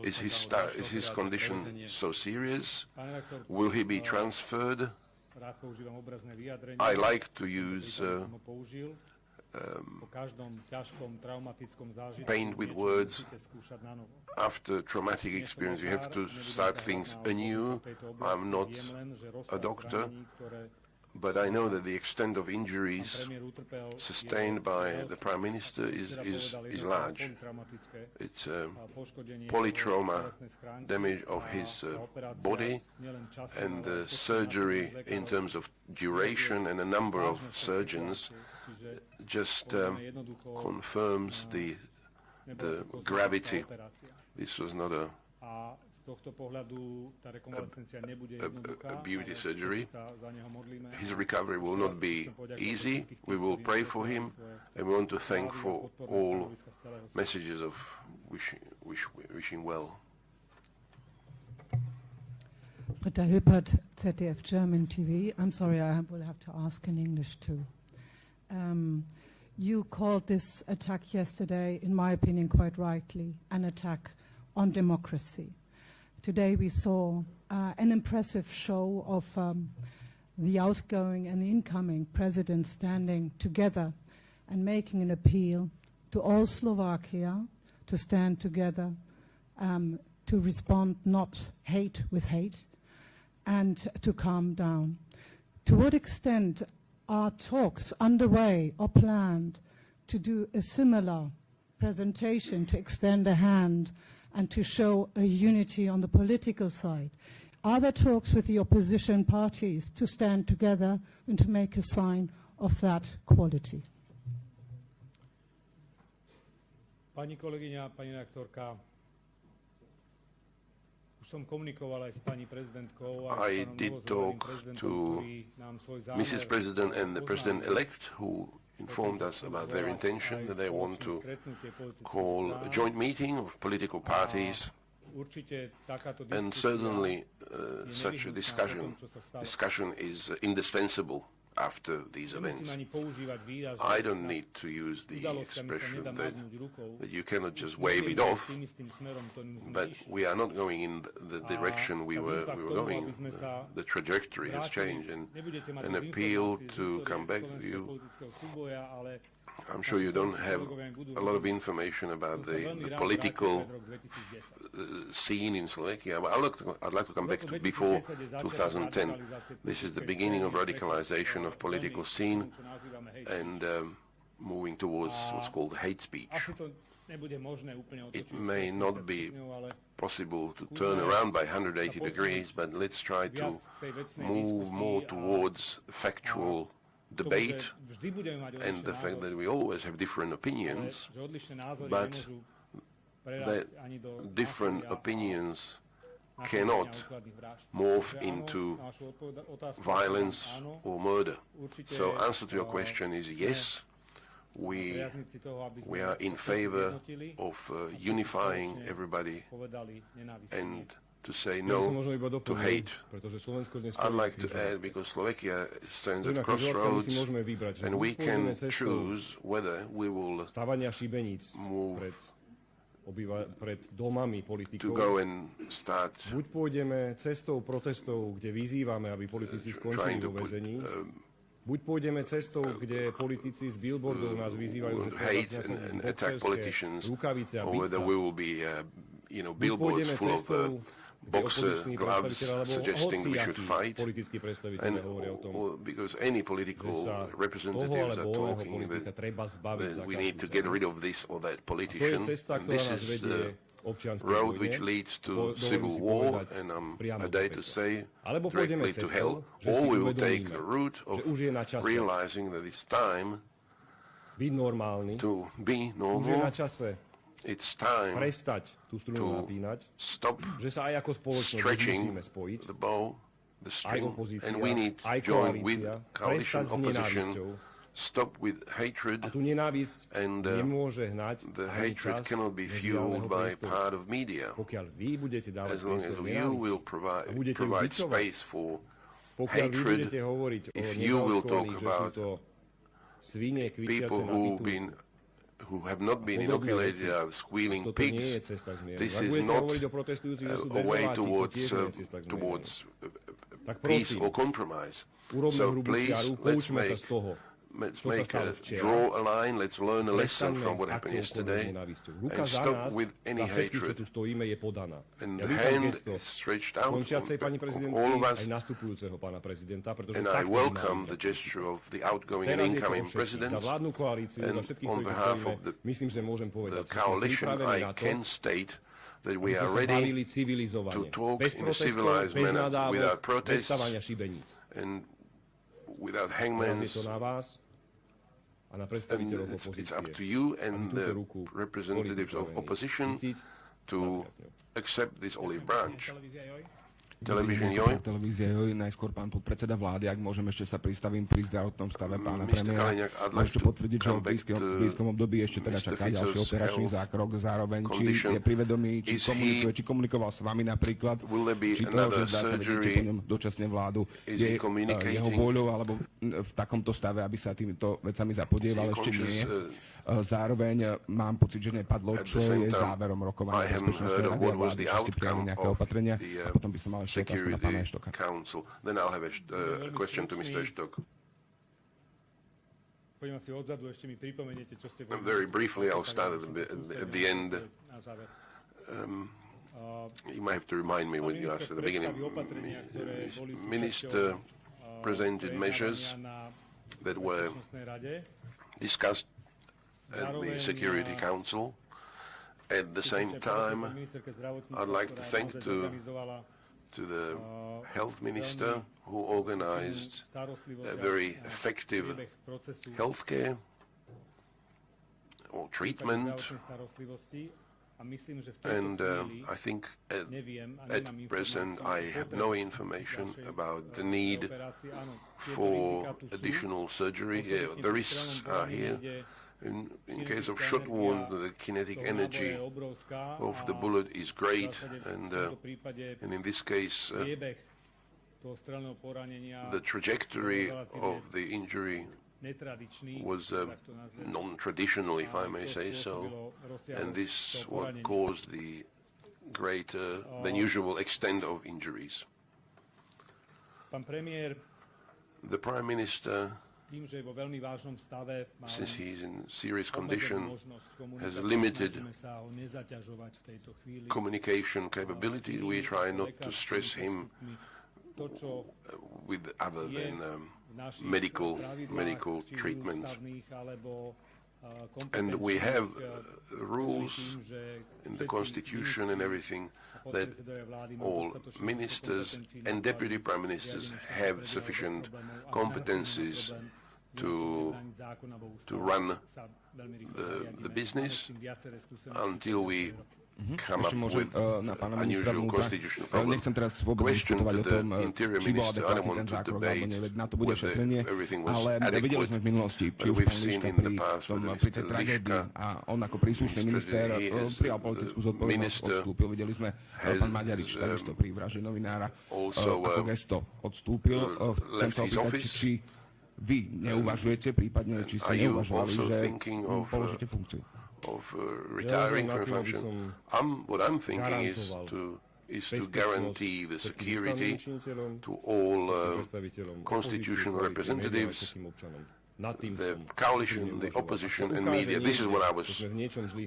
[SPEAKER 18] Is his condition so serious? Will he be transferred? I like to use paint with words. After traumatic experience, you have to start things anew. I'm not a doctor, But I know that the extent of injuries sustained by the Prime Minister is large. It's polytrauma damage of his body, and the surgery in terms of duration and a number of surgeons just confirms the gravity. This was not a beauty surgery. His recovery will not be easy. We will pray for him, and we want to thank for all messages of wishing well.
[SPEAKER 8] Britta Hilpert, ZDF German TV. I'm sorry, I will have to ask in English too. You called this attack yesterday, in my opinion, quite rightly, an attack on democracy. Today we saw an impressive show of the outgoing and the incoming president standing together and making an appeal to all Slovakia to stand together, to respond not hate with hate, and to calm down. To what extent are talks underway or planned to do a similar presentation, to extend a hand and to show a unity on the political side? Are there talks with the opposition parties to stand together and to make a sign of that quality?
[SPEAKER 2] Pani kolegyňa, pani redaktorka, už som komunikoval aj s pani prezidentkou.
[SPEAKER 18] I did talk to Mrs. President and the President-elect, who informed us about their intention, that they want to call a joint meeting of political parties, and certainly such a discussion is indispensable after these events. I don't need to use the expression that you cannot just wave it off, but we are not going in the direction we were going. The trajectory has changed, and an appeal to come back. I'm sure you don't have a lot of information about the political scene in Slovakia. But I'd like to come back to before 2010. This is the beginning of radicalization of political scene and moving towards what's called hate speech. It may not be possible to turn around by 180 degrees, but let's try to move more towards factual debate and the fact that we always have different opinions, but that different opinions cannot morph into violence or murder. So answer to your question is yes, we are in favor of unifying everybody and to say no to hate. I'd like to add, because Slovakia stands at crossroads, and we can choose whether we will move to go and start trying to put
[SPEAKER 5] Buď pôjdeme cestou, kde politici z billboardov nás vyzývajú, že
[SPEAKER 18] hate and attack politicians, or whether we will be, billboards full of boxer gloves suggesting we should fight, and because any political representatives are talking that we need to get rid of this or that politician, and this is the road which leads to civil war, and I dare to say directly to hell, or we will take the route of realizing that it's time to be normal. It's time to stop stretching the bow, the string, and we need to join with coalition opposition, stop with hatred, and the hatred cannot be fueled by part of media. As long as you will provide space for hatred, if you will talk about people who have not been inoculated are squealing pigs, this is not a way towards peace or compromise. So please, let's make let's draw a line, let's learn a lesson from what happened yesterday, and stop with any hatred. And the hand is stretched out on all of us, and I welcome the gesture of the outgoing and incoming presidents, and on behalf of the coalition, I can state that we are ready to talk in a civilized manner, without protests and without hangmans. And it's up to you and the representatives of opposition to accept this olive branch. Televízia Joj,
[SPEAKER 5] najskôr pán podpredseda vlády, ak môžem ešte sa pristavím pri zdravotnom stave pána premiéra. Môžete potvrdiť, že v blízkom období ešte teda čaká ďalší operačný zákrok, zároveň či je pri vedomí, či komunikuje, či komunikoval s vami napríklad, či to, že zdá sa, vedete po ňom dočasne vládu, je jeho vôľou, alebo v takomto stave, aby sa týmito vecami zapodieval, ešte nie je. Zároveň mám pocit, že nepadlo, čo je záverom rokovania Bezpečnostnej rady a vlády, či ste prijali nejaké opatrenia, a potom by som mal ešte otázku na pána Eštoka.
[SPEAKER 18] Then I'll have a question to Mr. Eštok. Very briefly, I'll start at the end. You might have to remind me when you asked at the beginning. Minister presented measures that were discussed at the Security Council. At the same time, I'd like to thank to the health minister who organized a very effective healthcare or treatment. And I think at present I have no information about the need for additional surgery. The risks are here. In case of shot wound, the kinetic energy of the bullet is great, and in this case, the trajectory of the injury was non-traditional, if I may say so, and this what caused the greater than usual extent of injuries. The Prime Minister, since he is in serious condition, has limited communication capability. We try not to stress him with other than medical treatment. And we have rules in the Constitution and everything that all ministers and deputy prime ministers have sufficient competencies to run the business until we come up with unusual constitutional problem. Question to the interior minister, I don't want to debate whether everything was adequate, but we've seen in the past with Mr. Liška, the minister has also left his office. Are you also thinking of retiring from function? What I'm thinking is to guarantee the security to all constitutional representatives, the coalition, the opposition and media. This is what I was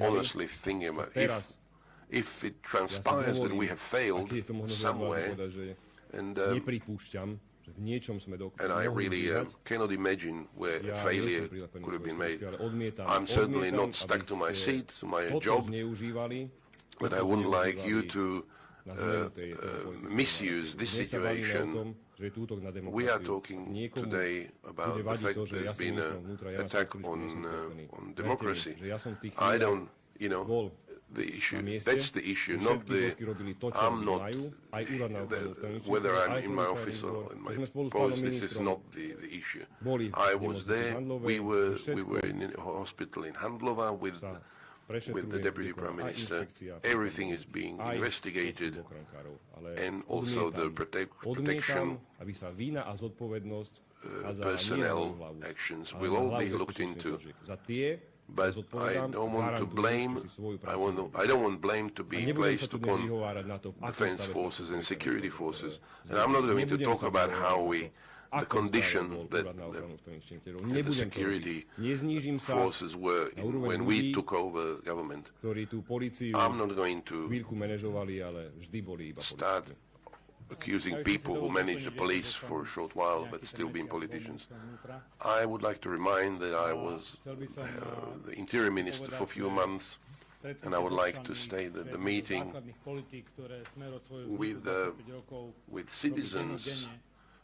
[SPEAKER 18] honestly thinking about. If it transpires that we have failed somewhere, and I really cannot imagine where a failure could have been made. I'm certainly not stuck to my seat, to my job, but I wouldn't like you to misuse this situation. We are talking today about the fact that there's been an attack on democracy. I don't, the issue. That's the issue, not the. I'm not. Whether I'm in my office or in my post, this is not the issue. I was there. We were in a hospital in Handlova with the deputy prime minister. Everything is being investigated, and also the protection personnel actions will all be looked into. But I don't want to blame. I don't want blame to be placed upon defense forces and security forces. And I'm not going to talk about how we the condition that the security forces were in when we took over government. I'm not going to start accusing people who manage the police for a short while but still being politicians. I would like to remind that I was the interior minister for a few months, and I would like to state that the meeting with citizens,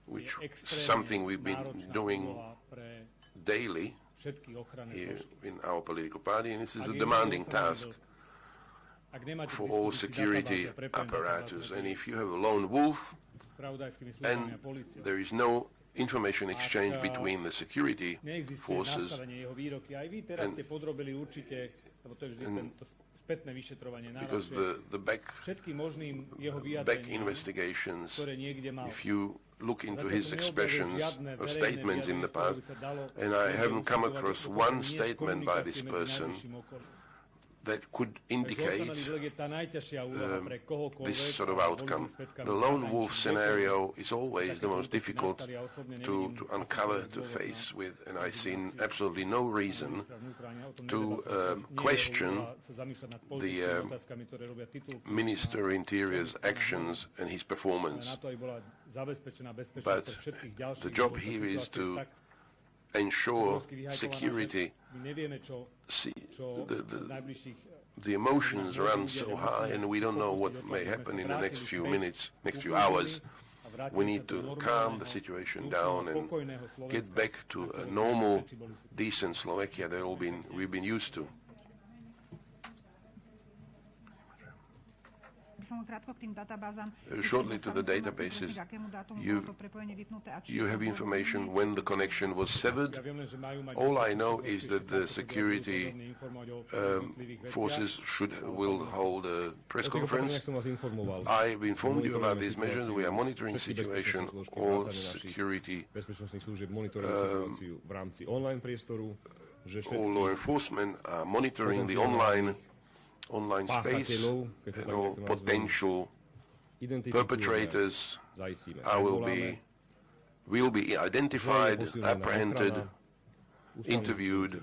[SPEAKER 18] which is something we've been doing daily here in our political party, and this is a demanding task for all security apparatus. And if you have a lone wolf and there is no information exchange between the security forces and because the back investigations, if you look into his expressions or statements in the past, and I haven't come across one statement by this person that could indicate this sort of outcome. The lone wolf scenario is always the most difficult to uncover, to face with, and I see absolutely no reason to question the Minister of Interior's actions and his performance. But the job here is to ensure security. See, the emotions run so high, and we don't know what may happen in the next few minutes, next few hours. We need to calm the situation down and get back to a normal, decent Slovakia that we've been used to. Shortly to the databases, you have information when the connection was severed. All I know is that the security forces will hold a press conference. I've informed you about these measures. We are monitoring the situation. All security, all law enforcement are monitoring the online space, and all potential perpetrators will be identified, apprehended, interviewed.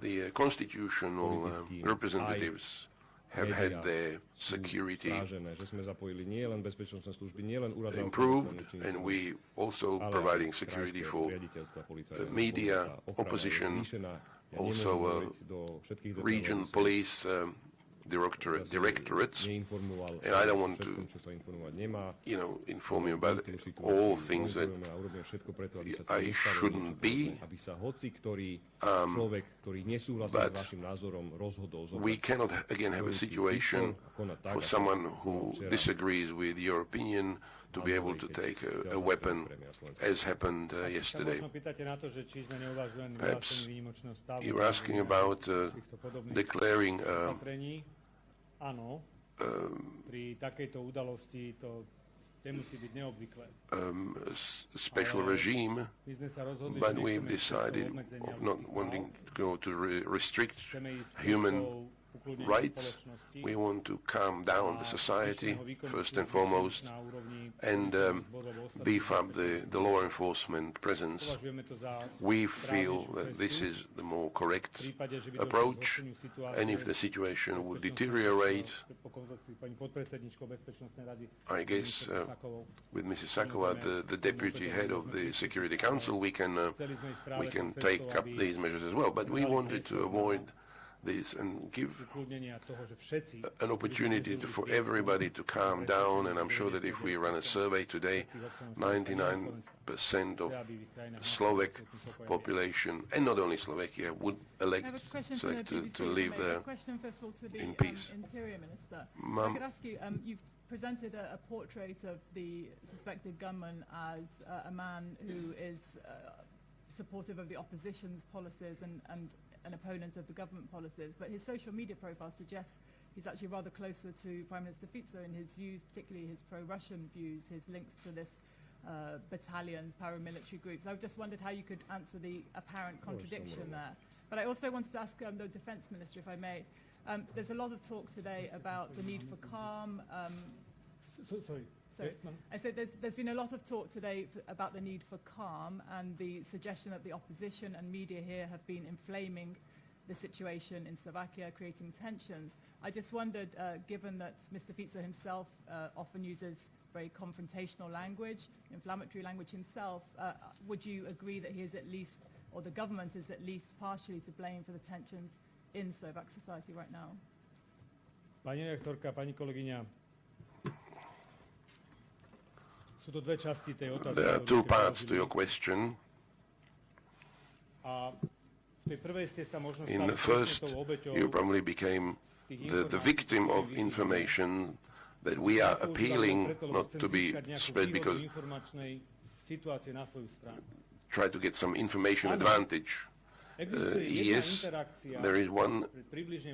[SPEAKER 18] The constitutional representatives have had their security improved, and we also providing security for media, opposition, also region police directorates, and I don't want to, inform you about all things that I shouldn't be, but we cannot again have a situation for someone who disagrees with your opinion to be able to take a weapon, as happened yesterday. Perhaps you're asking about declaring special regime, but we've decided not wanting to go to restrict human rights. We want to calm down the society, first and foremost, and beef up the law enforcement presence. We feel that this is the more correct approach, and if the situation would deteriorate, I guess with Mrs. Sakova, the deputy head of the Security Council, we can take up these measures as well. But we wanted to avoid this and give an opportunity for everybody to calm down, and I'm sure that if we run a survey today, 99% of Slovak population, and not only Slovakia, would elect to live there in peace.
[SPEAKER 20] Interior Minister. I could ask you, you've presented a portrait of the suspected gunman as a man who is supportive of the opposition's policies and an opponent of the government policies, but his social media profile suggests he's actually rather closer to Prime Minister Fico in his views, particularly his pro-Russian views, his links to this battalions, paramilitary groups. I just wondered how you could answer the apparent contradiction there. But I also wanted to ask the Defence Minister, if I may. There's a lot of talk today about the need for calm.
[SPEAKER 2] Sorry.
[SPEAKER 20] So I said there's been a lot of talk today about the need for calm and the suggestion that the opposition and media here have been inflaming the situation in Slovakia, creating tensions. I just wondered, given that Mr. Fico himself often uses very confrontational language, inflammatory language himself, would you agree that he is at least, or the government is at least partially to blame for the tensions in Slovak society right now?
[SPEAKER 2] Pani redaktorka, pani kolegyňa, sú to dve časti tej otázky.
[SPEAKER 18] There are two parts to your question.
[SPEAKER 2] A v tej prvej ste sa možno
[SPEAKER 18] In the
[SPEAKER 2] stali
[SPEAKER 18] first,
[SPEAKER 2] tou obeťou
[SPEAKER 18] you probably became the victim of information that we are appealing not to be spread because
[SPEAKER 2] situácie na svoju stranu.
[SPEAKER 18] try to get some information advantage. Yes, there is one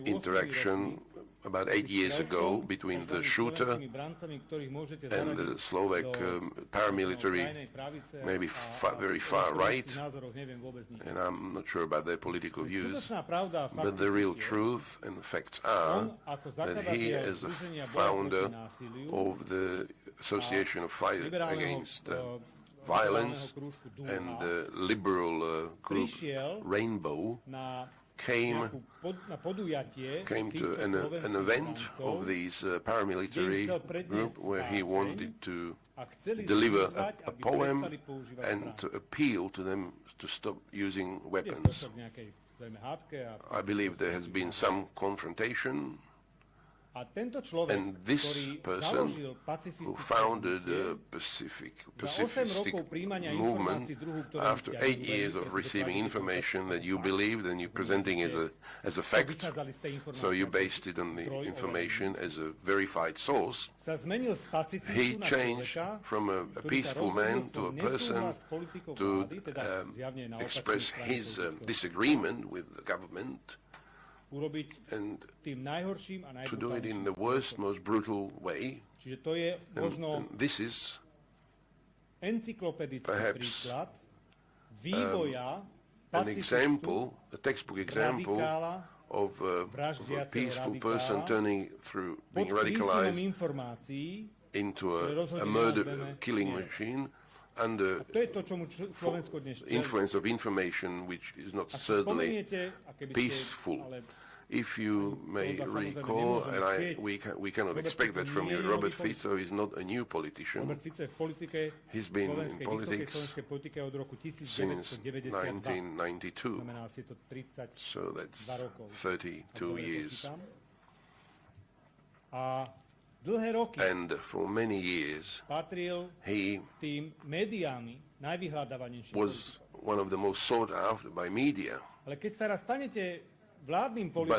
[SPEAKER 18] interaction about 8 years ago between the shooter and the Slovak paramilitary, maybe very far right, and I'm not sure about their political views, but the real truth and the facts are that he, as a founder of the Association of Fight Against Violence and the liberal group Rainbow came to an event of these paramilitary group where he wanted to deliver a poem and to appeal to them to stop using weapons. I believe there has been some confrontation. And this person who founded a pacifistic movement, after 8 years of receiving information that you believed and you presenting as a fact, so you based it on the information as a verified source, he changed from a peaceful man to a person to express his disagreement with the government, and to do it in the worst, most brutal way. And this is perhaps an example, a textbook example of a peaceful person being radicalized into a killing machine under influence of information which is not certainly peaceful. If you may recall, and we cannot expect that from you, Robert Fico is not a new politician. He's been in politics since 1992, so that's 32 years. And for many years, he was one of the most sought after by media. But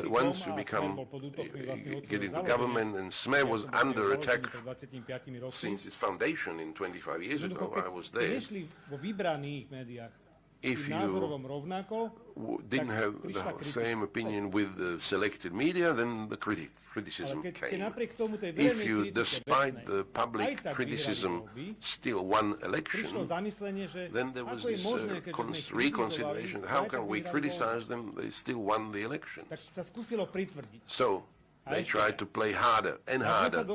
[SPEAKER 18] once you get into government, and SME was under attack since its foundation in 25 years ago, I was there. If you didn't have the same opinion with the selected media, then the criticism came. If you, despite the public criticism, still won election, then there was this reconsideration. How can we criticize them? They still won the election. So they tried to play harder and harder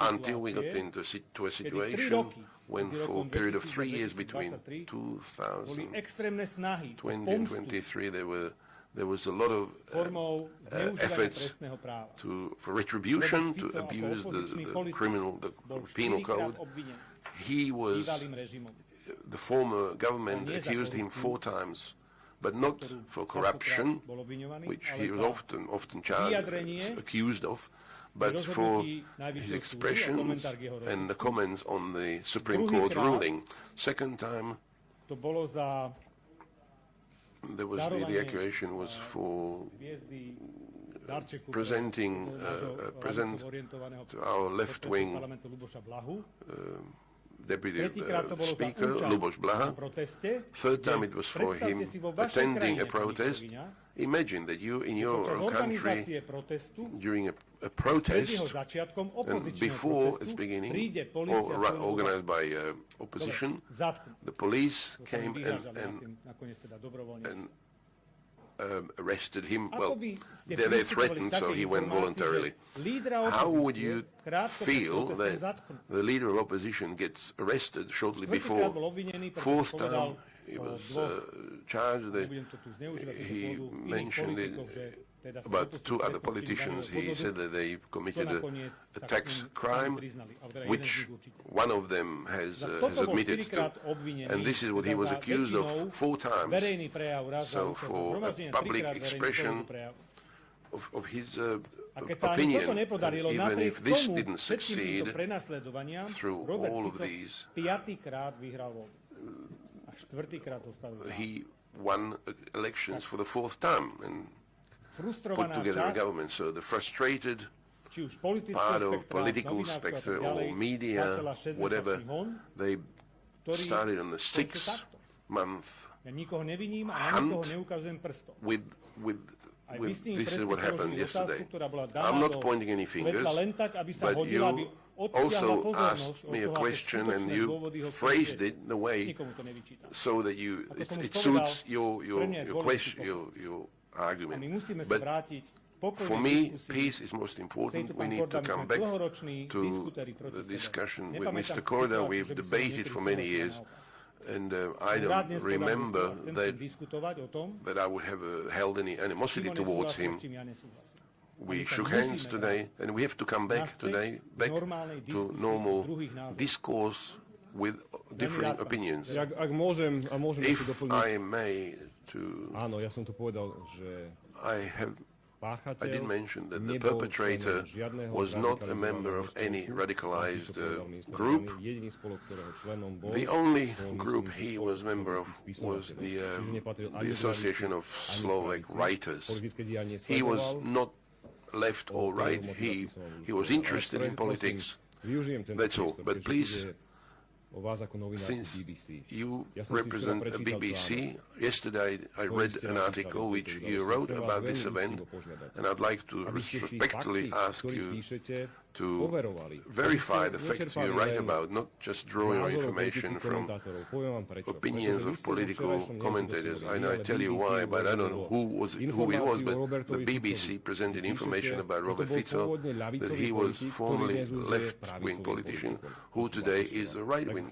[SPEAKER 18] until we got into a situation when for a period of 3 years between 2020 and 23 there was a lot of efforts for retribution, to abuse the penal code. The former government accused him 4 times, but not for corruption, which he was often accused of, but for his expressions and the comments on the Supreme Court ruling. Second time, there was the accusation was for presenting to our left-wing Deputy Speaker, Luboš Blaha. Third time it was for him attending a protest. Imagine that you, in your country, during a protest, and before its beginning, organized by opposition, the police came and arrested him. Well, they threatened, so he went voluntarily. How would you feel that the leader of opposition gets arrested shortly before? Fourth time he was charged. He mentioned it about two other politicians. He said that they committed a tax crime, which one of them has admitted to. And this is what he was accused of 4 times. So for a public expression of his opinion, even if this didn't succeed, through all of these, he won elections for the 4th time and put together a government. So the frustrated part of political spectre or media, whatever, they started on the 6th month hunt with this is what happened yesterday. I'm not pointing any fingers, but you also asked me a question and you phrased it the way so that it suits your question, your argument. But for me, peace is most important. We need to come back to the discussion with Mr. Korda. We've debated for many years, and I don't remember that I would have held any animosity towards him. We shook hands today, and we have to come back today, back to normal discourse with different opinions. If I may, I did mention that the perpetrator was not a member of any radicalized group. The only group he was a member of was the Association of Slovak Writers. He was not left or right. He was interested in politics. That's all. But please, since you represent a BBC, yesterday I read an article which you wrote about this event, and I'd like to respectfully ask you to verify the facts you write about, not just draw your information from opinions of political commentators. I know I tell you why, but I don't know who it was, but the BBC presented information about Robert Fico, that he was formerly a left-wing politician, who today is a right-wing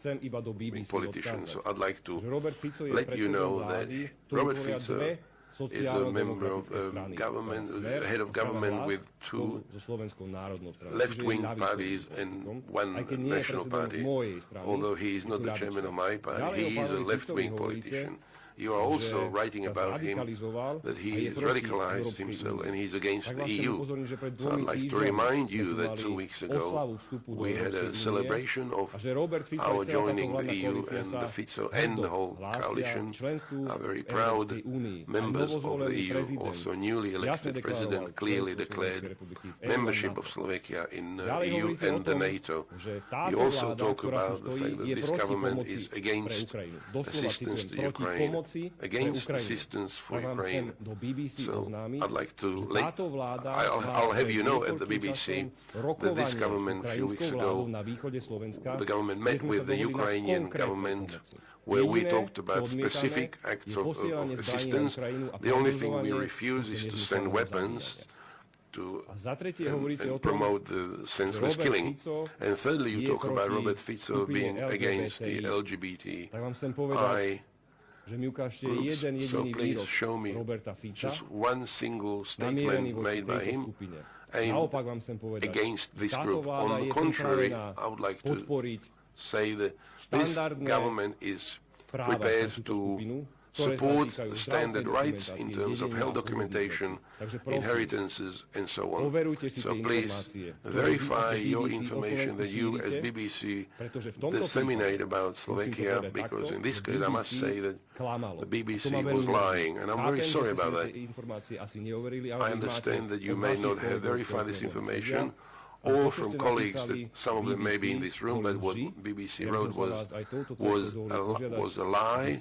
[SPEAKER 18] politician. So I'd like to let you know that Robert Fico is a member of government, head of government with 2 left-wing parties and 1 national party. Although he is not the chairman of my party, he is a left-wing politician. You are also writing about him that he has radicalized himself and he's against the EU. So I'd like to remind you that 2 weeks ago we had a celebration of our joining the EU, and the Fico and the whole coalition are very proud members of the EU. Also, newly elected president clearly declared membership of Slovakia in the EU and the NATO. You also talk about the fact that this government is against assistance to Ukraine, against assistance for Ukraine. So I'd like to I'll have you know at the BBC that this government a few weeks ago, the government met with the Ukrainian government where we talked about specific acts of assistance. The only thing we refuse is to send weapons to and promote the senseless killing. And thirdly, you talk about Robert Fico being against the LGBTI groups. So please show me just one single statement made by him aimed against this group. On the contrary, I would like to say that this government is prepared to support the standard rights in terms of health documentation, inheritances, and so on. So please verify your information that you as BBC disseminate about Slovakia, because in this case I must say that the BBC was lying, and I'm very sorry about that. I understand that you may not have verified this information, or from colleagues that some of them may be in this room, but what BBC wrote was a lie,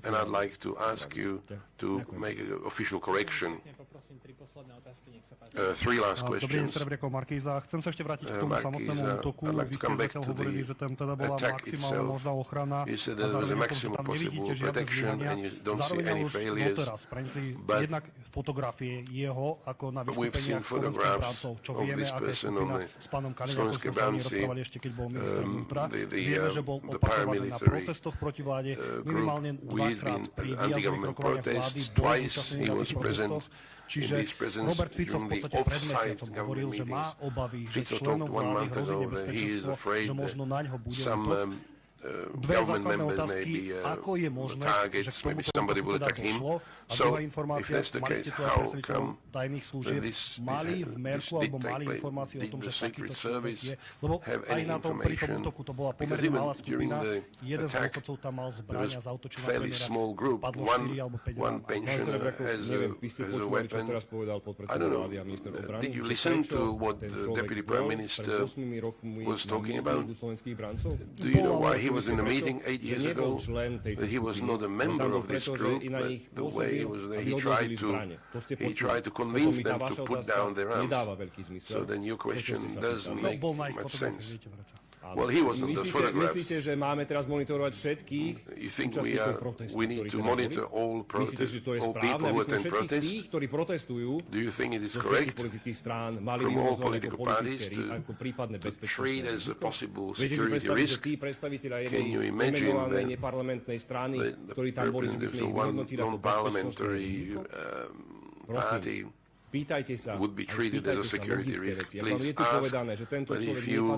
[SPEAKER 18] and I'd like to ask you to make an official correction. 3 last questions.
[SPEAKER 7] Chcem sa ešte vrátiť k tomu samotnému útoku. Vy ste zatiaľ hovorili, že tam teda bola maximálna možná ochrana a zároveň tam nevidíte žiadne zlyhania. Zároveň ale už doteraz prenikli jednak fotografie jeho ako na vystúpeniach slovenských bráncov, čo vieme, aká je skupina s pánom Kaliňákom, sme sa o nej rozprávali ešte, keď bol minister vnútra. Vieme, že bol opakovaný na protestoch proti vláde, minimálne 2-krát pri výjazdových rokovaniach vlády bol účastný na tých protestoch. Čiže Robert Fico v podstate pred mesiacom hovoril, že má obavy, že členom vlády hrozí nebezpečenstvo, že možno naňho bude útok. Dve základné otázky, ako je možné, že k tomuto útoku teda došlo, a druhá informácia, mali ste tu aj predstaviteľov tajných služieb, mali v merku alebo mali informácie o tom, že takýto človek je, lebo aj na tom pri tom útoku to bola pomerne malá skupina, jeden z dôchodcov tam mal zbraň a zautočil na premiéra, padlo 4 alebo 5 rán.
[SPEAKER 5] Neviem, vy ste počúvali, čo teraz povedal podpredseda vlády a minister obrany,
[SPEAKER 18] Did you listen to what the Deputy Prime Minister was talking about? Do you know why he was in the meeting 8 years ago? That he was not a member of this group, but the way he was there, he tried to convince them to put down their arms. So then your question does make much sense. Well, he was on the photographs.
[SPEAKER 5] Myslíte, že máme teraz monitorovať všetkých?
[SPEAKER 18] You think we need to monitor all people who attend protests? Do you think it is correct from all political parties to treat as a possible security risk? Can you imagine that the representatives of one non-parliamentary party would be treated as a security risk? Please ask, but if you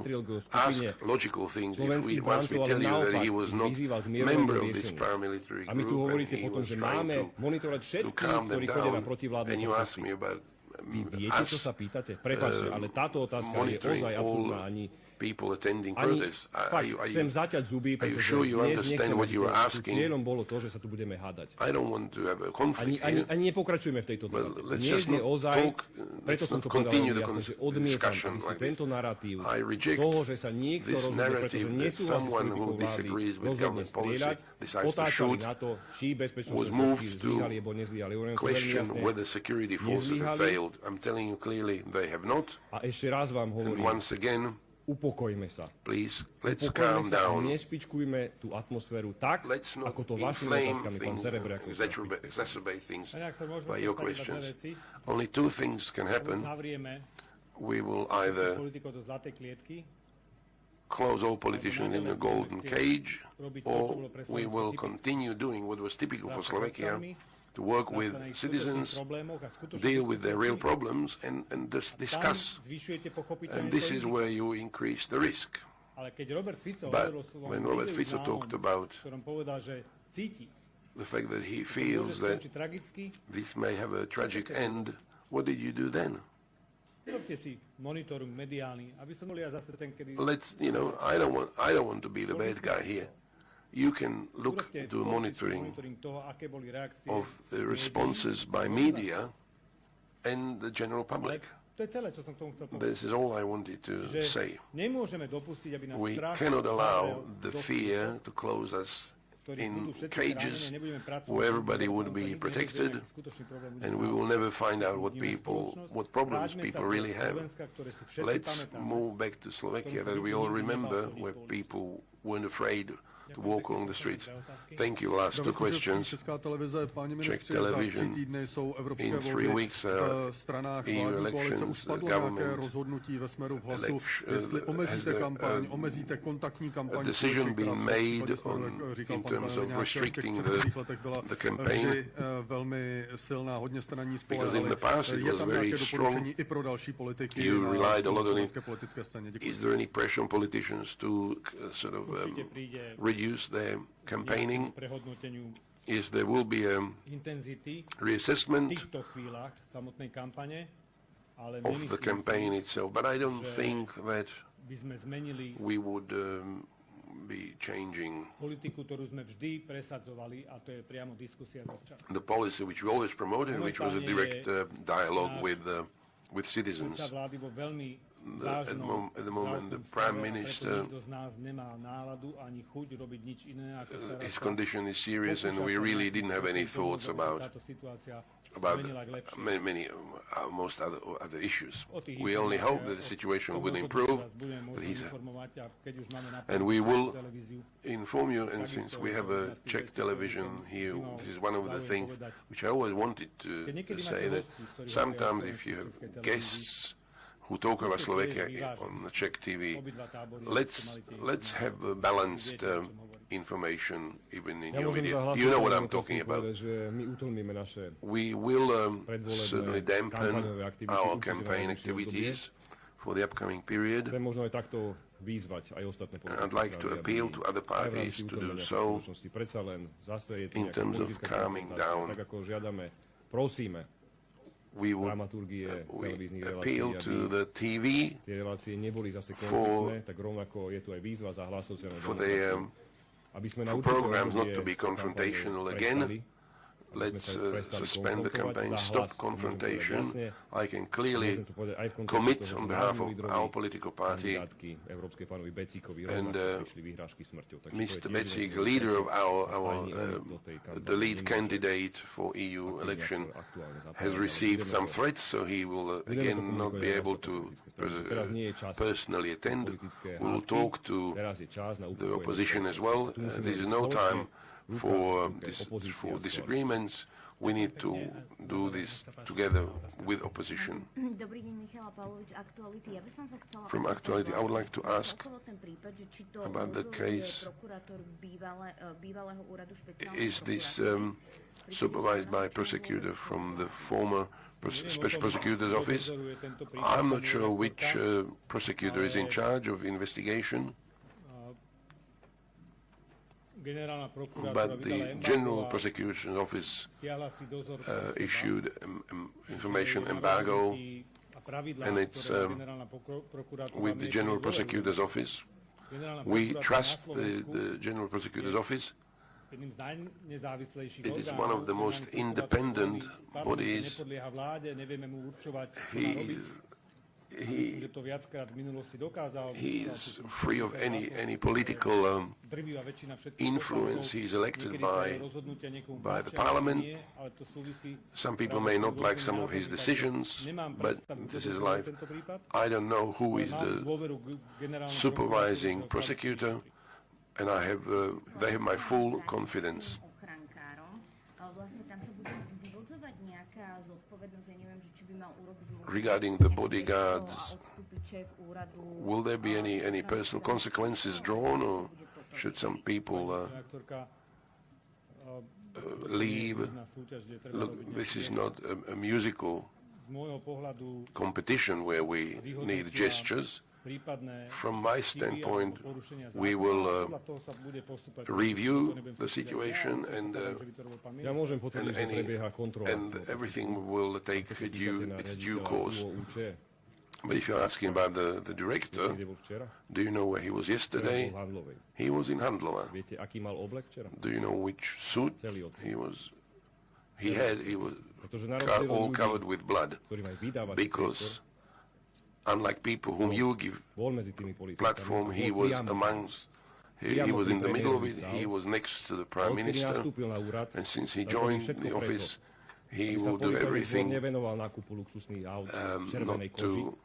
[SPEAKER 18] ask logical things, once we tell you that he was not a member of this paramilitary group and he was trying to calm them down, and you ask me about us monitoring all people attending protests. Are you sure you understand what you are asking? I don't want to have a conflict here. Well, let's just not talk, let's not continue the discussion like this. I reject this narrative that someone who disagrees with government policy decides to shoot was moved to question whether security forces have failed. I'm telling you clearly they have not. And once again,
[SPEAKER 5] upokojme sa.
[SPEAKER 18] Please, let's calm down.
[SPEAKER 5] Nešpičkujme tú atmosféru tak,
[SPEAKER 18] let's not
[SPEAKER 5] ako to vašimi otázkami, pán Cerebrák.
[SPEAKER 18] Exacerbate things by your questions. Only 2 things can happen. We will either close all politicians in a golden cage, or we will continue doing what was typical for Slovakia, to work with citizens, deal with their real problems, and discuss. And this is where you increase the risk. But when Robert Fico talked about the fact that he feels that this may have a tragic end, what did you do then? Let's, I don't want to be the bad guy here. You can look to monitoring of the responses by media and the general public. This is all I wanted to say. We cannot allow the fear to close us in cages where everybody would be protected, and we will never find out what problems people really have. Let's move back to Slovakia that we all remember, where people weren't afraid to walk along the streets. Thank you. Last 2 questions. Czech television. In 3 weeks, EU elections, government a decision been made in terms of restricting the campaign? Because in the past it was very strong. You relied a lot on it. Is there any pressure on politicians to sort of reduce their campaigning? Is there will be a reassessment of the campaign itself, but I don't think that we would be changing the policy which we always promoted, which was a direct dialogue with citizens. at the moment, the Prime Minister, his condition is serious, and we really didn't have any thoughts about most other issues. We only hope that the situation will improve, and we will inform you. And since we have a Czech television here, this is one of the things which I always wanted to say, that sometimes if you have guests who talk about Slovakia on the Czech TV, let's have a balanced information even in your media. You know what I'm talking about. We will certainly dampen our campaign activities for the upcoming period. I'd like to appeal to other parties to do so in terms of calming down. We appeal to the TV for programs not to be confrontational again. Let's suspend the campaign, stop confrontation. I can clearly commit on behalf of our political party and Mr. Becik, leader of the lead candidate for EU election, has received some threats, so he will again not be able to personally attend. We will talk to the opposition as well. There is no time for disagreements. We need to do this together with opposition. From Actuality, I would like to ask about the case. Is this supervised by a prosecutor from the former Special Prosecutor's Office? I'm not sure which prosecutor is in charge of investigation, but the General Prosecution Office issued information embargo, and it's with the General Prosecutor's Office. We trust the General Prosecutor's Office. It is one of the most independent bodies. He is free of any political influence. He is elected by the parliament. Some people may not like some of his decisions, but this is life. I don't know who is the supervising prosecutor, and they have my full confidence. Regarding the bodyguards, will there be any personal consequences drawn, or should some people leave? Look, this is not a musical competition where we need gestures. From my standpoint, we will review the situation, and everything will take its due course. But if you're asking about the director, do you know where he was yesterday? He was in Handlova. Do you know which suit he was? He was all covered with blood, because unlike people whom you give platform, he was he was in the middle of it. He was next to the Prime Minister, and since he joined the office, he will do everything not to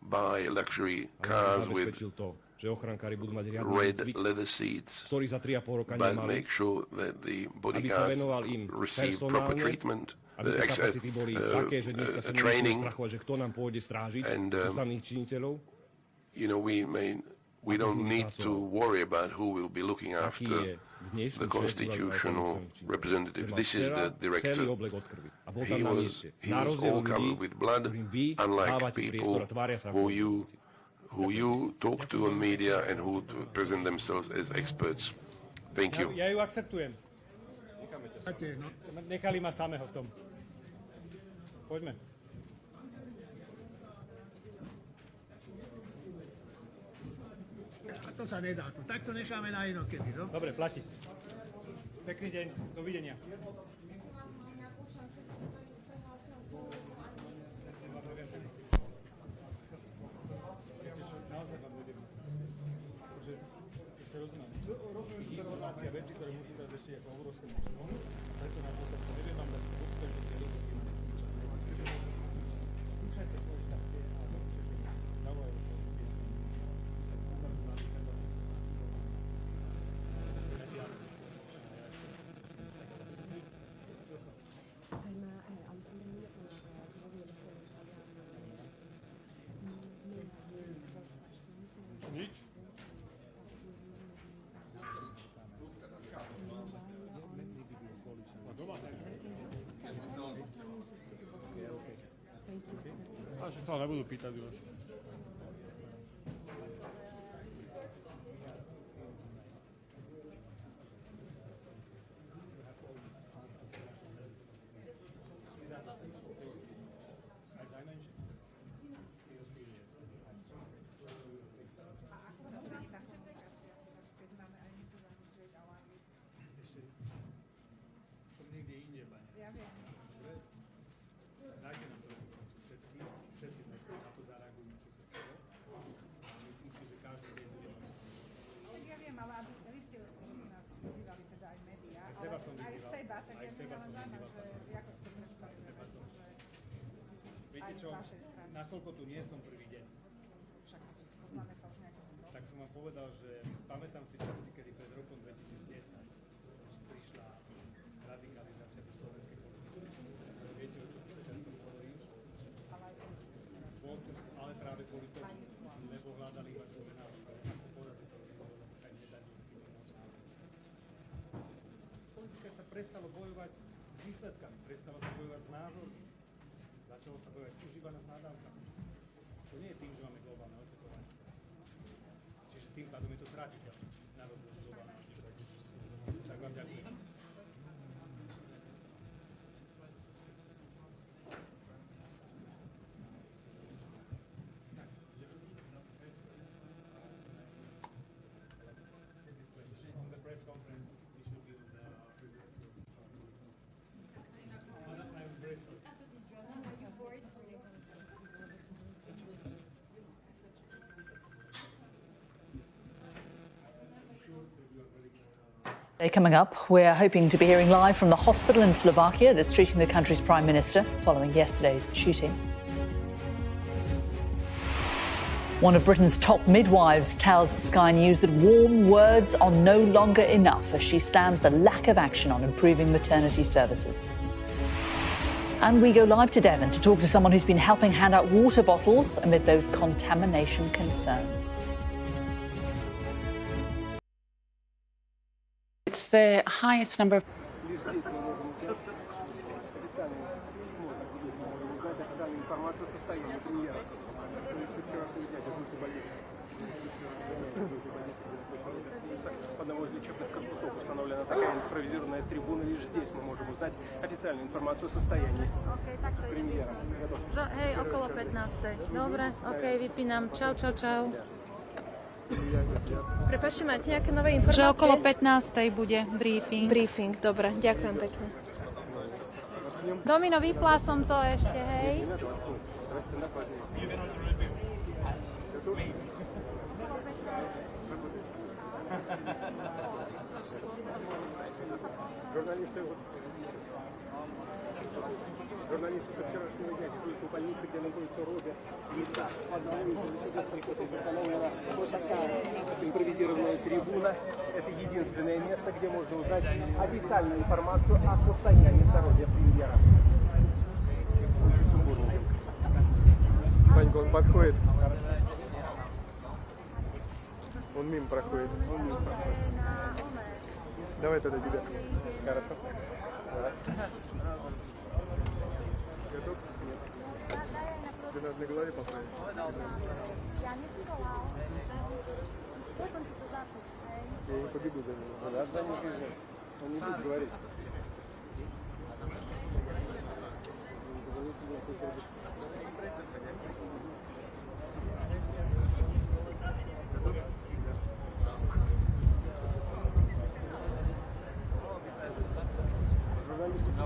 [SPEAKER 18] buy luxury cars with red leather seats, but make sure that the bodyguards receive proper treatment, training, and we don't need to worry about who will be looking after the constitutional representative. This is the director. He was all covered with blood, unlike people who you talk to on media and who present themselves as experts. Thank you.
[SPEAKER 2] Ja ju akceptujem. Nechali ma samého v tom. Poďme.
[SPEAKER 3] A to sa nedá. Takto necháme na inokedy, no?
[SPEAKER 2] Dobre, platí. Pekný deň. Dovidenia. veci, ktoré musím teraz ešte ako obrovské množstvo. Preto napríklad sa neviem vám dať skúška, že tie roboty na skúšajte svoje šťastie a dokúšajte dávajú svoje nič. A že sa nebudú pýtať už. Viete čo, nakoľko tu nie som prvý deň, tak som vám povedal, že pamätám si časy, kedy pred rokom 2010 prišla radikalizácia do slovenskej politiky. Viete, o čom často hovorím? Ale práve kvôli tomu, lebo hľadali iba tú názoru, ako poraziť, sa nedá ľudským emóciám. Politika sa prestalo bojovať s výsledkami, prestalo sa bojovať s názormi. Začalo sa bojovať užívanosť nadávkami. To nie je tým, že máme globálne otepovanie. Čiže tým pádom je to stratiteľné na rozdiel z globálneho otepovania. Tak vám ďakujem. On the press conference, we should give the I'm very sorry.
[SPEAKER 4] Coming up, we're hoping to be hearing live from the hospital in Slovakia that's treating the country's prime minister following yesterday's shooting. One of Britain's top midwives tells Sky News that warm words are no longer enough as she slams the lack of action on improving maternity services. And we go live to Devon to talk to someone who's been helping hand out water bottles amid those contamination concerns.
[SPEAKER 9] It's the highest number of
[SPEAKER 22] одного из лечебных корпусов установлена такая импровизированная трибуна. Лишь здесь мы можем узнать официальную информацию о состоянии премьера.
[SPEAKER 23] Hej, okolo 15. Dobre, vypínam. Čau. Prepáčte, máte nejaké nové informácie?
[SPEAKER 9] Že okolo 15. bude briefing.
[SPEAKER 23] Briefing, dobre, ďakujem pekne. Domino, vyplá som to ešte, hej.
[SPEAKER 22] Журналисты со вчерашнего дня дежурят у больницы, где находится Роберт. Установлена вот такая импровизированная трибуна. Это единственное место, где можно узнать официальную информацию о состоянии здоровья премьера. Ванька, он подходит. Он мимо проходит. Давай тогда тебя. Хорошо. Готов? Нет. Тебе надо на голове поправить.
[SPEAKER 23] Я не пила.
[SPEAKER 22] Я не побегу за ним. Да, за ним бежит. Он не будет говорить.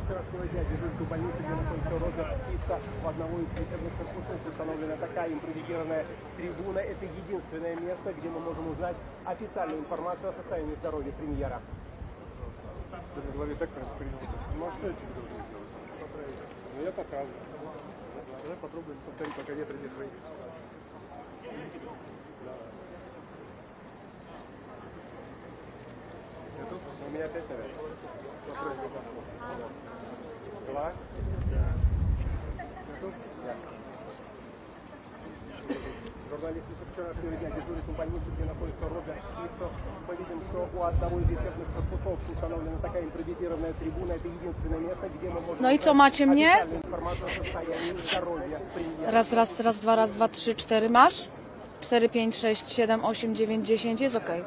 [SPEAKER 22] Вчерашнего дня дежурит у больницы, где находится Роберт Фиco. В одного из лечебных корпусов установлена такая импровизированная трибуна. Это единственное место, где мы можем узнать официальную информацию о состоянии здоровья премьера.
[SPEAKER 2] на главе так принял. Ну а что я тебе должен сделать? Ну я показываю. Давай попробуем повторить, пока ветры не свои. Готов? У меня опять наверное. Попробуй. Два. Готов? Да. Журналисты со вчерашнего дня дежурят в больнице, где находится Роберт Фицо. Мы видим, что у одного из лечебных корпусов установлена такая импровизированная трибуна. Это единственное место, где мы можем...
[SPEAKER 6] No i co, macie mnie?
[SPEAKER 2] Информацию о состоянии здоровья премьера.
[SPEAKER 6] Raz, dwa, 3, 4 masz? 4, 5, 6, 7, 8, 9, 10 jest okej.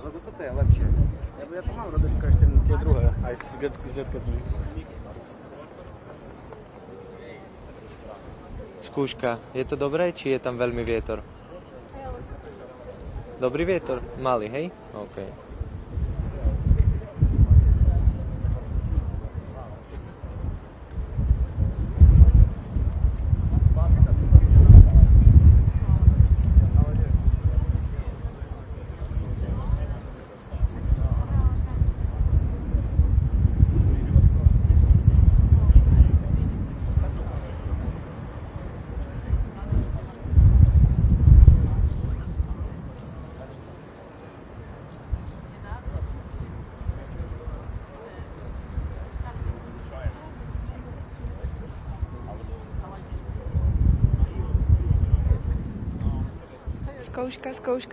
[SPEAKER 22] lebo toto je lepšie. Ja to mám robiť ešte tie druhé, aj s detkami.
[SPEAKER 10] Skúška. Je to dobré, či je tam veľmi vietor? Dobrý vietor? Malý, hej? OK.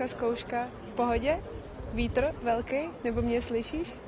[SPEAKER 11] Zkouška. V pohodě? Vítr velký? Nebo mě slyšíš?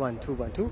[SPEAKER 22] One, two.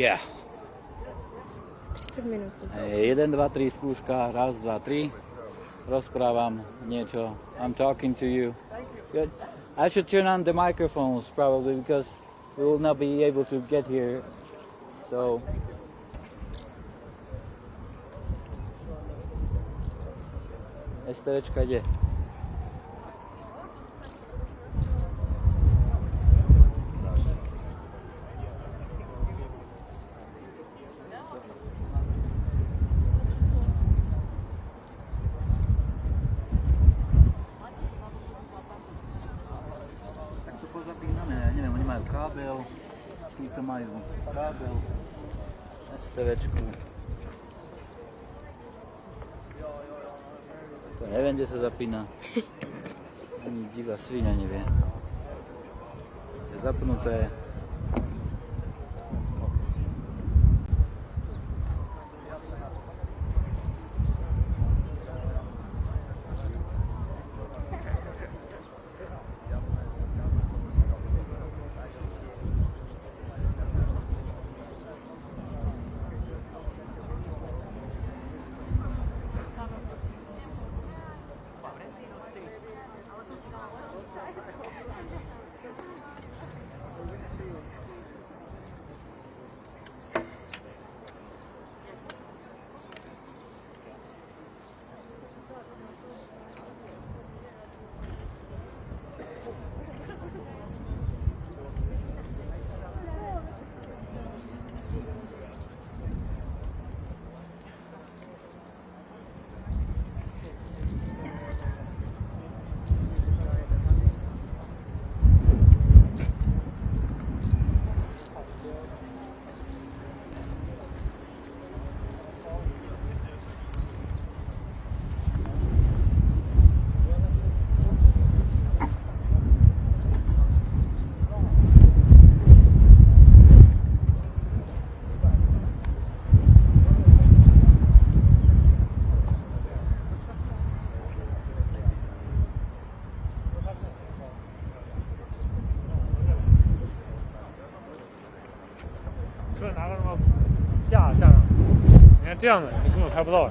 [SPEAKER 13] Ja.
[SPEAKER 11] 30 minút.
[SPEAKER 13] 1, 2, 3 skúška, raz, 2, 3. Rozprávam niečo. I'm talking to you. Good. I should turn on the microphones probably because we will not be able to get here. So STVčka ide. Kábel, títo majú kábel, STVčku. To neviem, kde sa zapína. Ani divá sviňa nevie. Je zapnuté.
[SPEAKER 2] 这样的你根本拍不到。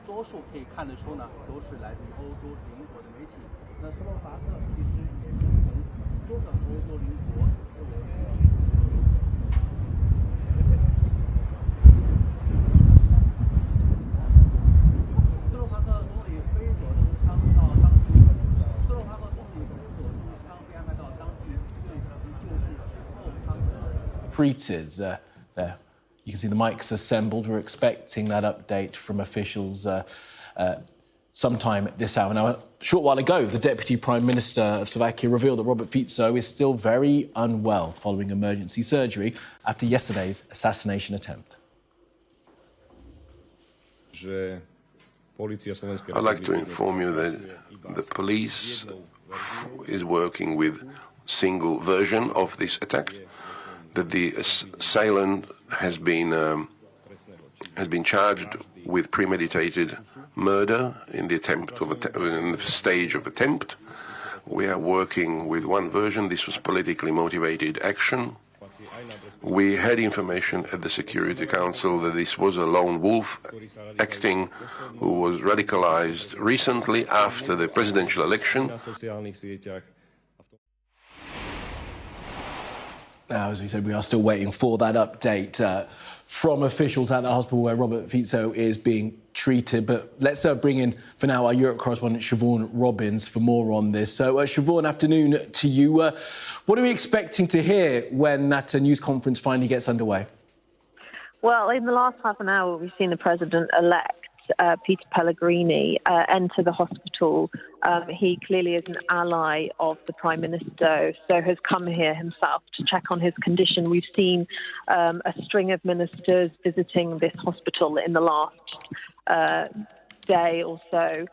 [SPEAKER 22] 多数可以看得出呢，都是来自于欧洲邻国的媒体。那斯洛伐克其实也是从多个欧洲邻国斯洛伐克总理菲佐中枪到当地，斯洛伐克总理菲佐中枪被安排到当地医院进行救治之后，他们
[SPEAKER 14] treated there. You can see the mics assembled. We're expecting that update from officials sometime this hour. Now, a short while ago, the Deputy Prime Minister of Slovakia revealed that Robert Fico is still very unwell following emergency surgery after yesterday's assassination attempt.
[SPEAKER 18] I'd like to inform you that the police is working with single version of this attack, that the assailant has been charged with premeditated murder in the stage of attempt. We are working with one version. This was politically motivated action. We had information at the Security Council that this was a lone wolf acting who was radicalized recently after the presidential election.
[SPEAKER 14] Now, as we said, we are still waiting for that update from officials at the hospital where Robert Fico is being treated. But let's bring in, for now, our Europe correspondent, Siobhan Robbins, for more on this. So, Siobhan, afternoon to you. What are we expecting to hear when that news conference finally gets underway?
[SPEAKER 15] Well, in the last half an hour, we've seen the president-elect, Peter Pellegrini, enter the hospital. He clearly is an ally of the Prime Minister, so has come here himself to check on his condition. We've seen a string of ministers visiting this hospital in the last day or so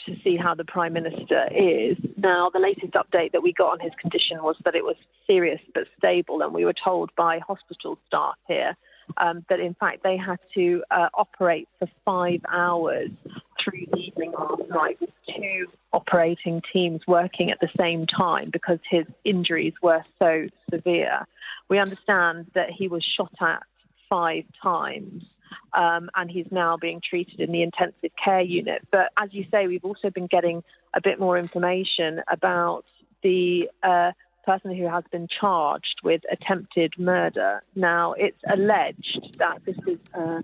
[SPEAKER 15] to see how the Prime Minister is. Now, the latest update that we got on his condition was that it was serious but stable, and we were told by hospital staff here that in fact they had to operate for 5 hours through the evening last night with 2 operating teams working at the same time because his injuries were so severe. We understand that he was shot at 5 times and he's now being treated in the intensive care unit. But as you say, we've also been getting a bit more information about the person who has been charged with attempted murder. Now, it's alleged that this is a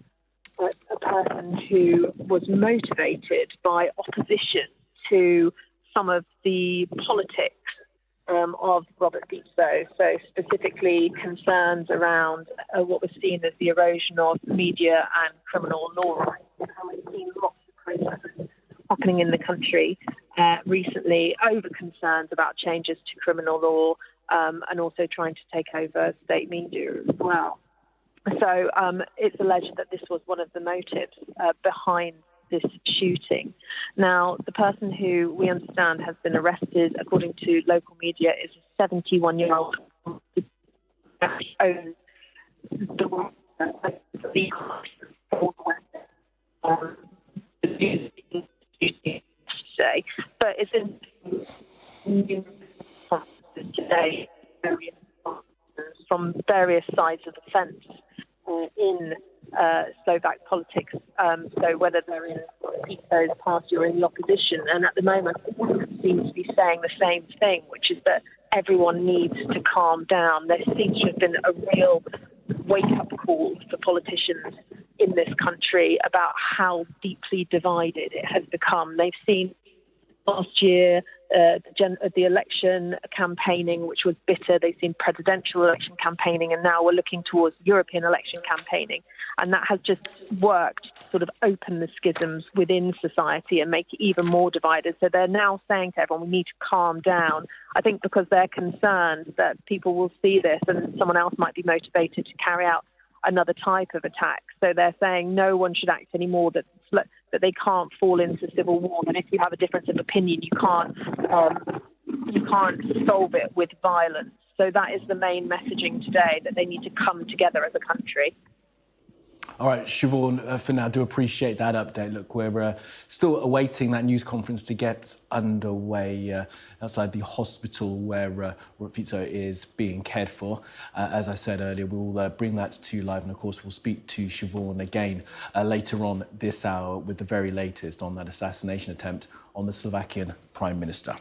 [SPEAKER 15] person who was motivated by opposition to some of the politics of Robert Fico, so specifically concerns around what was seen as the erosion of media and criminal law rights. And we've seen lots of protests happening in the country recently over concerns about changes to criminal law and also trying to take over state media as well. So it's alleged that this was one of the motives behind this shooting. Now, the person who we understand has been arrested, according to local media, is a 71-year-old who owns today. But it's in today from various sides of the fence in Slovak politics, so whether they're in Fico's party or in the opposition. And at the moment, everyone seems to be saying the same thing, which is that everyone needs to calm down. There seems to have been a real wake-up call for politicians in this country about how deeply divided it has become. They've seen last year the election campaigning, which was bitter. They've seen presidential election campaigning, and now we're looking towards European election campaigning. And that has just worked to sort of open the schisms within society and make it even more divided. So they're now saying to everyone, we need to calm down. I think because they're concerned that people will see this and someone else might be motivated to carry out another type of attack. So they're saying no one should act anymore, that they can't fall into civil war, that if you have a difference of opinion, you can't solve it with violence. So that is the main messaging today, that they need to come together as a country.
[SPEAKER 14] All right, Siobhan, for now, do appreciate that update. Look, we're still awaiting that news conference to get underway outside the hospital where Fico is being cared for. As I said earlier, we'll bring that to you live, and of course, we'll speak to Siobhan again later on this hour with the very latest on that assassination attempt on the Slovakian Prime Minister.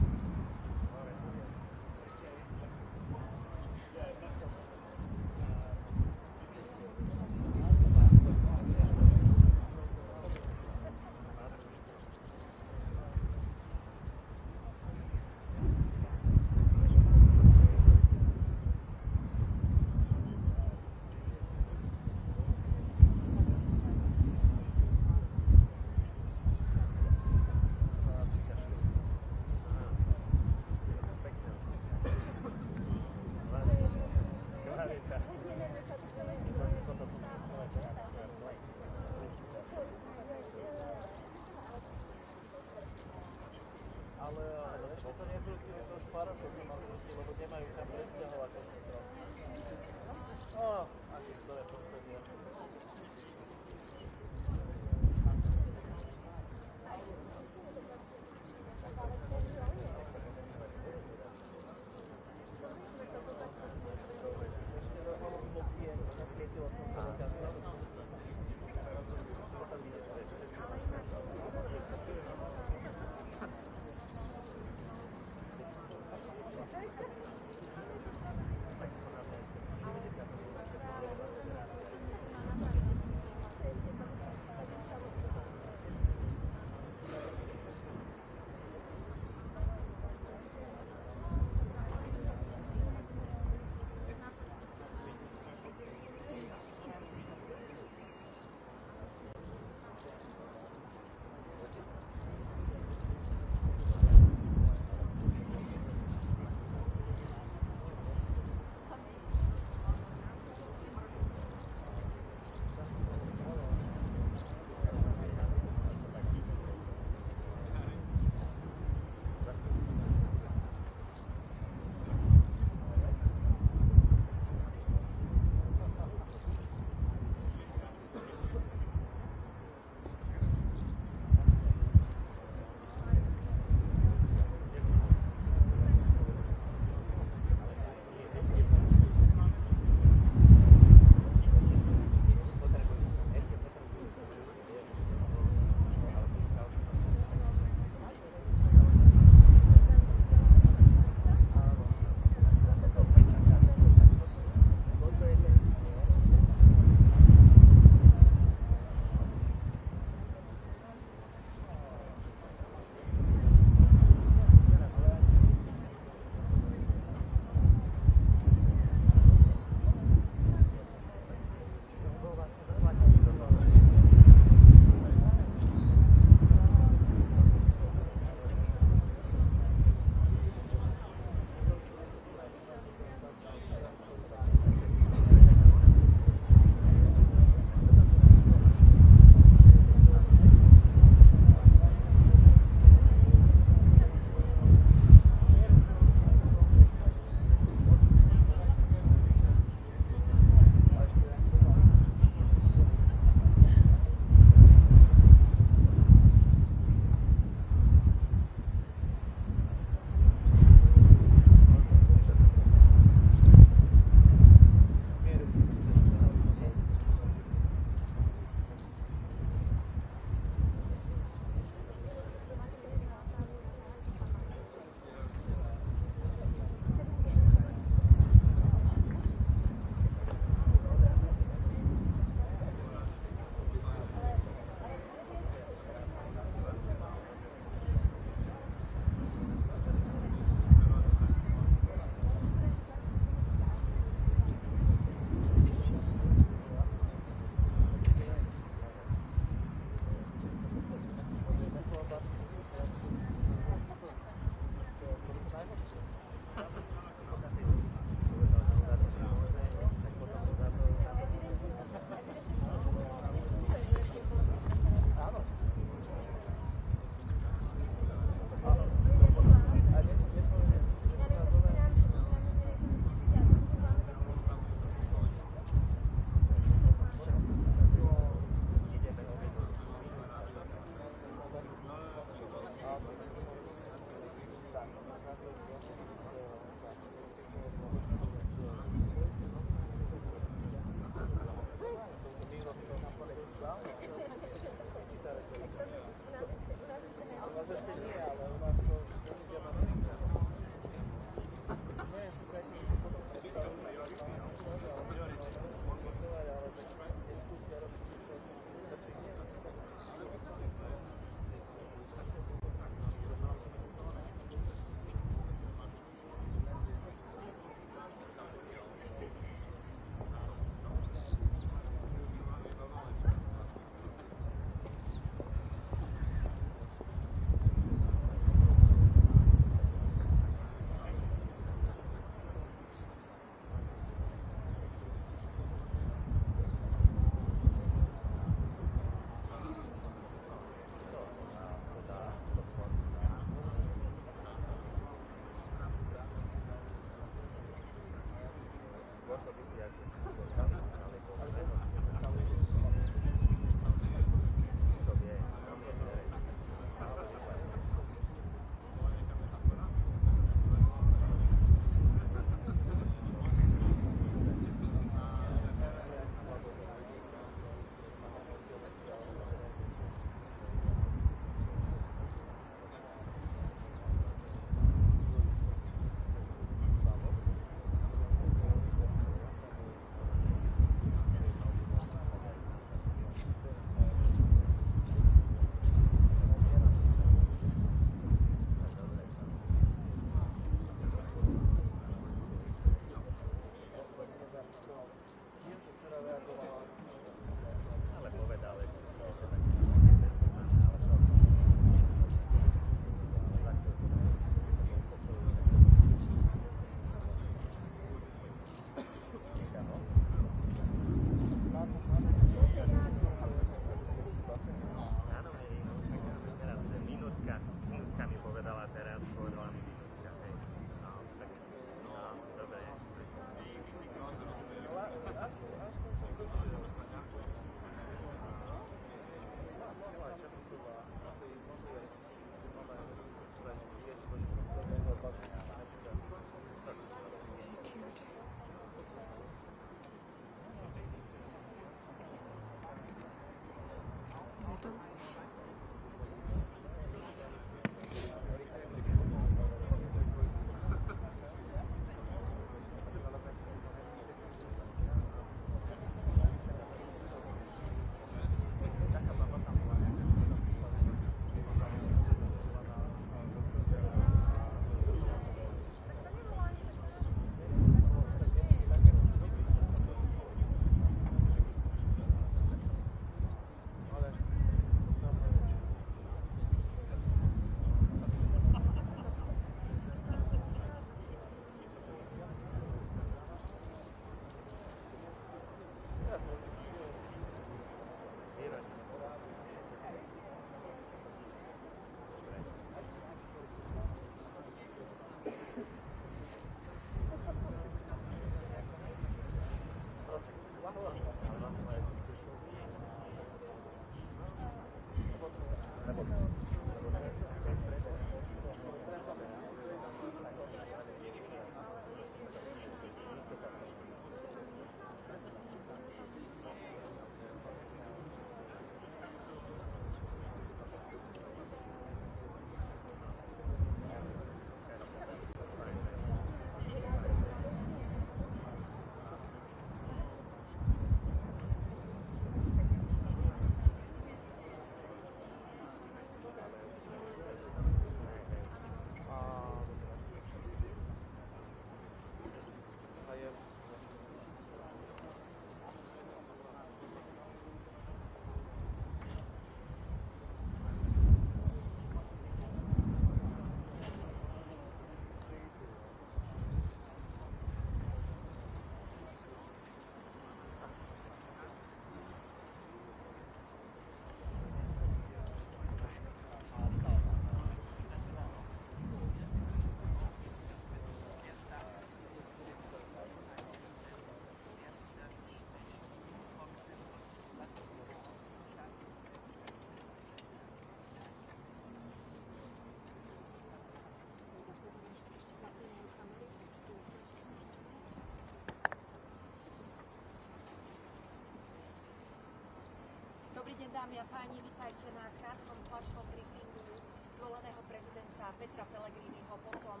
[SPEAKER 23] Dobrý deň, dámy a páni, vítajte na krátkom tlačovom briefingu zvoleného prezidenta Petra Pellegriniho po tom,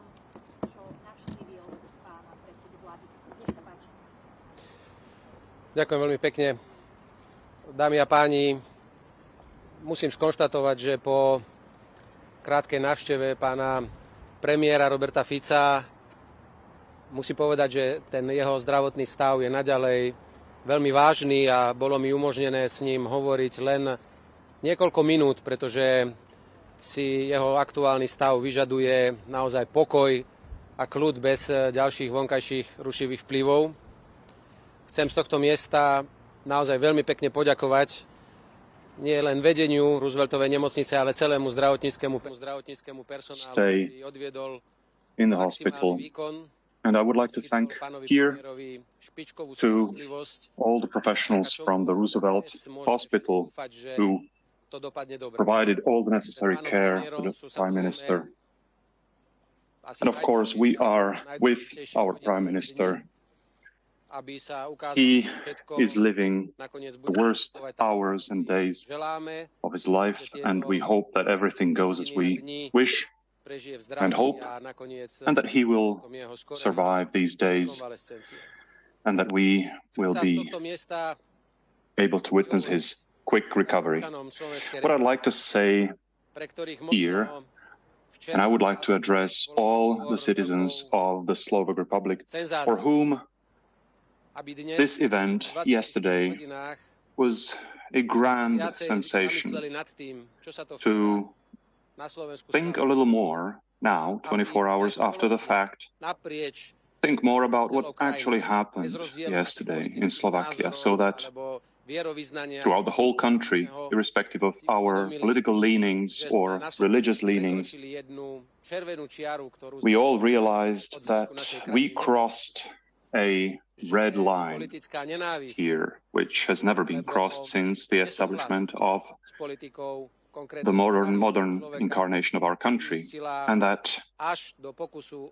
[SPEAKER 23] čo navštívil pána predsedu vlády. Nech sa páči.
[SPEAKER 22] Ďakujem veľmi pekne. Dámy a páni, musím skonštatovať, že po krátkej návšteve pána premiéra Roberta Fica musím povedať, že ten jeho zdravotný stav je naďalej veľmi vážny a bolo mi umožnené s ním hovoriť len niekoľko minút, pretože si jeho aktuálny stav vyžaduje naozaj pokoj a kľud bez ďalších vonkajších rušivých vplyvov. Chcem z tohto miesta naozaj veľmi pekne poďakovať nie len vedeniu Rooseveltovej nemocnice, ale celému zdravotníckemu personálu, ktorý odviedol maximálny výkon.
[SPEAKER 12] And I would like to thank here to all the professionals from the Roosevelt Hospital who provided all the necessary care to the Prime Minister. And of course, we are with our Prime Minister. He is living the worst hours and days of his life, and we hope that everything goes as we wish and hope, and that he will survive these days, and that we will be able to witness his quick recovery. What I'd like to say here, and I would like to address all the citizens of the Slovak Republic for whom this event yesterday was a grand sensation, to think a little more now, 24 hours after the fact, think more about what actually happened yesterday in Slovakia, so that throughout the whole country, irrespective of our political leanings or religious leanings, we all realized that we crossed a red line here, which has never been crossed since the establishment of the modern incarnation of our country, and that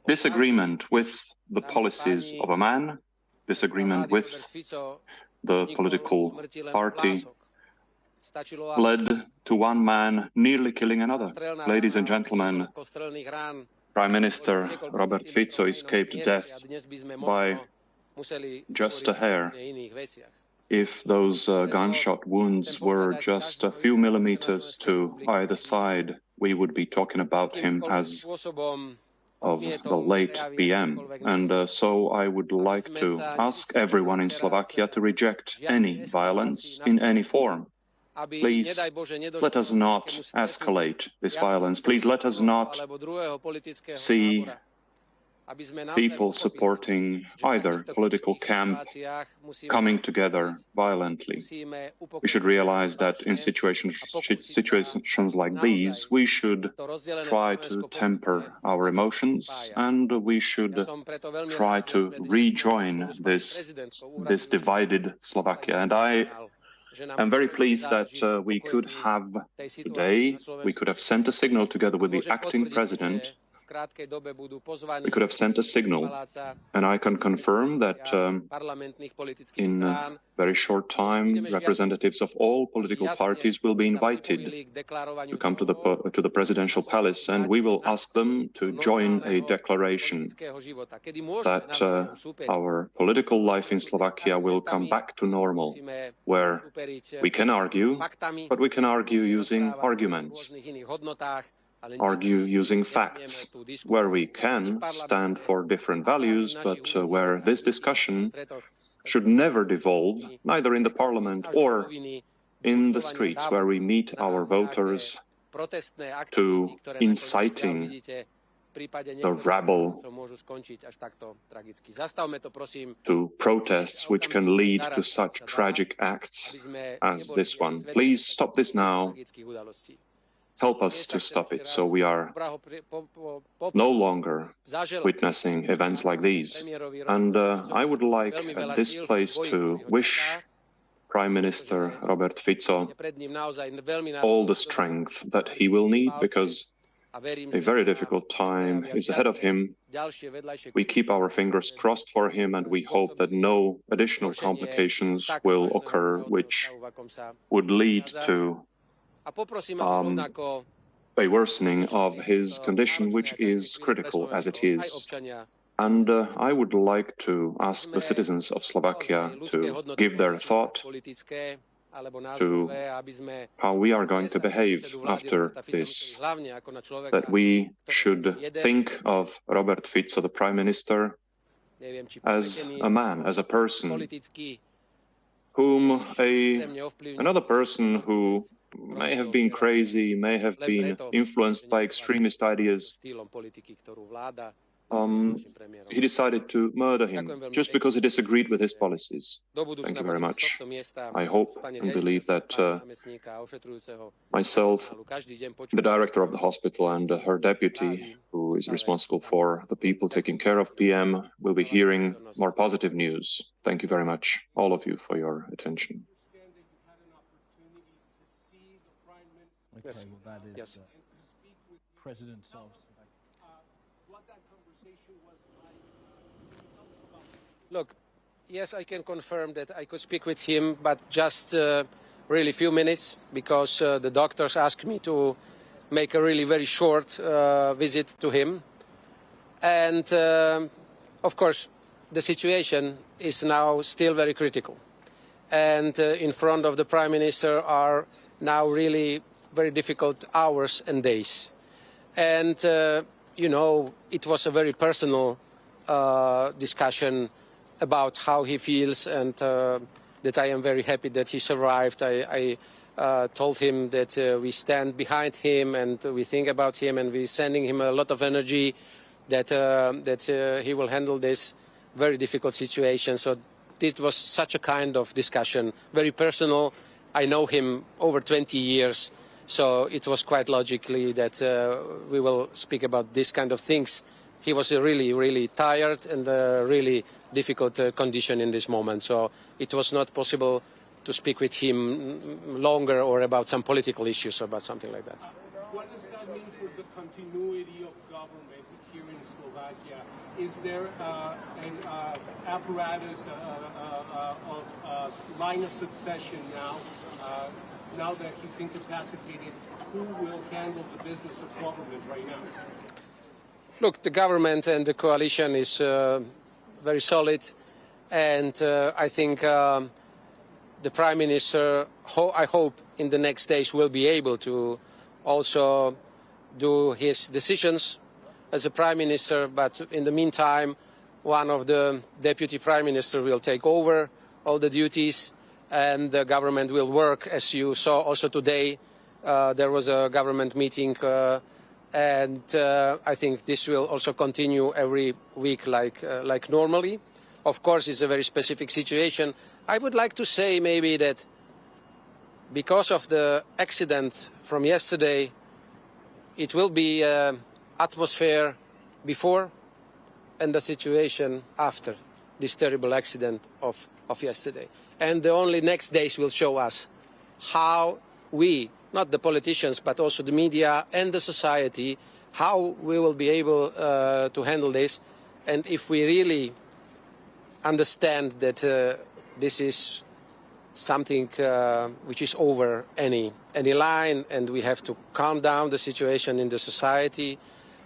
[SPEAKER 12] disagreement with the policies of a man, disagreement with the political party, led to one man nearly killing another. Ladies and gentlemen, Prime Minister Robert Fico escaped death by just a hair. If those gunshot wounds were just a few millimeters to either side, we would be talking about him as of the late PM. And so I would like to ask everyone in Slovakia to reject any violence in any form. Please let us not escalate this violence. Please let us not see people supporting either political camp coming together violently. We should realize that in situations like these, we should try to temper our emotions, and we should try to rejoin this divided Slovakia. And I I'm very pleased that we could have today, we could have sent a signal together with the acting president. We could have sent a signal, and I can confirm that in a very short time, representatives of all political parties will be invited to come to the presidential palace, and we will ask them to join a declaration that our political life in Slovakia will come back to normal, where we can argue, but we can argue using arguments. Argue using facts, where we can stand for different values, but where this discussion should never devolve, neither in the parliament or in the streets, where we meet our voters, to inciting the rabble, to protests which can lead to such tragic acts as this one. Please stop this now. Help us to stop it so we are no longer witnessing events like these. And I would like at this place to wish Prime Minister Robert Fico all the strength that he will need, because a very difficult time is ahead of him. We keep our fingers crossed for him, and we hope that no additional complications will occur which would lead to a worsening of his condition, which is critical as it is. And I would like to ask the citizens of Slovakia to give their thought to how we are going to behave after this, that we should think of Robert Fico, the Prime Minister, as a man, as a person, whom another person who may have been crazy, may have been influenced by extremist ideas, he decided to murder him just because he disagreed with his policies. Thank you very much. I hope and believe that myself, the director of the hospital, and her deputy, who is responsible for the people taking care of PM, will be hearing more positive news. Thank you very much, all of you, for your attention.
[SPEAKER 14] Okay, well, that is President of
[SPEAKER 22] Look, yes, I can confirm that I could speak with him, but just really few minutes, because the doctors asked me to make a really very short visit to him. And of course, the situation is now still very critical. And in front of the Prime Minister are now really very difficult hours and days. And, you know, it was a very personal discussion about how he feels, and that I am very happy that he survived. I told him that we stand behind him and we think about him, and we're sending him a lot of energy, that he will handle this very difficult situation. So it was such a kind of discussion, very personal. I know him over 20 years, so it was quite logically that we will speak about this kind of things. He was really, really tired and really difficult condition in this moment. So it was not possible to speak with him longer or about some political issues or about something like that.
[SPEAKER 16] What does that mean for the continuity of government here in Slovakia? Is there an apparatus of line of succession now? Now that he's incapacitated, who will handle the business of government right now?
[SPEAKER 22] Look, the government and the coalition is very solid, and I think the Prime Minister, I hope in the next days, will be able to also do his decisions as a Prime Minister, but in the meantime, one of the Deputy Prime Minister will take over all the duties, and the government will work. As you saw also today, there was a government meeting, and I think this will also continue every week like normally. Of course, it's a very specific situation. I would like to say maybe that because of the accident from yesterday, it will be atmosphere before and the situation after this terrible accident of yesterday. And the only next days will show us how we, not the politicians, but also the media and the society, how we will be able to handle this. And if we really understand that this is something which is over any line, and we have to calm down the situation in the society.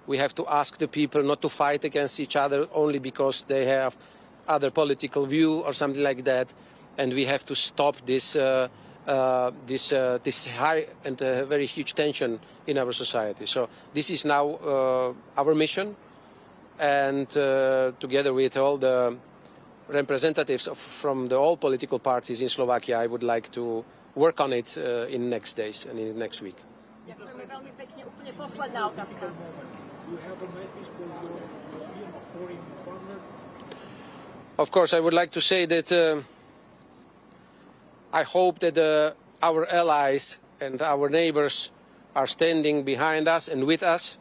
[SPEAKER 22] We have to ask the people not to fight against each other only because they have other political view or something like that. And we have to stop this this high and very huge tension in our society. So this is now our mission, and together with all the representatives from all political parties in Slovakia, I would like to work on it in next days and in next week.
[SPEAKER 23] Ďakujeme veľmi pekne. Úplne posledná otázka.
[SPEAKER 22] Of course, I would like to say that I hope that our allies and our neighbors are standing behind us and with us.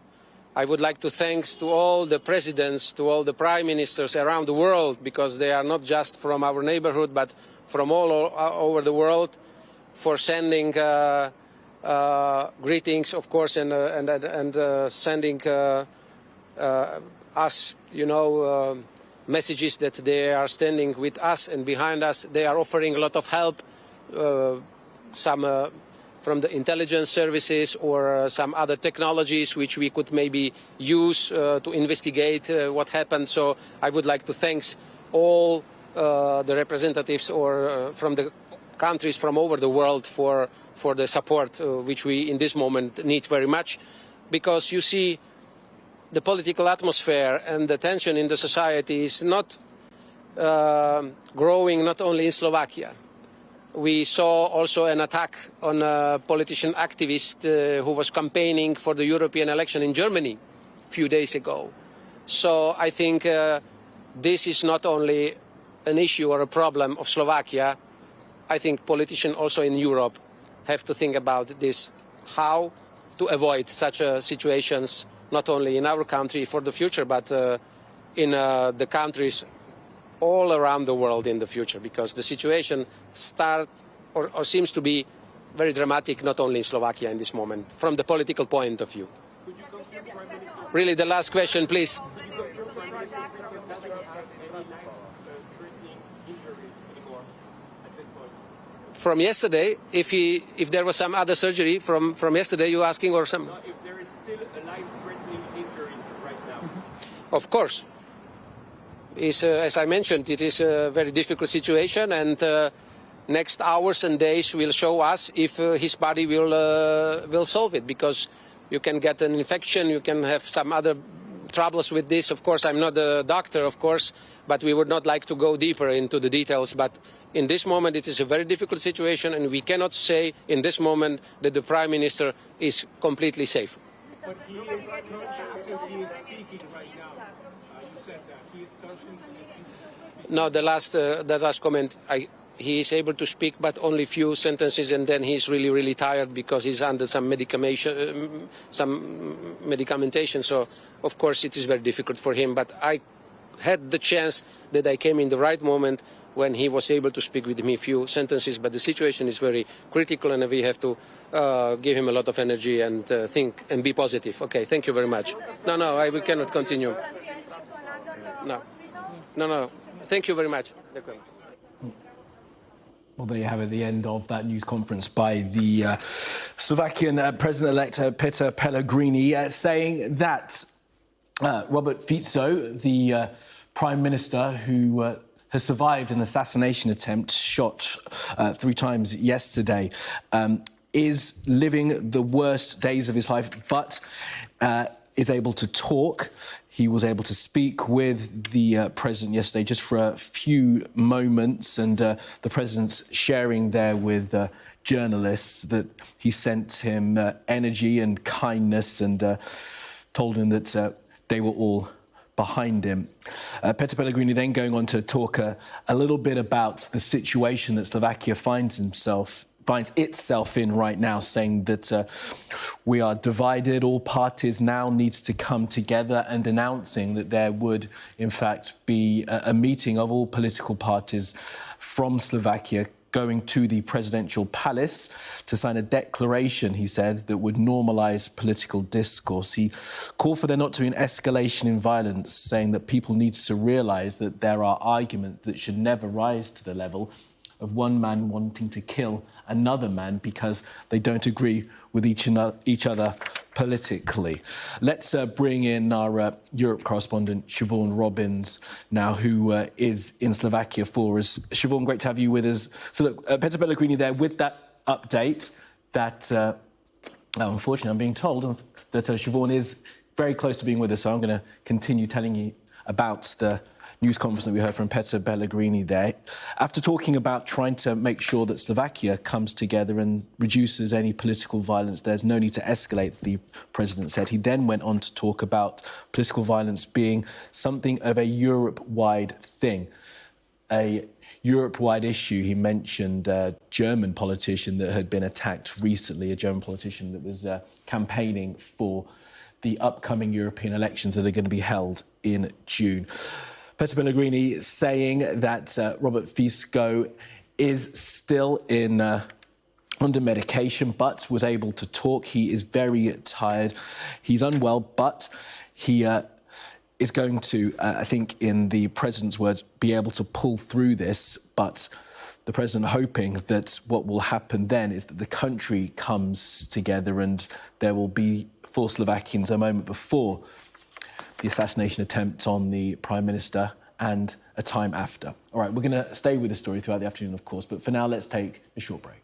[SPEAKER 22] I would like to thank to all the presidents, to all the prime ministers around the world, because they are not just from our neighborhood, but from all over the world, for sending greetings, of course, and sending us, messages that they are standing with us and behind us. They are offering a lot of help, some from the intelligence services or some other technologies which we could maybe use to investigate what happened. So I would like to thank all the representatives or from the countries from over the world for the support which we in this moment need very much, because you see the political atmosphere and the tension in the society is not growing not only in Slovakia. We saw also an attack on a politician activist who was campaigning for the European election in Germany a few days ago. So I think this is not only an issue or a problem of Slovakia. I think politicians also in Europe have to think about this, how to avoid such situations, not only in our country for the future, but in the countries all around the world in the future, because the situation or seems to be very dramatic, not only in Slovakia in this moment, from the political point of view. Really, the last question, please. From yesterday, if there was some other surgery from yesterday, you asking, or some?
[SPEAKER 16] No, if there is still a life-threatening injury right now.
[SPEAKER 22] Of course. As I mentioned, it is a very difficult situation, and next hours and days will show us if his body will solve it, because you can get an infection, you can have some other troubles with this. Of course, I'm not a doctor, of course, but we would not like to go deeper into the details. But in this moment, it is a very difficult situation, and we cannot say in this moment that the Prime Minister is completely safe.
[SPEAKER 16] But he is conscious and he is speaking right now. You said that. He is conscious and he's speaking.
[SPEAKER 22] No, the last comment, he is able to speak, but only few sentences, and then he's really, really tired because he's under some medication. So, of course, it is very difficult for him. But I had the chance that I came in the right moment when he was able to speak with me a few sentences. But the situation is very critical, and we have to give him a lot of energy and think and be positive. Okay, thank you very much. No, we cannot continue. No. Thank you very much.
[SPEAKER 14] Well, there you have it, the end of that news conference by the Slovakian President-elect Peter Pellegrini, saying that Robert Fico, the Prime Minister who has survived an assassination attempt shot 3 times yesterday, is living the worst days of his life, but is able to talk. He was able to speak with the president yesterday just for a few moments, and the president's sharing there with journalists that he sent him energy and kindness, and told him that they were all behind him. Peter Pellegrini then going on to talk a little bit about the situation that Slovakia finds himself finds itself in right now, saying that we are divided, all parties now needs to come together, and announcing that there would, in fact, be a meeting of all political parties from Slovakia going to the presidential palace to sign a declaration, he said, that would normalise political discourse. He called for there not to be an escalation in violence, saying that people need to realise that there are arguments that should never rise to the level of one man wanting to kill another man because they don't agree with each other politically. Let's bring in our Europe correspondent, Siobhan Robbins, now, who is in Slovakia for us. Siobhan, great to have you with us. So look, Peter Pellegrini there with that update that, unfortunately, I'm being told that Siobhan is very close to being with us, so I'm going to continue telling you about the news conference that we heard from Peter Pellegrini there. After talking about trying to make sure that Slovakia comes together and reduces any political violence, there's no need to escalate, the president said. He then went on to talk about political violence being something of a Europe-wide thing, a Europe-wide issue. He mentioned a German politician that had been attacked recently, a German politician that was campaigning for the upcoming European elections that are going to be held in June. Peter Pellegrini saying that Robert Fico is still under medication, but was able to talk. He is very tired. He's unwell, but he is going to, I think, in the president's words, be able to pull through this. But the president hoping that what will happen then is that the country comes together and there will be, for Slovakians, a moment before the assassination attempt on the Prime Minister and a time after. All right, we're going to stay with the story throughout the afternoon, of course, but for now, let's take a short break.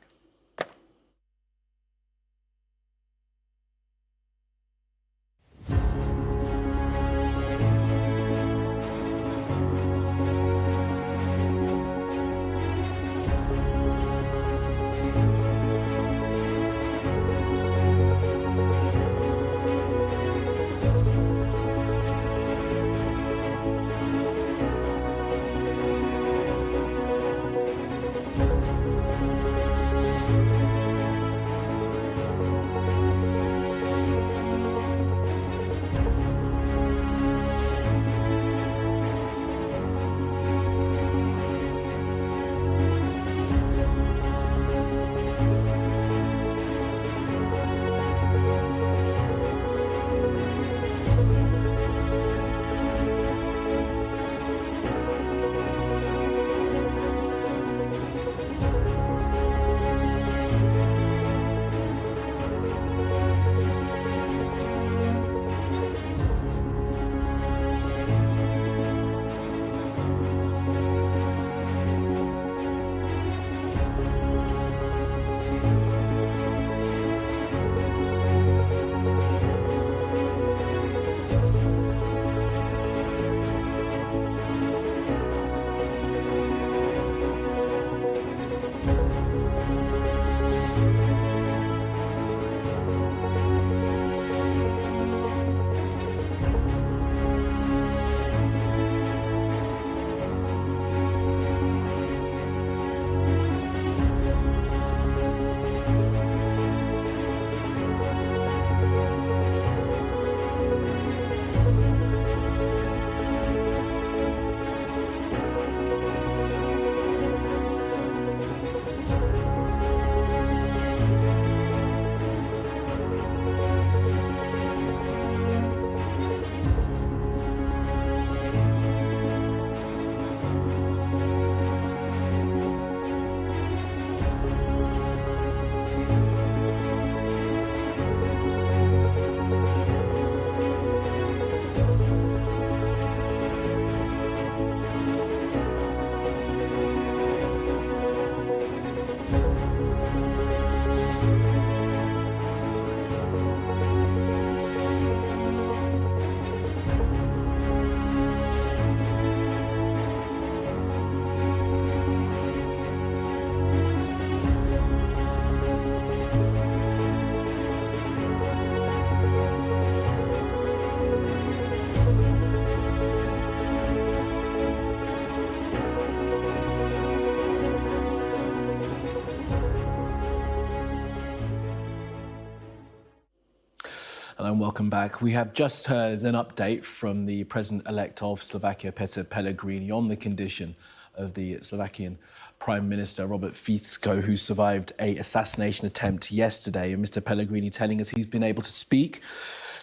[SPEAKER 14] Hello and welcome back. We have just heard an update from the President-elect of Slovakia, Peter Pellegrini, on the condition of the Slovakian Prime Minister, Robert Fico, who survived an assassination attempt yesterday. And Mr. Pellegrini telling us he's been able to speak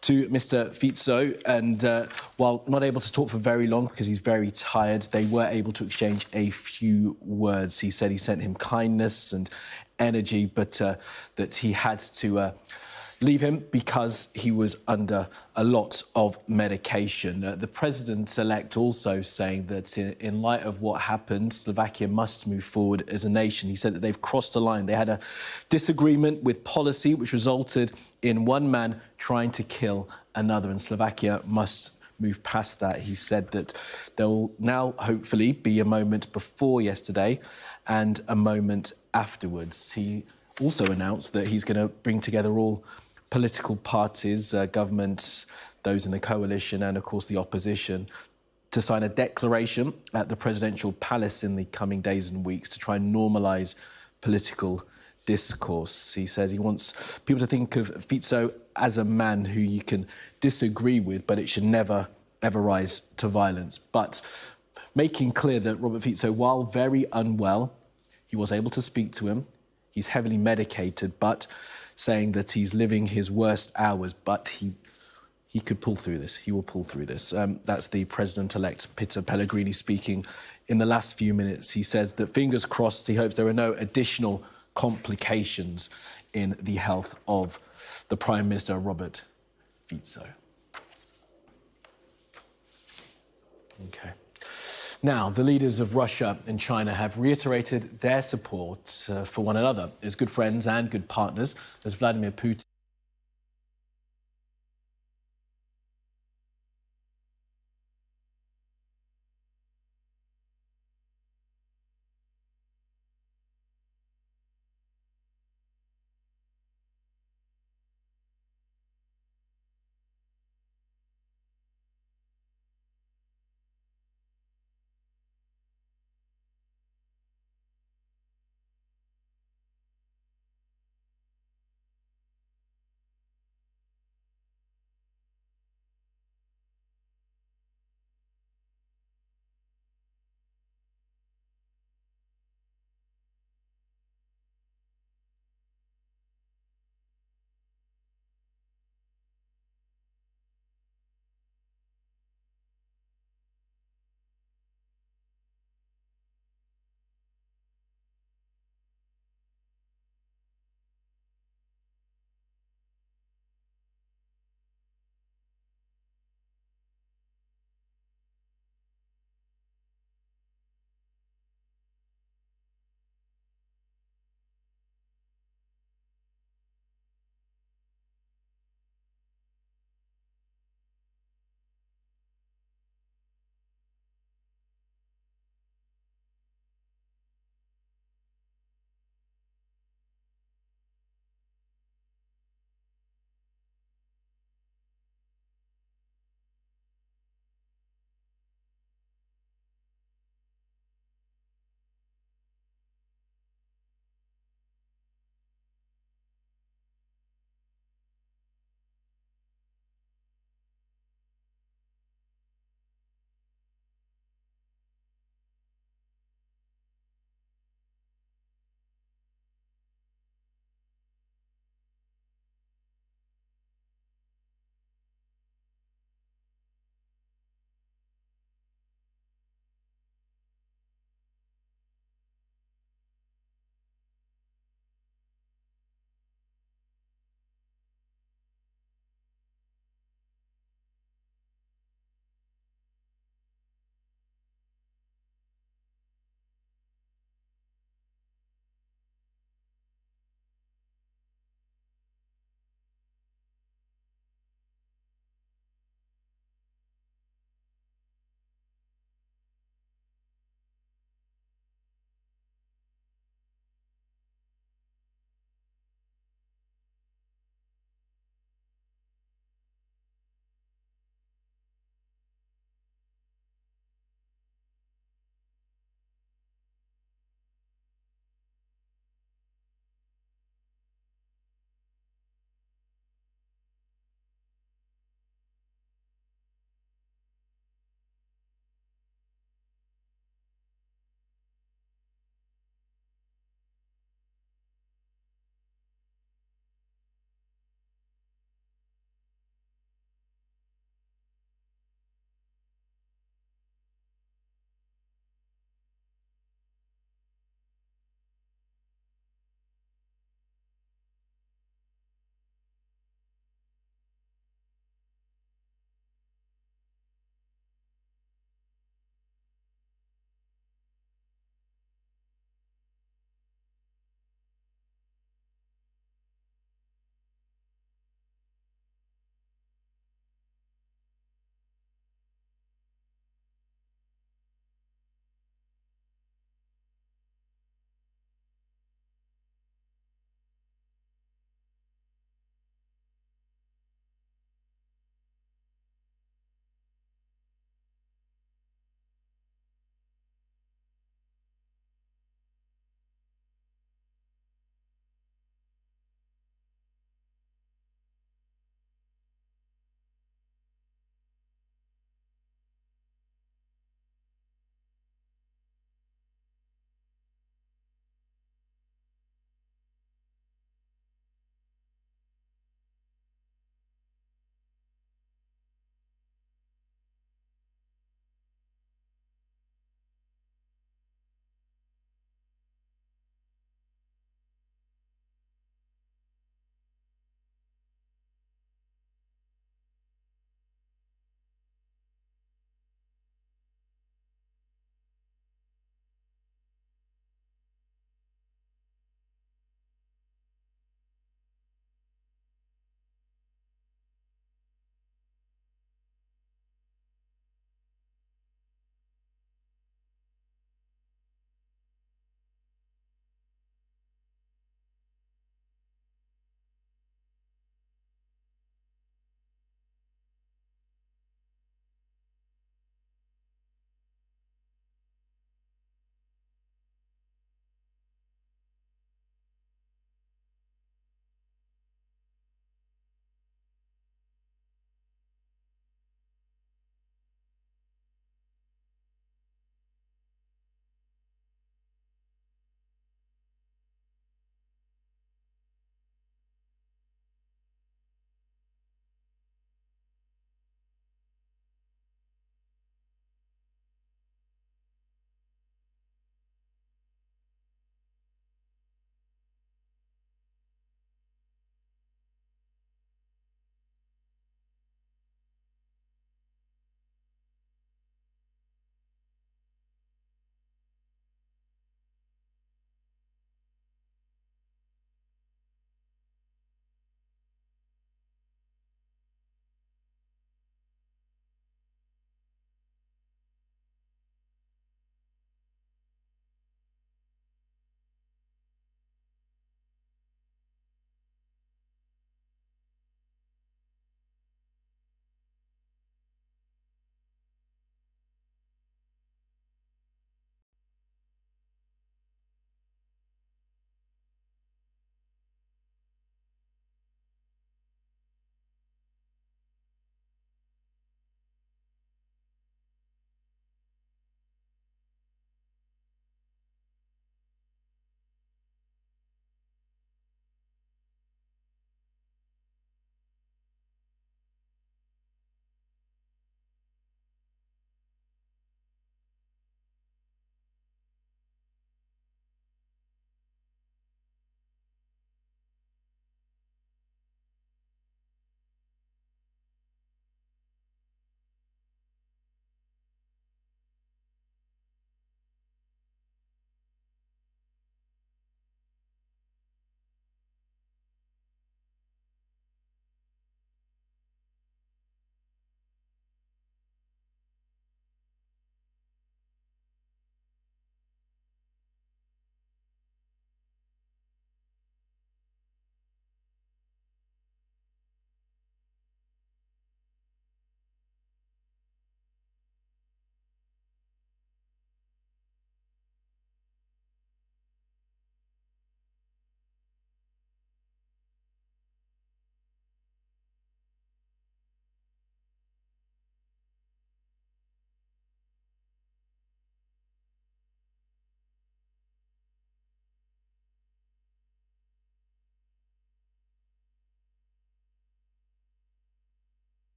[SPEAKER 14] to Mr. Fico, and while not able to talk for very long because he's very tired, they were able to exchange a few words. He said he sent him kindness and energy, but that he had to leave him because he was under a lot of medication. The president-elect also saying that in light of what happened, Slovakia must move forward as a nation. He said that they've crossed a line. They had a disagreement with policy which resulted in one man trying to kill another, and Slovakia must move past that. He said that there will now hopefully be a moment before yesterday and a moment afterwards. He also announced that he's going to bring together all political parties, governments, those in the coalition and, of course, the opposition, to sign a declaration at the presidential palace in the coming days and weeks to try and normalise political discourse. He says he wants people to think of Fico as a man who you can disagree with, but it should never, ever rise to violence. But making clear that Robert Fico, while very unwell, he was able to speak to him. He's heavily medicated, but saying that he's living his worst hours, but he could pull through this. He will pull through this. That's the President-elect Peter Pellegrini speaking in the last few minutes. He says that, fingers crossed, he hopes there are no additional complications in the health of the Prime Minister, Robert Fico. Okay. Now, the leaders of Russia and China have reiterated their support for one another as good friends and good partners, as Vladimir Putin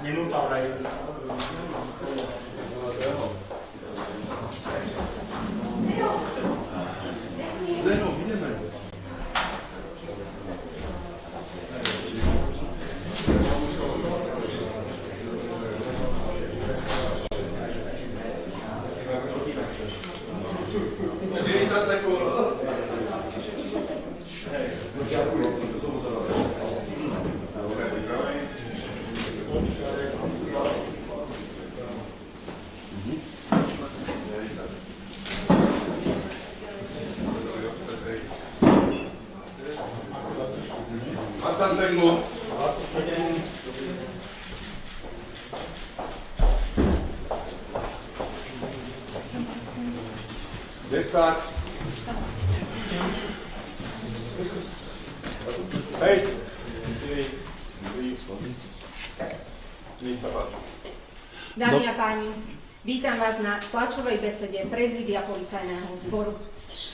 [SPEAKER 2] Minuta vraj.
[SPEAKER 23] Dámy a páni, vítam vás na tlačovej besede prezídia policajného zboru.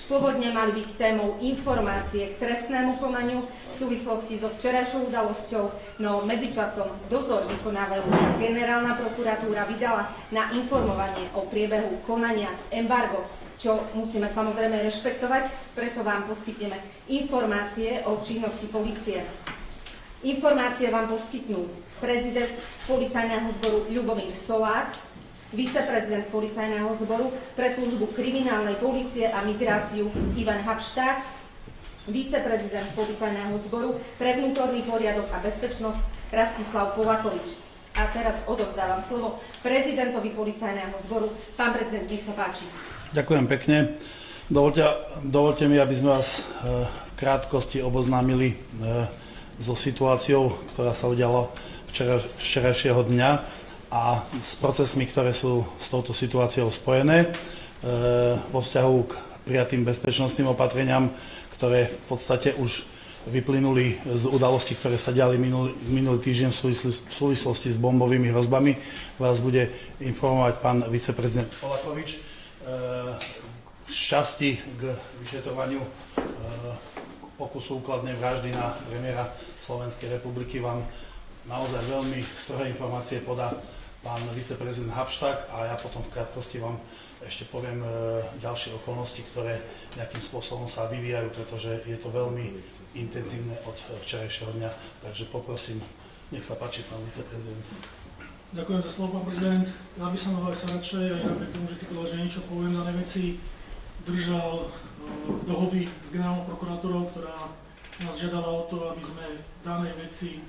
[SPEAKER 23] Pôvodne mali byť témou informácie k trestnému konaniu v súvislosti so včerajšou udalosťou, no medzičasom dozor vykonávajúca generálna prokuratúra vydala na informovanie o priebehu konania embargo, čo musíme samozrejme rešpektovať, preto vám poskytneme informácie o činnosti polície. Informácie vám poskytnú prezident policajného zboru Ľubomír Solák, viceprezident policajného zboru pre službu kriminálnej polície a migráciu Ivan Habšták, viceprezident policajného zboru pre vnútorný poriadok a bezpečnosť Rastislav Polakovič. A teraz odovzdávam slovo prezidentovi policajného zboru. Pán prezident, nech sa páči.
[SPEAKER 17] Ďakujem pekne. Dovolte mi, aby sme vás v krátkosti oboznámili so situáciou, ktorá sa udiala včerajšieho dňa a s procesmi, ktoré sú s touto situáciou spojené vo vzťahu k prijatým bezpečnostným opatreniam, ktoré v podstate už vyplynuli z udalostí, ktoré sa diali minulý týždeň v súvislosti s bombovými hrozbami. Vás bude informovať pán viceprezident Polakovič. Šťastí k vyšetrovaniu pokusu úkladnej vraždy na premiéra Slovenskej republiky vám naozaj veľmi strohé informácie podá pán viceprezident Habšták a ja potom v krátkosti vám ešte poviem ďalšie okolnosti, ktoré nejakým spôsobom sa vyvíjajú, pretože je to veľmi intenzívne od včerajšieho dňa. Takže poprosím, nech sa páči, pán viceprezident.
[SPEAKER 19] Ďakujem za slovo, pán prezident. Ja by som sa radšej, aj napriek tomu, že si povedal, že niečo poviem danej veci, držal dohody s generálnou prokuratúrou, ktorá nás žiadala o to, aby sme danej veci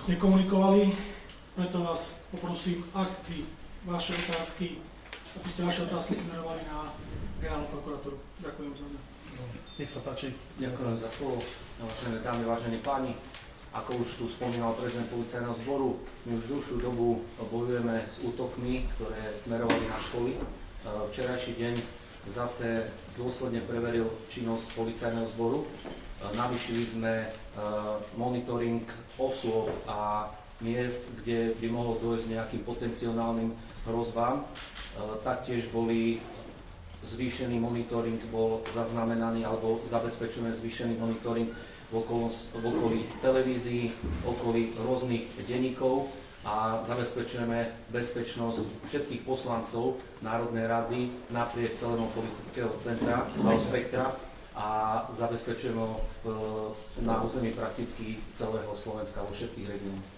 [SPEAKER 19] nekomunikovali. Preto vás poprosím, ak by ste vaše otázky smerovali na generálnu prokuratúru. Ďakujem za mňa.
[SPEAKER 17] Nech sa páči.
[SPEAKER 21] Ďakujem za slovo. Vážené dámy, vážení páni, ako už tu spomínal prezident policajného zboru, my už dlhšiu dobu bojujeme s útokmi, ktoré smerovali na školy. Včerajší deň zase dôsledne preveril činnosť policajného zboru. Navýšili sme monitoring osôb a miest, kde by mohlo dôjsť nejakým potenciálnym hrozbám. Taktiež zvýšený monitoring bol zaznamenaný alebo zabezpečený zvýšený monitoring v okolí televízií, okolí rôznych denníkov a zabezpečujeme bezpečnosť všetkých poslancov Národnej rady naprieč celého politického spektra a zabezpečujeme ho na území prakticky celého Slovenska vo všetkých regiónoch.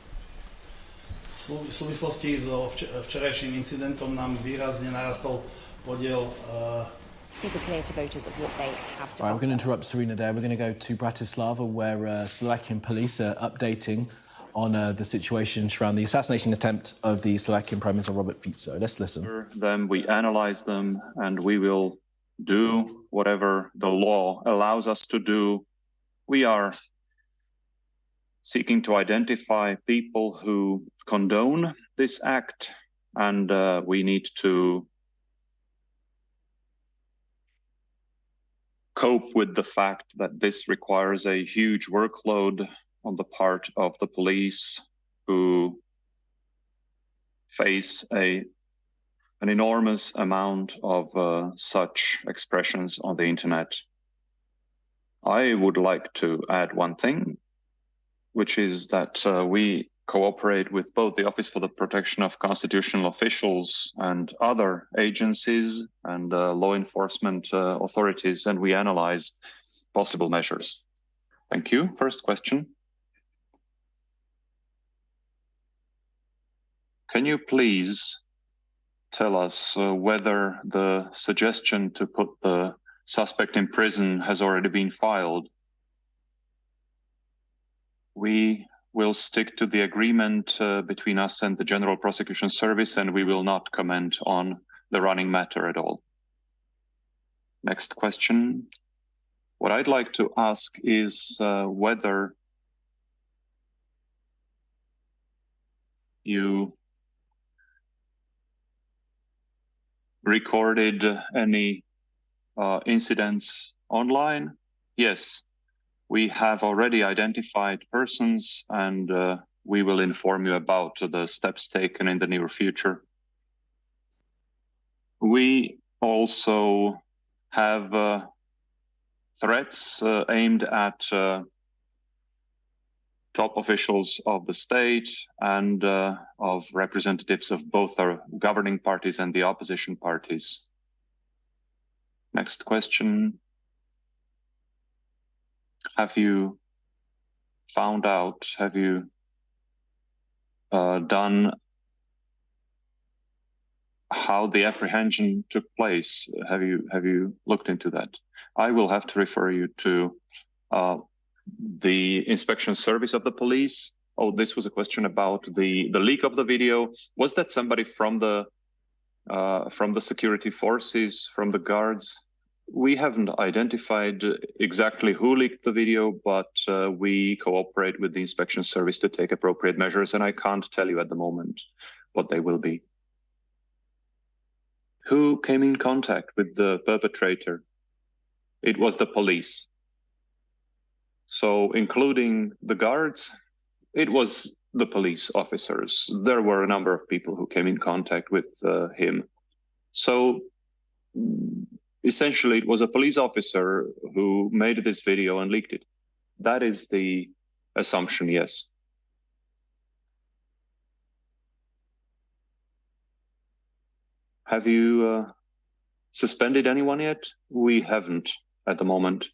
[SPEAKER 17] V súvislosti so včerajším incidentom nám výrazne narastol podiel
[SPEAKER 24] super clear to voters of what they have to
[SPEAKER 14] Right, we're going to interrupt Serena there. We're going to go to Bratislava, where Slovakian police are updating on the situation around the assassination attempt of the Slovakian Prime Minister Robert Fico. Let's listen.
[SPEAKER 12] We analyze them, and we will do whatever the law allows us to do. We are seeking to identify people who condone this act, and we need to cope with the fact that this requires a huge workload on the part of the police, who face an enormous amount of such expressions on the internet. I would like to add one thing, which is that we cooperate with both the Office for the Protection of Constitutional Officials and other agencies and law enforcement authorities, and we analyze possible measures. Thank you. First question. Can you please tell us whether the suggestion to put the suspect in prison has already been filed? We will stick to the agreement between us and the General Prosecution Service, and we will not comment on the running matter at all. Next question. What I'd like to ask is whether you recorded any incidents online? Yes. We have already identified persons, and we will inform you about the steps taken in the near future. We also have threats aimed at top officials of the state and of representatives of both our governing parties and the opposition parties. Next question. Have you found out, have you done how the apprehension took place? Have you looked into that? I will have to refer you to the inspection service of the police. Oh, this was a question about the leak of the video. Was that somebody from the security forces, from the guards? We haven't identified exactly who leaked the video, but we cooperate with the inspection service to take appropriate measures, and I can't tell you at the moment what they will be. Who came in contact with the perpetrator? It was the police. So, including the guards, it was the police officers. There were a number of people who came in contact with him. So, essentially, it was a police officer who made this video and leaked it. That is the assumption, yes. Have you suspended anyone yet? We haven't at the moment.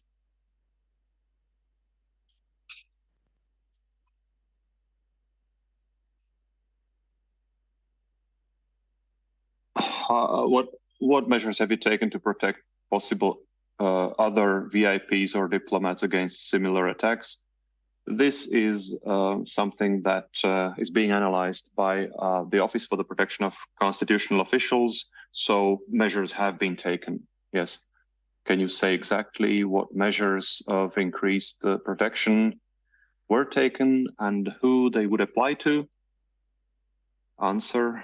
[SPEAKER 12] What measures have you taken to protect possible other VIPs or diplomats against similar attacks? This is something that is being analyzed by the Office for the Protection of Constitutional Officials. So measures have been taken, yes. Can you say exactly what measures of increased protection were taken and who they would apply to? Answer.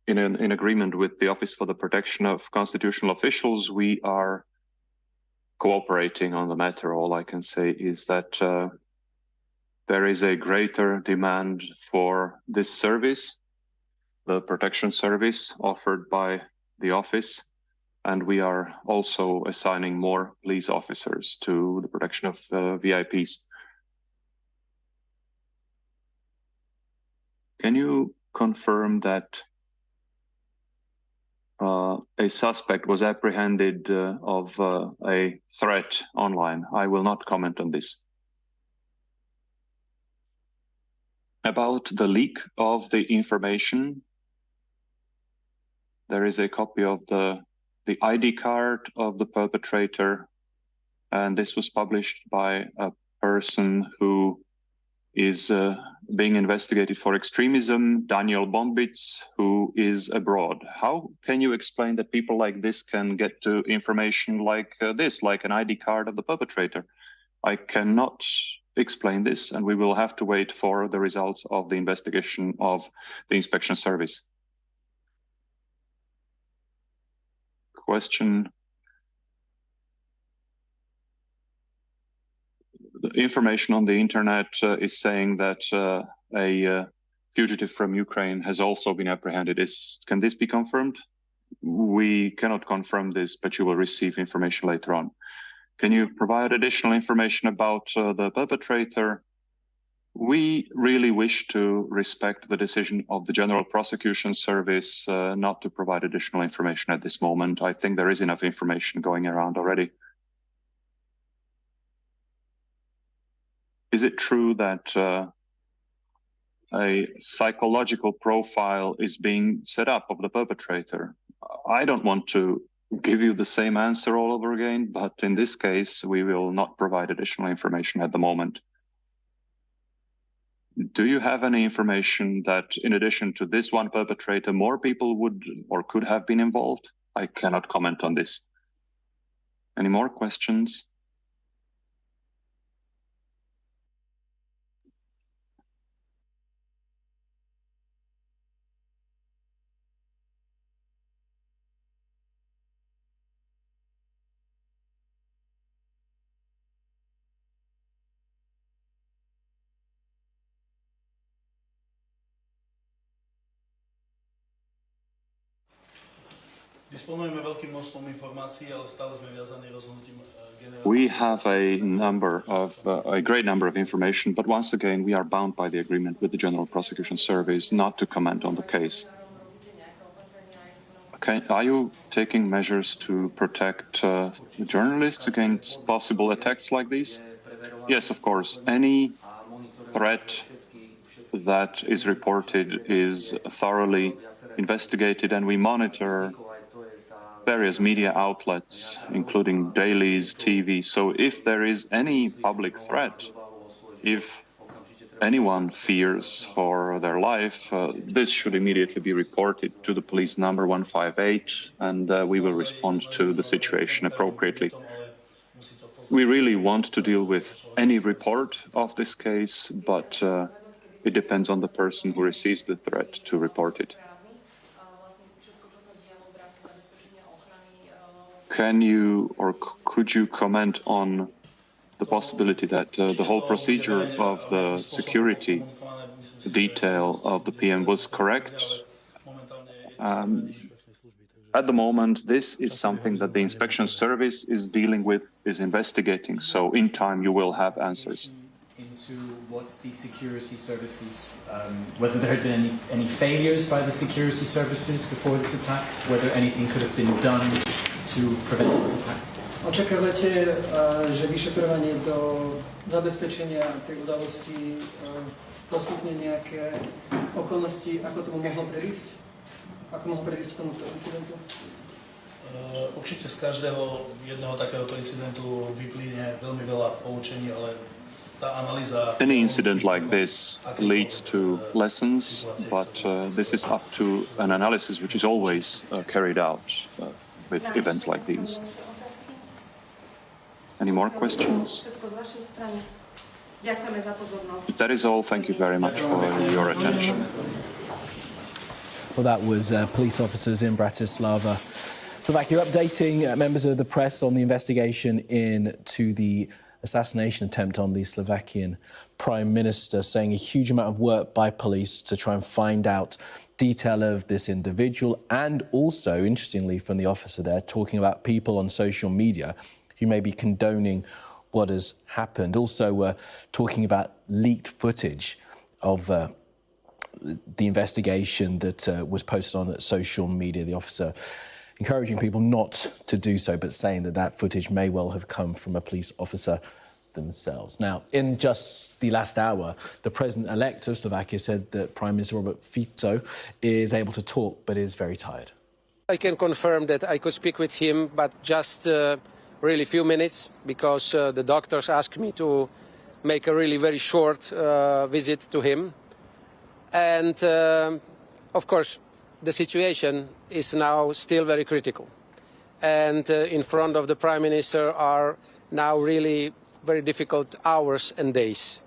[SPEAKER 12] In agreement with the Office for the Protection of Constitutional Officials, we are cooperating on the matter. All I can say is that there is a greater demand for this service, the protection service offered by the office, and we are also assigning more police officers to the protection of VIPs. Can you confirm that a suspect was apprehended of a threat online? I will not comment on this. About the leak of the information, there is a copy of the ID card of the perpetrator, and this was published by a person who is being investigated for extremism, Daniel Bombitz, who is abroad. How can you explain that people like this can get to information like this, like an ID card of the perpetrator? I cannot explain this, and we will have to wait for the results of the investigation of the inspection service. Question. The information on the internet is saying that a fugitive from Ukraine has also been apprehended. Can this be confirmed? We cannot confirm this, but you will receive information later on. Can you provide additional information about the perpetrator? We really wish to respect the decision of the General Prosecution Service not to provide additional information at this moment. I think there is enough information going around already. Is it true that a psychological profile is being set up of the perpetrator? I don't want to give you the same answer all over again, but in this case, we will not provide additional information at the moment. Do you have any information that in addition to this one perpetrator, more people would or could have been involved? I cannot comment on this. Any more questions? We have a great number of information, but once again, we are bound by the agreement with the General Prosecution Service not to comment on the case. Okay, are you taking measures to protect journalists against possible attacks like these? Yes, of course. Any threat that is reported is thoroughly investigated, and we monitor various media outlets, including dailies, TV. So if there is any public threat, if anyone fears for their life, this should immediately be reported to the police number 158, and we will respond to the situation appropriately. We really want to deal with any report of this case, but it depends on the person who receives the threat to report it. Can you or could you comment on the possibility that the whole procedure of the security detail of the PM was correct? At the moment, this is something that the inspection service is dealing with, is investigating. So in time, you will have answers.
[SPEAKER 14] Into what the security services, whether there had been any failures by the security services before this attack, whether anything could have been done to prevent this attack.
[SPEAKER 1] Očakávate, že vyšetrovanie do zabezpečenia tej udalosti poskytne nejaké okolnosti, ako tomu mohlo predísť? Ako mohlo predísť tomuto incidentu?
[SPEAKER 17] Určite z každého jedného takéhoto incidentu vyplyne veľmi veľa poučení, ale
[SPEAKER 12] any incident like this leads to lessons, but this is up to an analysis which is always carried out with events like these. Any more questions? If that is all, thank you very much for your attention.
[SPEAKER 14] Well, that was police officers in Bratislava, Slovakia, updating members of the press on the investigation into the assassination attempt on the Slovakian Prime Minister, saying a huge amount of work by police to try and find out detail of this individual, and also, interestingly, from the officer there, talking about people on social media who may be condoning what has happened. Also talking about leaked footage of the investigation that was posted on social media. The officer encouraging people not to do so, but saying that that footage may well have come from a police officer themselves. Now, in just the last hour, the president-elect of Slovakia said that Prime Minister Robert Fico is able to talk, but is very tired.
[SPEAKER 22] I can confirm that I could speak with him, but just really few minutes, because the doctors asked me to make a really very short visit to him. And, of course, the situation is now still very critical. And in front of the Prime Minister are now really very difficult hours and days.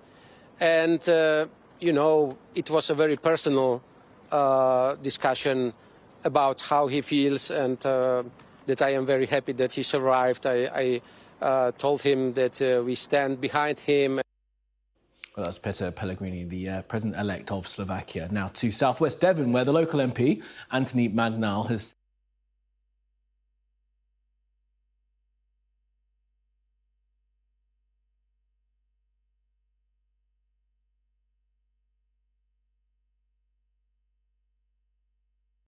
[SPEAKER 22] And, you know, it was a very personal discussion about how he feels, and that I am very happy that he survived. I told him that we stand behind him.
[SPEAKER 14] Well, that's Peter Pellegrini, the president-elect of Slovakia. Now to southwest Devon, where the local MP, Anthony Magnal, has